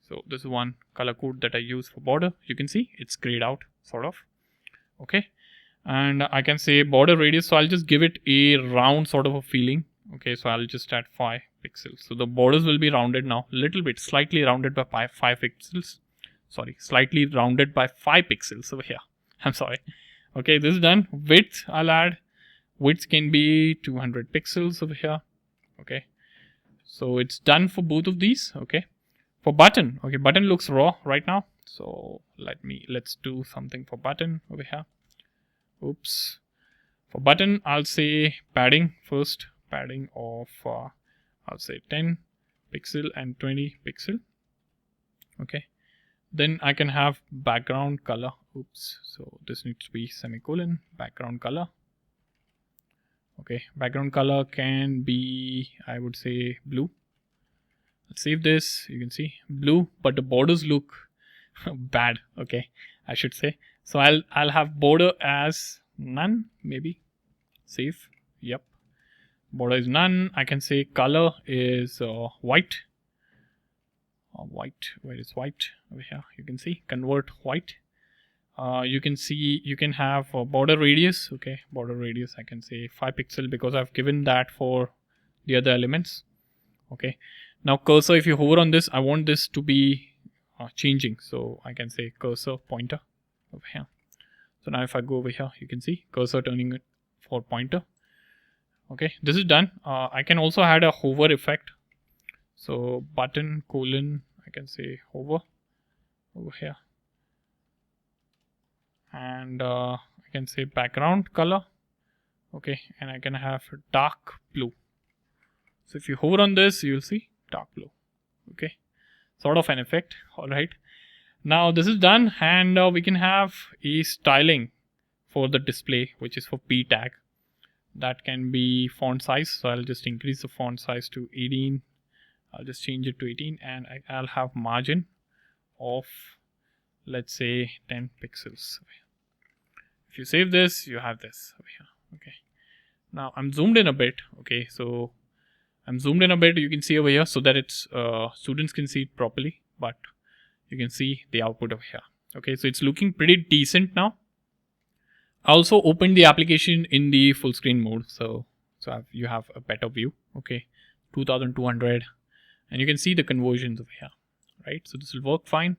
So this is one color code that I use for border. You can see it's grayed out sort of. Okay, and I can say border radius. So I'll just give it a round sort of a feeling. Okay, so I'll just add 5 pixels. So the borders will be rounded now, little bit, slightly rounded by 5 pixels. Sorry, slightly rounded by 5 pixels over here. I'm sorry. Okay, this is done. Width, I'll add. Width can be 200 pixels over here. Okay, so it's done for both of these. Okay, for button. Okay, button looks raw right now. So let's do something for button over here. Oops. For button, I'll say padding first. Padding of I'll say 10 pixel and 20 pixel. Okay, then I can have background color. Oops, so this needs to be semicolon background color. Okay, background color can be, I would say, blue. Let's save this. You can see blue, but the borders look bad. Okay, I should say. So I'll have border as none, maybe. Save. Yep. Border is none. I can say color is white. White. Where is white? Over here. You can see convert white. You can see you can have border radius. Okay, border radius. I can say 5 pixel because I've given that for the other elements. Okay. Now cursor, if you hover on this, I want this to be changing. So I can say cursor pointer over here. So now if I go over here, you can see cursor turning it for pointer. Okay, this is done. I can also add a hover effect. So button colon, I can say hover over here. And I can say background color. Okay, and I can have dark blue. So if you hover on this, you'll see dark blue. Okay, sort of an effect. All right. Now this is done, and we can have a styling for the display, which is for P tag. That can be font size. So I'll just increase the font size to 18. I'll just change it to 18, and I'll have margin of, let's say, 10 pixels. If you save this, you have this over here. Okay. Now I'm zoomed in a bit. Okay, so I'm zoomed in a bit. You can see over here so that it's students can see it properly, but you can see the output over here. Okay, so it's looking pretty decent now. I also opened the application in the full screen mode, so you have a better view. Okay, 2200, and you can see the conversions over here, right? So this will work fine.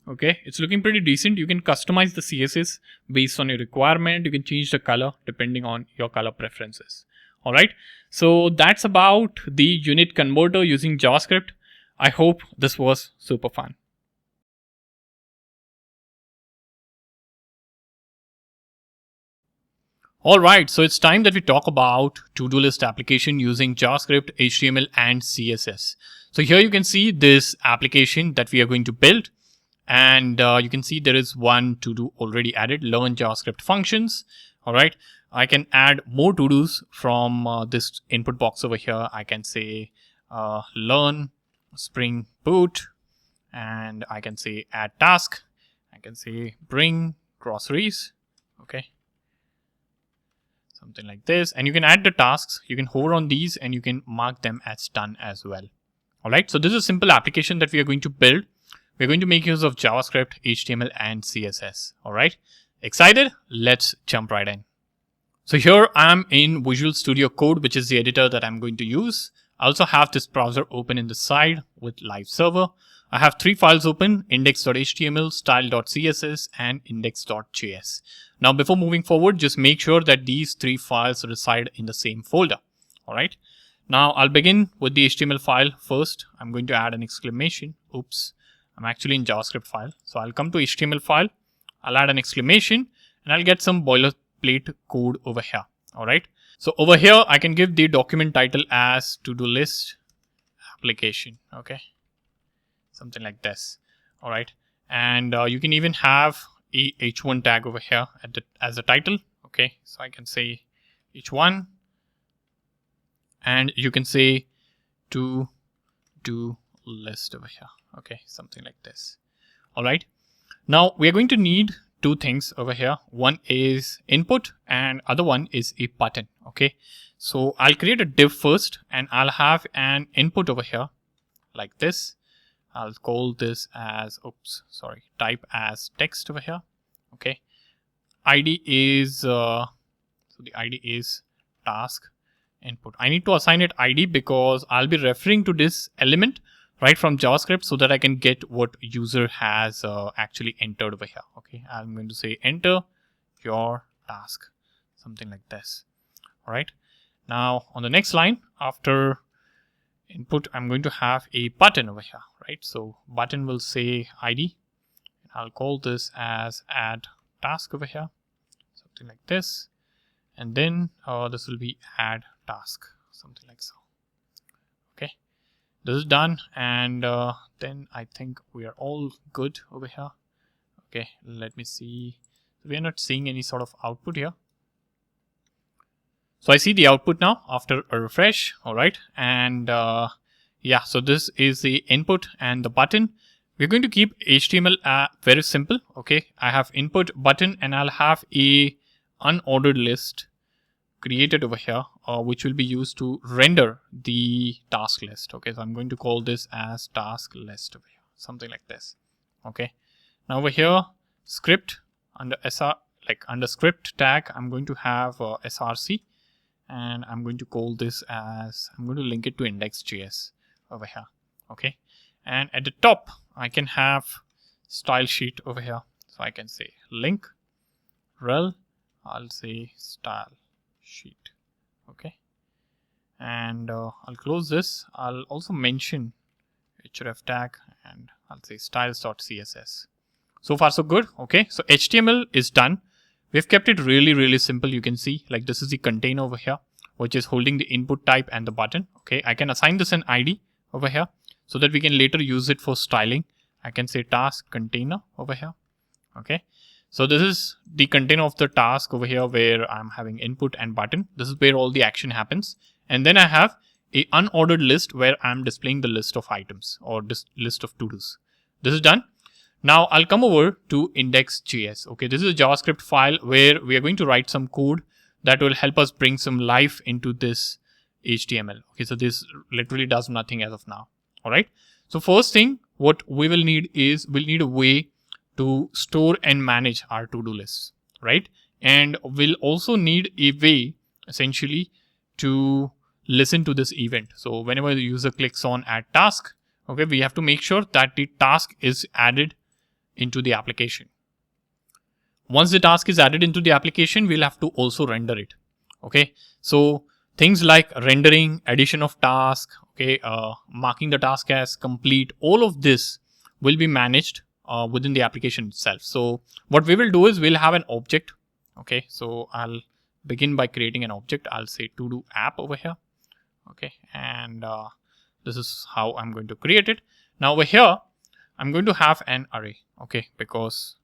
Okay, it's looking pretty decent. You can customize the CSS based on your requirement. You can change the color depending on your color preferences. All right, so that's about the unit converter using JavaScript. I hope this was super fun. Alright, so it's time that we talk about to-do list application using JavaScript, HTML, and CSS. So here you can see this application that we are going to build, and you can see there is one to-do already added, learn JavaScript functions. Alright, I can add more to-dos from this input box over here. I can say learn Spring Boot, and I can say add task. I can say bring groceries. Okay. Something like this, and you can add the tasks. You can hover on these and you can mark them as done as well. All right, so this is a simple application that we are going to build. We're going to make use of JavaScript, HTML, and CSS. All right, excited? Let's jump right in. So here I'm in Visual Studio Code, which is the editor that I'm going to use. I also have this browser open in the side with live server. I have 3 files open: index.html, style.css, and index.js. Now, before moving forward, just make sure that these 3 files reside in the same folder. All right. Now, I'll begin with the HTML file first. I'm going to add an exclamation. Oops, I'm actually in JavaScript file. So I'll come to HTML file. I'll add an exclamation, and I'll get some boilerplate code over here. All right. So over here, I can give the document title as to-do list application. Okay. Something like this. All right. And you can even have a h1 tag over here as a title. Okay. So I can say h1, and you can say to-do list over here. Okay. Something like this. All right. Now we are going to need 2 things over here. One is input and other one is a button. Okay. So I'll create a div first, and I'll have an input over here like this. I'll call this as, type as text over here. Okay. ID is, so the ID is task input. I need to assign it ID because I'll be referring to this element right from JavaScript so that I can get what user has actually entered over here. Okay. I'm going to say enter your task, something like this. All right. Now on the next line, after input, I'm going to have a button over here, right? So button will say ID. I'll call this as add task over here, something like this. And then this will be add task, something like so. Okay, this is done. And then I think we are all good over here. Okay, let me see. We are not seeing any sort of output here. So I see the output now after a refresh. All right. And yeah, so this is the input and the button. We're going to keep HTML very simple. Okay. I have input button, and I'll have a unordered list created over here, which will be used to render the task list. Okay. So I'm going to call this as task list over here, something like this. Okay. Now over here, script under under script tag, I'm going to have src. And I'm going to call this as, I'm going to link it to index.js over here. Okay. And at the top, I can have style sheet over here. So I can say link rel, I'll say style sheet. Okay. And I'll close this. I'll also mention href tag and I'll say styles.css. So far so good. Okay, so HTML is done. We've kept it really simple. You can see like this is the container over here, which is holding the input type and the button. Okay, I can assign this an ID over here so that we can later use it for styling. I can say task container over here. Okay, so this is the container of the task over here where I'm having input and button. This is where all the action happens. And then I have a unordered list where I'm displaying the list of items or this list of to-dos. This is done. Now I'll come over to index.js. Okay, this is a JavaScript file where we are going to write some code that will help us bring some life into this HTML. Okay, so this literally does nothing as of now. All right. So first thing, what we will need is we'll need a way to store and manage our to-do lists, right? And we'll also need a way essentially to listen to this event. So whenever the user clicks on add task, okay, we have to make sure that the task is added into the application. Once the task is added into the application, we'll have to also render it. Okay, so things like rendering, addition of task, okay, marking the task as complete, all of this will be managed within the application itself. So what we will do is we'll have an object. Okay, so I'll begin by creating an object. I'll say to do app over here. Okay, and this is how I'm going to create it. Now over here, I'm going to have an array. Okay, because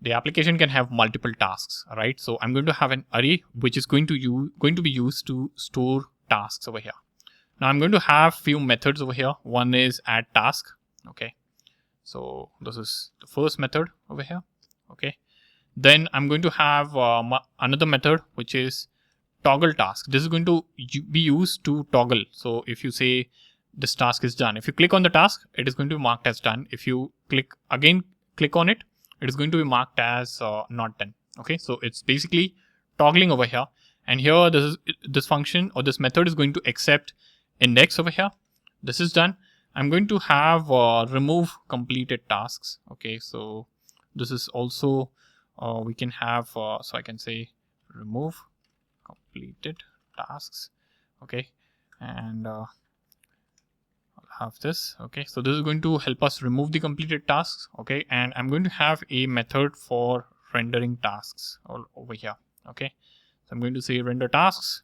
the application can have multiple tasks, right? So I'm going to have an array which is going to be used to store tasks over here. Now I'm going to have few methods over here. One is add task. Okay, so this is the first method over here. Okay, then I'm going to have another method which is toggle task. This is going to be used to toggle. So if you say this task is done, if you click on the task, it is going to be marked as done. If you click on it, it is going to be marked as not done. Okay, so it's basically toggling over here. And here this function or this method is going to accept index over here. This is done. I'm going to have remove completed tasks. Okay, so this is also we can have so I can say remove completed tasks. Okay, and I'll have this. Okay, so this is going to help us remove the completed tasks. Okay, and I'm going to have a method for rendering tasks all over here. Okay, so I'm going to say render tasks,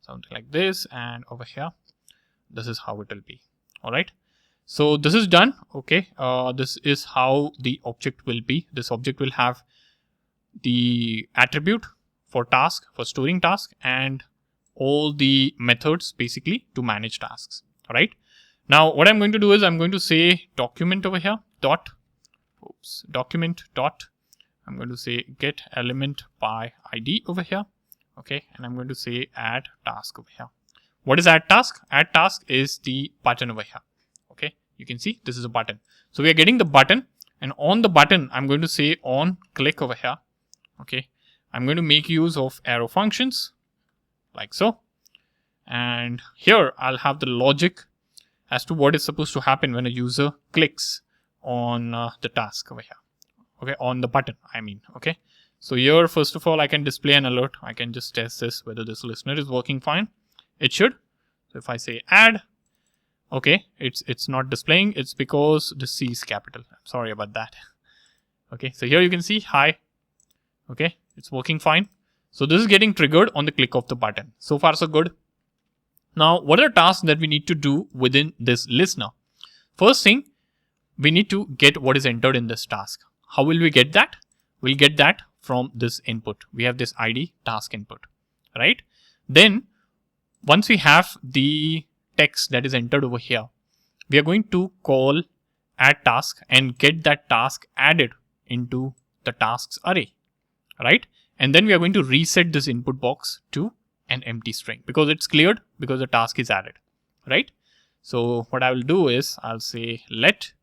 something like this, and over here this is how it will be. All right, so this is done. Okay, this is how the object will be. This object will have the attribute for task, for storing task, and all the methods basically to manage tasks. All right, now what I'm going to do is I'm going to say document over here document dot I'm going to say get element by ID over here. Okay, and I'm going to say add task over here. What is add task? Add task is the button over here. Okay, you can see this is a button. So we are getting the button, and on the button I'm going to say on click over here. Okay, I'm going to make use of arrow functions like so, and here I'll have the logic as to what is supposed to happen when a user clicks on the task over here. Okay, on the button I mean. Okay, so here first of all I can display an alert. I can just test this whether this listener is working fine. It should. So if I say add, okay, it's not displaying. It's because the C is capital. I'm sorry about that. Okay, so here you can see hi. Okay, it's working fine. So this is getting triggered on the click of the button. So far so good. Now what are tasks that we need to do within this listener? First thing, we need to get what is entered in this task. How will we get that? We'll get that from this input. We have this ID task input, right? Then once we have the text that is entered over here, we are going to call add task and get that task added into the tasks array, right? And then we are going to reset this input box to an empty string because it's cleared because the task is added, right? So what I will do is I'll say let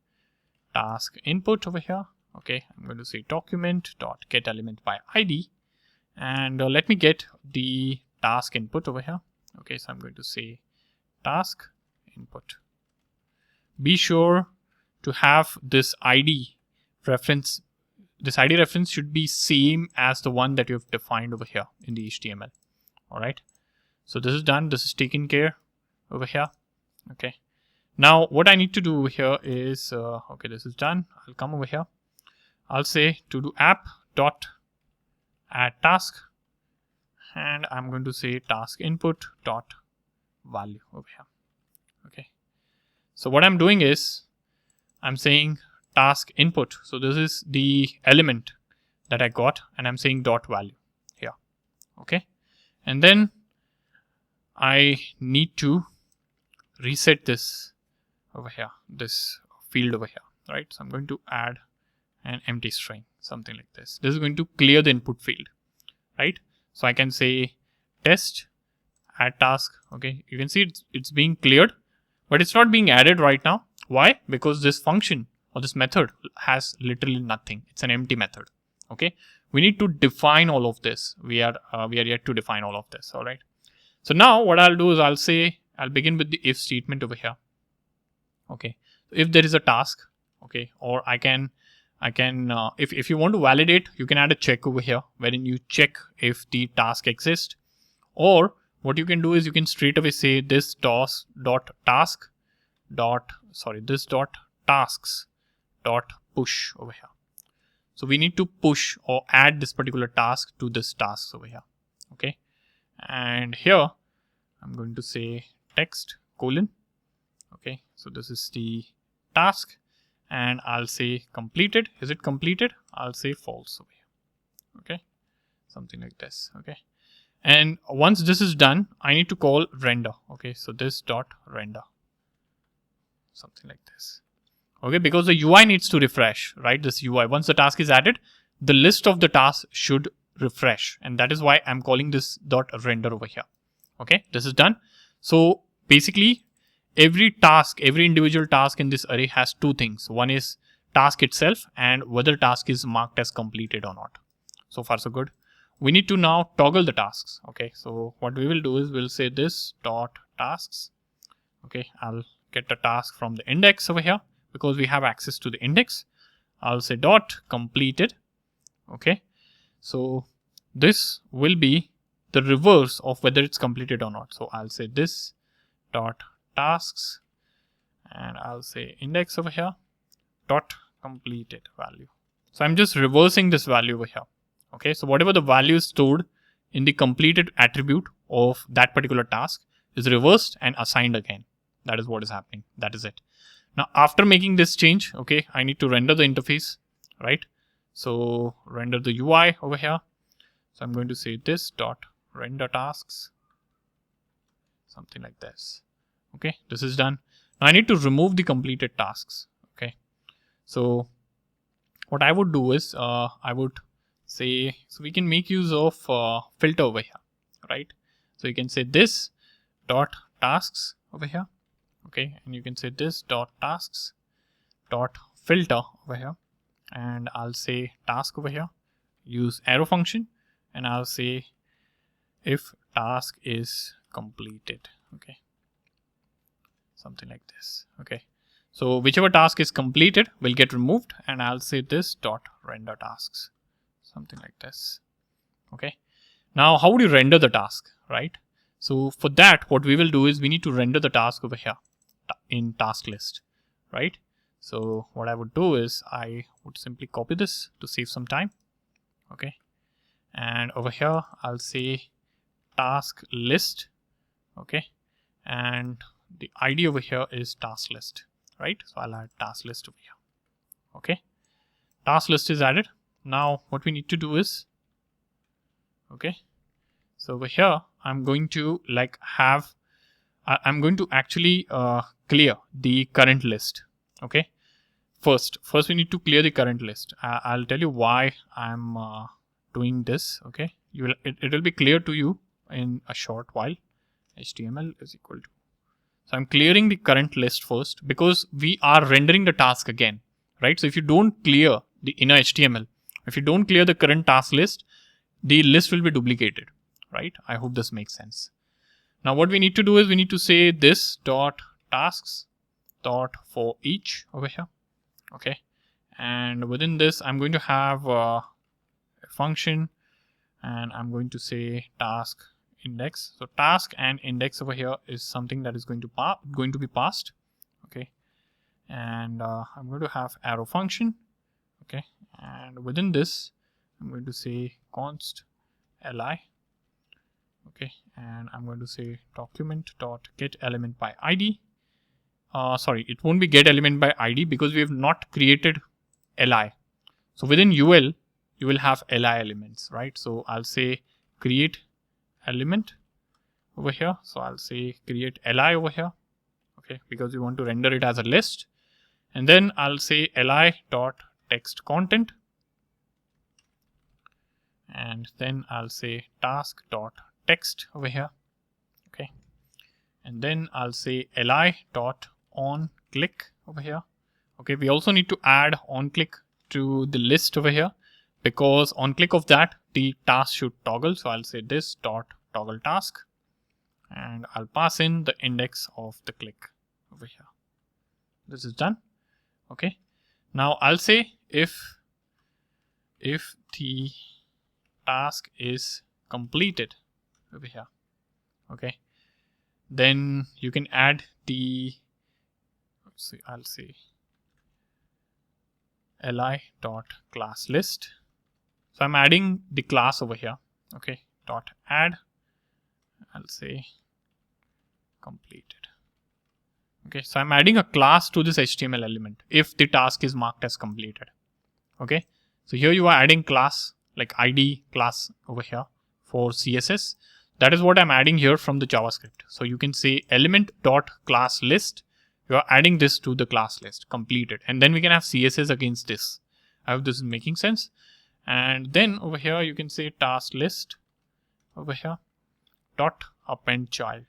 task input over here. Okay, I'm going to say document dot get element by ID, and let me get the task input over here. Okay, so I'm going to say task input. be sure to have this ID reference. This ID reference should be same as the one that you have defined over here in the HTML. All right. So this is done. This is taken care over here. Okay. Now what I need to do over here is, okay, this is done. I'll come over here. I'll say to do app dot add task, and I'm going to say task input dot value over here. Okay. So what I'm doing is I'm saying task input. So this is the element that I got, and I'm saying dot value here. Okay. And then I need to reset this over here, this field over here, right? So I'm going to add an empty string, something like this. This is going to clear the input field, right? So I can say test add task. Okay, you can see it's being cleared, but it's not being added right now. Why? Because this function or this method has literally nothing. It's an empty method. Okay, we need to define all of this. We are yet to define all of this. All right. So now what I'll do is I'll begin with the if statement over here. Okay, so if there is a task, okay, or I can if you want to validate, you can add a check over here wherein you check if the task exists, or what you can do is you can straight away say this tasks dot push over here. So we need to push or add this particular task to this task over here. Okay, and here I'm going to say text colon. Okay, so this is the task, and I'll say completed. Is it completed? I'll say false over here. Okay, something like this. Okay, and once this is done, I need to call render. Okay, so this dot render, something like this. Okay, because the UI needs to refresh, right? This UI, once the task is added, the list of the tasks should refresh, and that is why I'm calling this dot render over here. Okay, this is done. So basically, every individual task in this array has two things. One is task itself and whether task is marked as completed or not. So far so good. We need to now toggle the tasks. Okay, so what we will do is we'll say this dot tasks. Okay, I'll get the task from the index over here because we have access to the index. I'll say dot completed. Okay, so this will be the reverse of whether it's completed or not. So I'll say this dot tasks, and I'll say index over here dot completed value. So I'm just reversing this value over here. Okay, so whatever the value is stored in the completed attribute of that particular task is reversed and assigned again. That is what is happening. That is it. Now after making this change, okay, I need to render the interface, right? So render the UI over here. So I'm going to say this dot render tasks, something like this. Okay, this is done. Now I need to remove the completed tasks. Okay, so what I would do is I would say, so we can make use of filter over here, right? So you can say this dot tasks over here. Okay, and you can say this dot tasks dot filter over here, and I'll say task over here. Use arrow function, and I'll say if task is completed. Okay, something like this. Okay, so whichever task is completed will get removed, and I'll say this dot render tasks, something like this. Okay, now how would you render the task, right? So for that, what we will do is we need to render the task over here in task list, right? So what I would do is I would simply copy this to save some time. Okay, and over here I'll say task list. Okay, and the ID over here is task list, right? So I'll add task list over here. Okay, task list is added. Now what we need to do is, okay, so over here I'm going to actually clear the current list. Okay, first we need to clear the current list. I'll tell you why I'm doing this. Okay, it will be clear to you in a short while. HTML is equal to, so I'm clearing the current list first because we are rendering the task again, right? So if you don't clear the inner HTML, if you don't clear the current task list, the list will be duplicated, right? I hope this makes sense. Now what we need to do is we need to say this dot tasks dot for each over here. Okay, and within this I'm going to have a function, and I'm going to say task index. So task and index over here is something that is going to be passed. Okay, and I'm going to have arrow function. Okay, and within this I'm going to say const li. Okay, and I'm going to say document dot get element by id. Sorry, it won't be get element by id because we have not created li. So within ul you will have li elements, right? So I'll say create element over here. So I'll say create li over here. Okay, because we want to render it as a list. And then I'll say li dot text content. And then I'll say task dot text over here. Okay, and then I'll say li dot on click over here. Okay, we also need to add on click to the list over here, because on click of that the task should toggle. So I'll say this dot toggle task, and I'll pass in the index of the click over here. This is done. Okay, now I'll say if the task is completed over here, okay, then you can add the, I'll say li dot class list. So I'm adding the class over here. Okay, dot add, I'll say completed. Okay, so I'm adding a class to this HTML element if the task is marked as completed. Okay, so here you are adding class like id class over here for CSS. That is what I'm adding here from the JavaScript. So you can say element dot class list. You are adding this to the class list completed, and then we can have CSS against this. I hope this is making sense. And then over here you can say task list over here dot append child,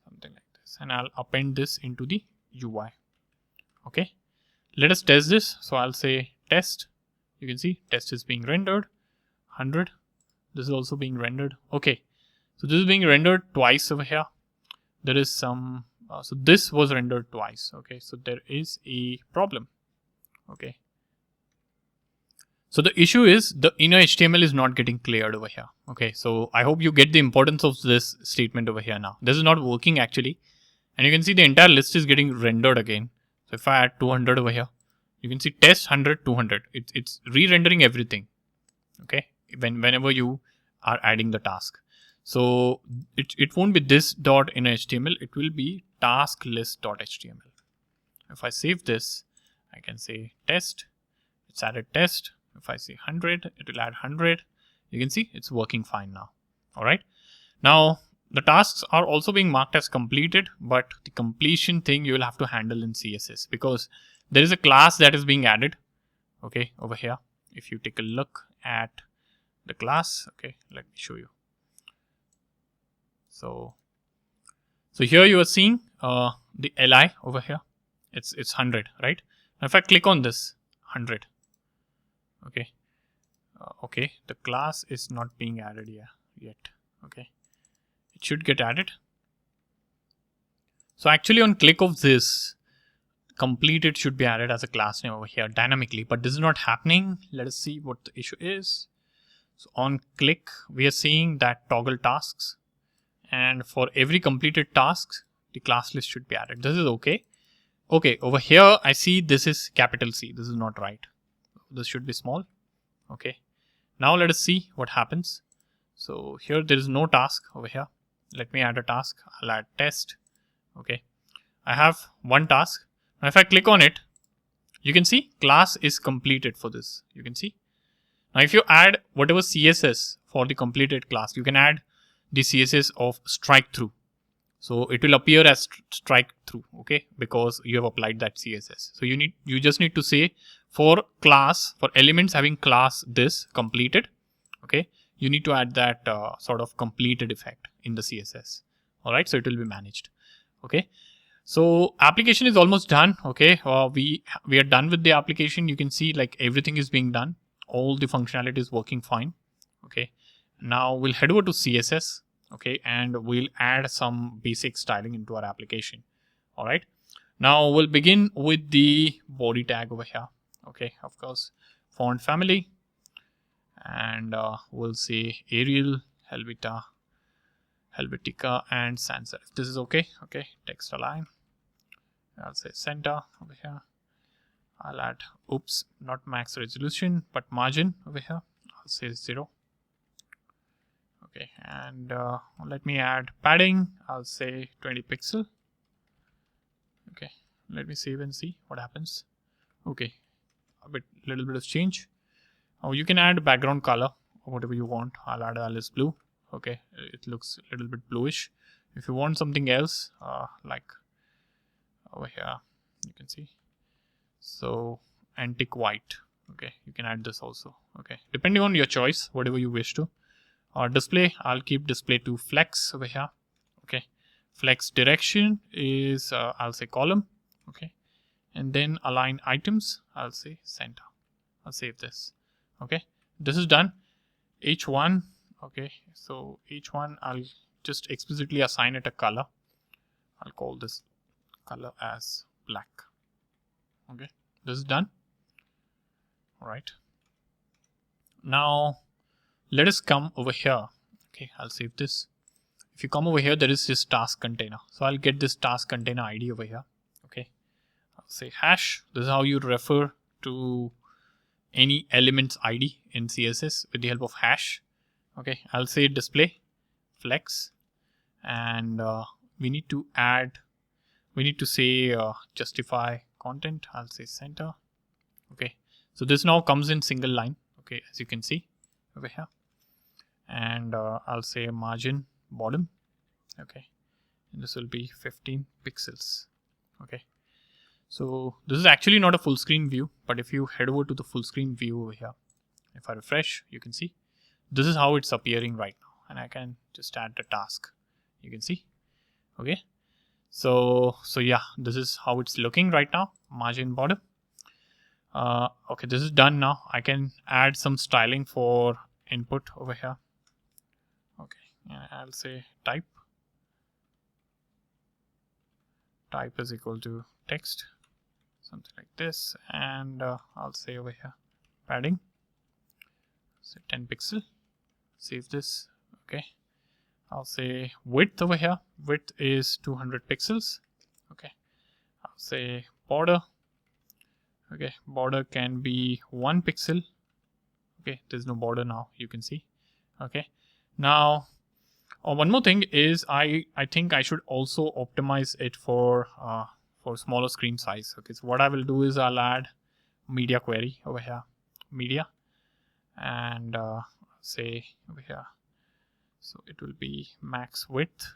something like this, and I'll append this into the UI. Okay, let us test this. So I'll say test. You can see test is being rendered 100. This is also being rendered. Okay, so this is being rendered twice over here. There is some so this was rendered twice. Okay, so there is a problem. Okay, so the issue is the inner HTML is not getting cleared over here. Okay, so I hope you get the importance of this statement over here now. This is not working actually, and you can see the entire list is getting rendered again. So if I add 200 over here, you can see test 100 200. It's re-rendering everything. Okay, whenever you are adding the task. So it won't be this dot inner HTML, it will be task list dot HTML. If I save this, I can say test, it's added test. If I say 100, it will add 100. You can see it's working fine now. All right. Now the tasks are also being marked as completed, but the completion thing you will have to handle in CSS, because there is a class that is being added. Okay, over here. If you take a look at the class, okay, let me show you. So here you are seeing the li over here. It's 100, right? Now if I click on this 100, okay, okay, the class is not being added here yet. Okay, it should get added. So actually on click of this, completed should be added as a class name over here dynamically, but this is not happening. Let us see what the issue is. So on click, we are seeing that toggle tasks, and for every completed task, the class list should be added. This is okay. Okay, over here I see this is capital C. This is not right. This should be small. Okay, now let us see what happens. So here there is no task over here. Let me add a task. I'll add test. Okay, I have one task. Now if I click on it, you can see class is completed for this. You can see. Now if you add whatever CSS for the completed class, you can add the CSS of strike through. So it will appear as strike through, okay, because you have applied that CSS. So you just need to say for class, for elements having class this completed, okay, you need to add that sort of completed effect in the CSS. All right, so it will be managed. Okay, so application is almost done. Okay, we are done with the application. You can see like everything is being done. All the functionality is working fine. Okay, now we'll head over to CSS. Okay, and we'll add some basic styling into our application. All right. Now we'll begin with the body tag over here. Okay, of course, font family, and we'll say Arial, Helvetica, and sans serif. This is okay. Okay, text align. I'll say center over here. I'll add, oops, not max resolution, but margin over here. I'll say 0. Okay, and let me add padding. I'll say 20 pixel. Okay, let me save and see what happens. Okay, little bit of change. Oh, you can add background color or whatever you want. I'll add Alice blue. Okay, it looks a little bit bluish. If you want something else, like over here, you can see. So antique white. Okay, you can add this also. Okay, depending on your choice, whatever you wish to. Display, I'll keep display to flex over here. Okay, flex direction is I'll say column. Okay, and then align items, I'll say center. I'll save this. Okay, this is done. H1. Okay, so H1, I'll just explicitly assign it a color. I'll call this color as black. Okay, this is done. All right, now let us come over here. Okay, I'll save this. If you come over here, there is this task container. So I'll get this task container ID over here. Okay, I'll say hash. This is how you refer to any element's ID in CSS with the help of hash. Okay, I'll say display flex, and we need to say justify content. I'll say center. Okay, so this now comes in single line. Okay, as you can see over here, and I'll say margin bottom. Okay, and this will be 15 pixels. Okay, so this is actually not a full screen view, but if you head over to the full screen view over here, if I refresh, you can see this is how it's appearing right now, and I can just add the task. You can see. Okay, so yeah, this is how it's looking right now. Margin bottom. Okay, this is done now. I can add some styling for input over here. Okay, and I'll say type is equal to text, something like this, and I'll say over here padding, say 10 pixel. Save this. Okay, I'll say width over here. Width is 200 pixels. Okay, I'll say border. Okay, border can be 1 pixel. Okay, there's no border now, you can see. Okay, now one more thing is I think I should also optimize it for smaller screen size. Okay, so what I will do is I'll add media query over here, media, and say over here, so it will be max width.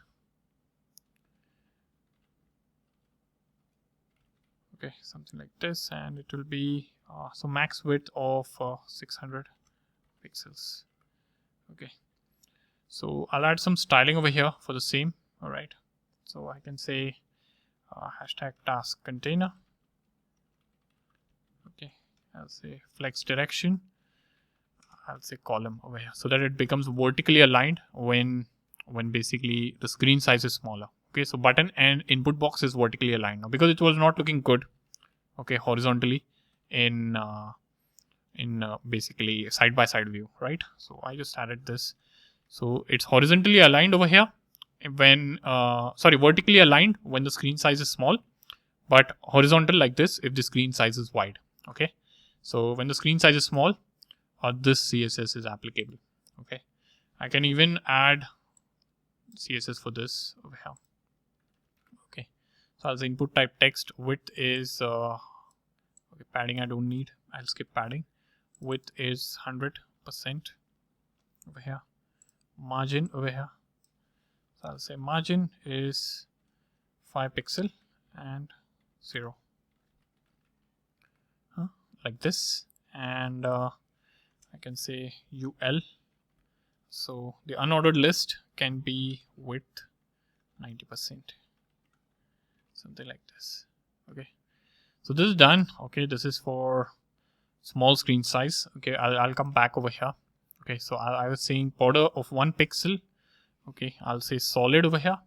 Okay, something like this, and it will be so max width of 600 pixels. Okay, so I'll add some styling over here for the same. All right, so I can say hashtag task container. Okay, I'll say flex direction. I'll say column over here, so that it becomes vertically aligned when basically the screen size is smaller. Okay, so button and input box is vertically aligned now because it was not looking good. Okay, horizontally in basically side by side view, right? So I just added this, so it's horizontally aligned over here when vertically aligned when the screen size is small, but horizontal like this if the screen size is wide. Okay, so when the screen size is small, this CSS is applicable. Okay, I can even add CSS for this over here. Okay, so as input type text, width is okay, padding I don't need, I'll skip padding. Width is 100% over here. Margin over here, so I'll say margin is 5 pixel and 0, like this, and I can say UL. So the unordered list can be width 90%, something like this. Okay, so this is done. Okay, this is for small screen size. Okay, I'll come back over here. Okay, so I was saying border of 1 pixel. Okay, I'll say solid over here,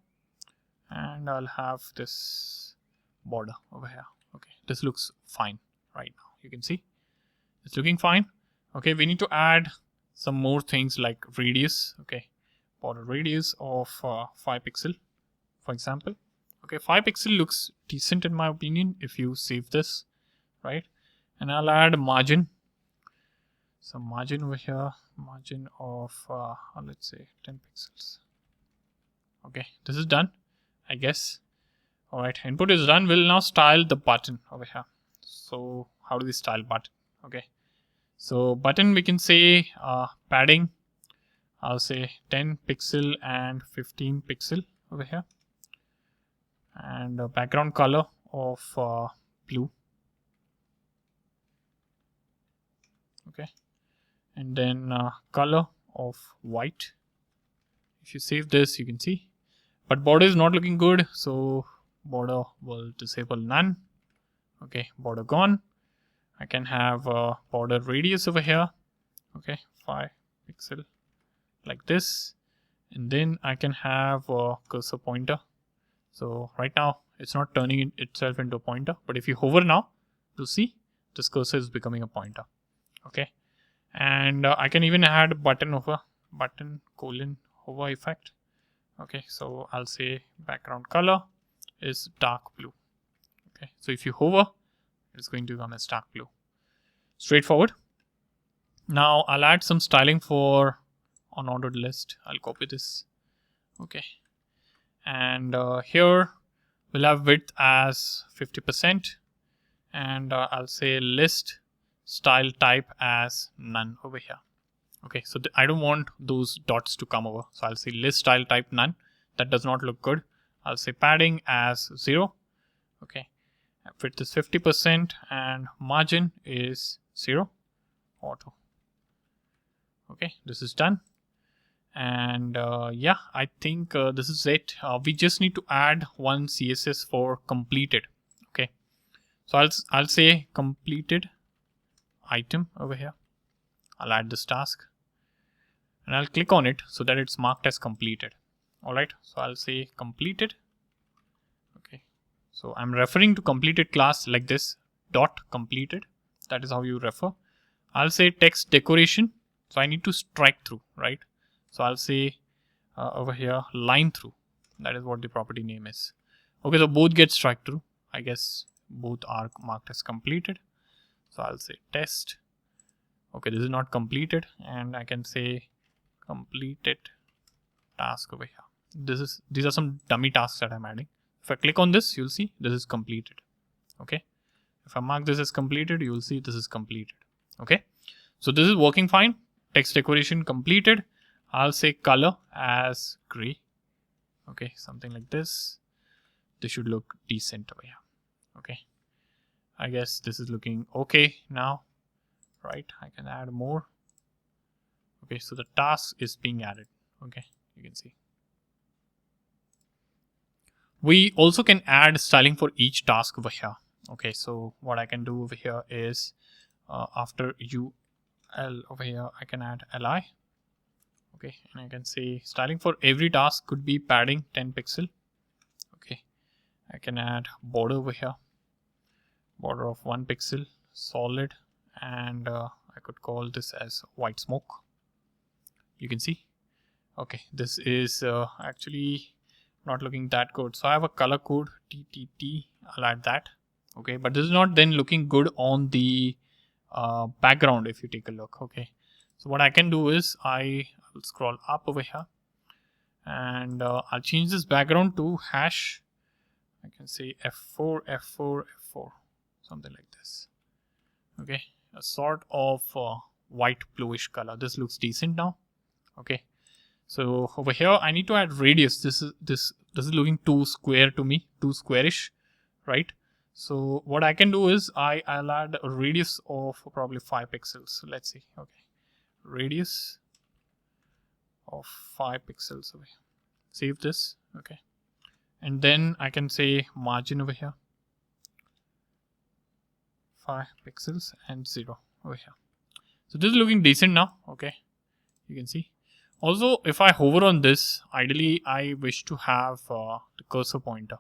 and I'll have this border over here. Okay, this looks fine right now. You can see it's looking fine. Okay, we need to add some more things like radius. Okay, border radius of 5 pixel, for example. Okay, 5 pixel looks decent in my opinion if you save this, right? And I'll add margin, some margin over here, margin of let's say 10 pixels. Okay, this is done, I guess. All right, input is done. We'll now style the button over here. So how do we style button? Okay, so button, we can say padding, I'll say 10 pixel and 15 pixel over here, and background color of blue. Okay, and then color of white. If you save this, you can see, but border is not looking good, so border will disable none. Okay, border gone. I can have border radius over here. Okay, 5 pixel like this, and then I can have cursor pointer. So right now it's not turning itself into a pointer, but if you hover now, you'll see this cursor is becoming a pointer. Okay, and I can even add button over button colon hover effect. Okay, so I'll say background color is dark blue. Okay, so if you hover, it's going to come as dark blue. Straightforward. Now I'll add some styling for unordered list. I'll copy this. Okay, and here we'll have width as 50%, and I'll say list style type as none over here. Okay, so I don't want those dots to come over, so I'll say list style type none. That does not look good. I'll say padding as 0. Okay, width is 50% and margin is 0, auto. Okay, this is done. And yeah, I think this is it. We just need to add one CSS for completed. Okay, so I'll say completed item over here. I'll add this task and I'll click on it so that it's marked as completed. All right, so I'll say completed. Okay, so I'm referring to completed class like this, dot completed. That is how you refer. I'll say text decoration. So I need to strike through, right? So I'll say over here line through. That is what the property name is. Okay, so both get strike through. I guess both are marked as completed. So I'll say test. Okay, this is not completed, and I can say completed task over here. These are some dummy tasks that I'm adding. If I click on this, you'll see this is completed. Okay, if I mark this as completed, you will see this is completed. Okay, so this is working fine. Text decoration completed. I'll say color as gray. Okay, something like this. This should look decent over here. Okay, I guess this is looking okay now, right? I can add more. Okay, so the task is being added. Okay, you can see. We also can add styling for each task over here. Okay, so what I can do over here is after UL over here, I can add li. Okay, and I can say styling for every task could be padding 10 pixel. Okay, I can add border over here, border of 1 pixel, solid, and I could call this as white smoke. You can see. Okay, this is actually not looking that good. So I have a color code TTT. I'll add that. Okay, but this is not then looking good on the background if you take a look. Okay, so what I can do is I will scroll up over here and I'll change this background to hash. I can say F4, F4, F4, something like this. Okay, a sort of white bluish color. This looks decent now. Okay, so over here I need to add radius. This is looking too square to me, too squarish, right? So what I can do is I'll add a radius of probably 5 pixels. Let's see. Okay, radius of 5 pixels over here. Save this. Okay, and then I can say margin over here, 5 pixels and 0 over here. So this is looking decent now. Okay, you can see. Also, if I hover on this, ideally I wish to have the cursor pointer.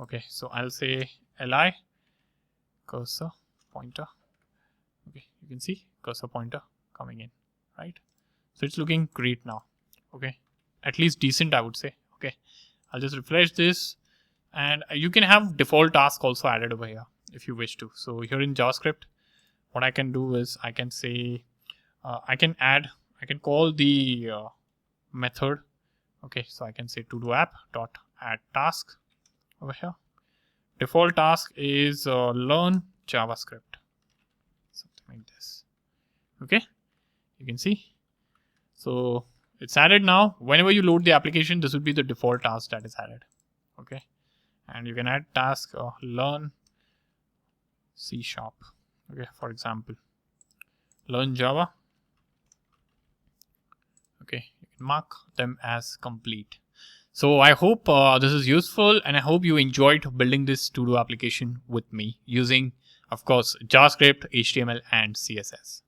Okay, so I'll say li cursor pointer. Okay, you can see cursor pointer coming in, right? So it's looking great now. Okay, at least decent, I would say. Okay, I'll just refresh this, and you can have default task also added over here if you wish to. So here in JavaScript, what I can do is I can say I can call the method. Okay, so I can say to do app dot add task over here. Default task is learn JavaScript, something like this. Okay, you can see. So it's added now. Whenever you load the application, this would be the default task that is added. Okay, and you can add task learn C#. Okay, for example, learn Java. Okay, you can mark them as complete. So I hope this is useful, and I hope you enjoyed building this to-do application with me using, of course, JavaScript, HTML, and CSS.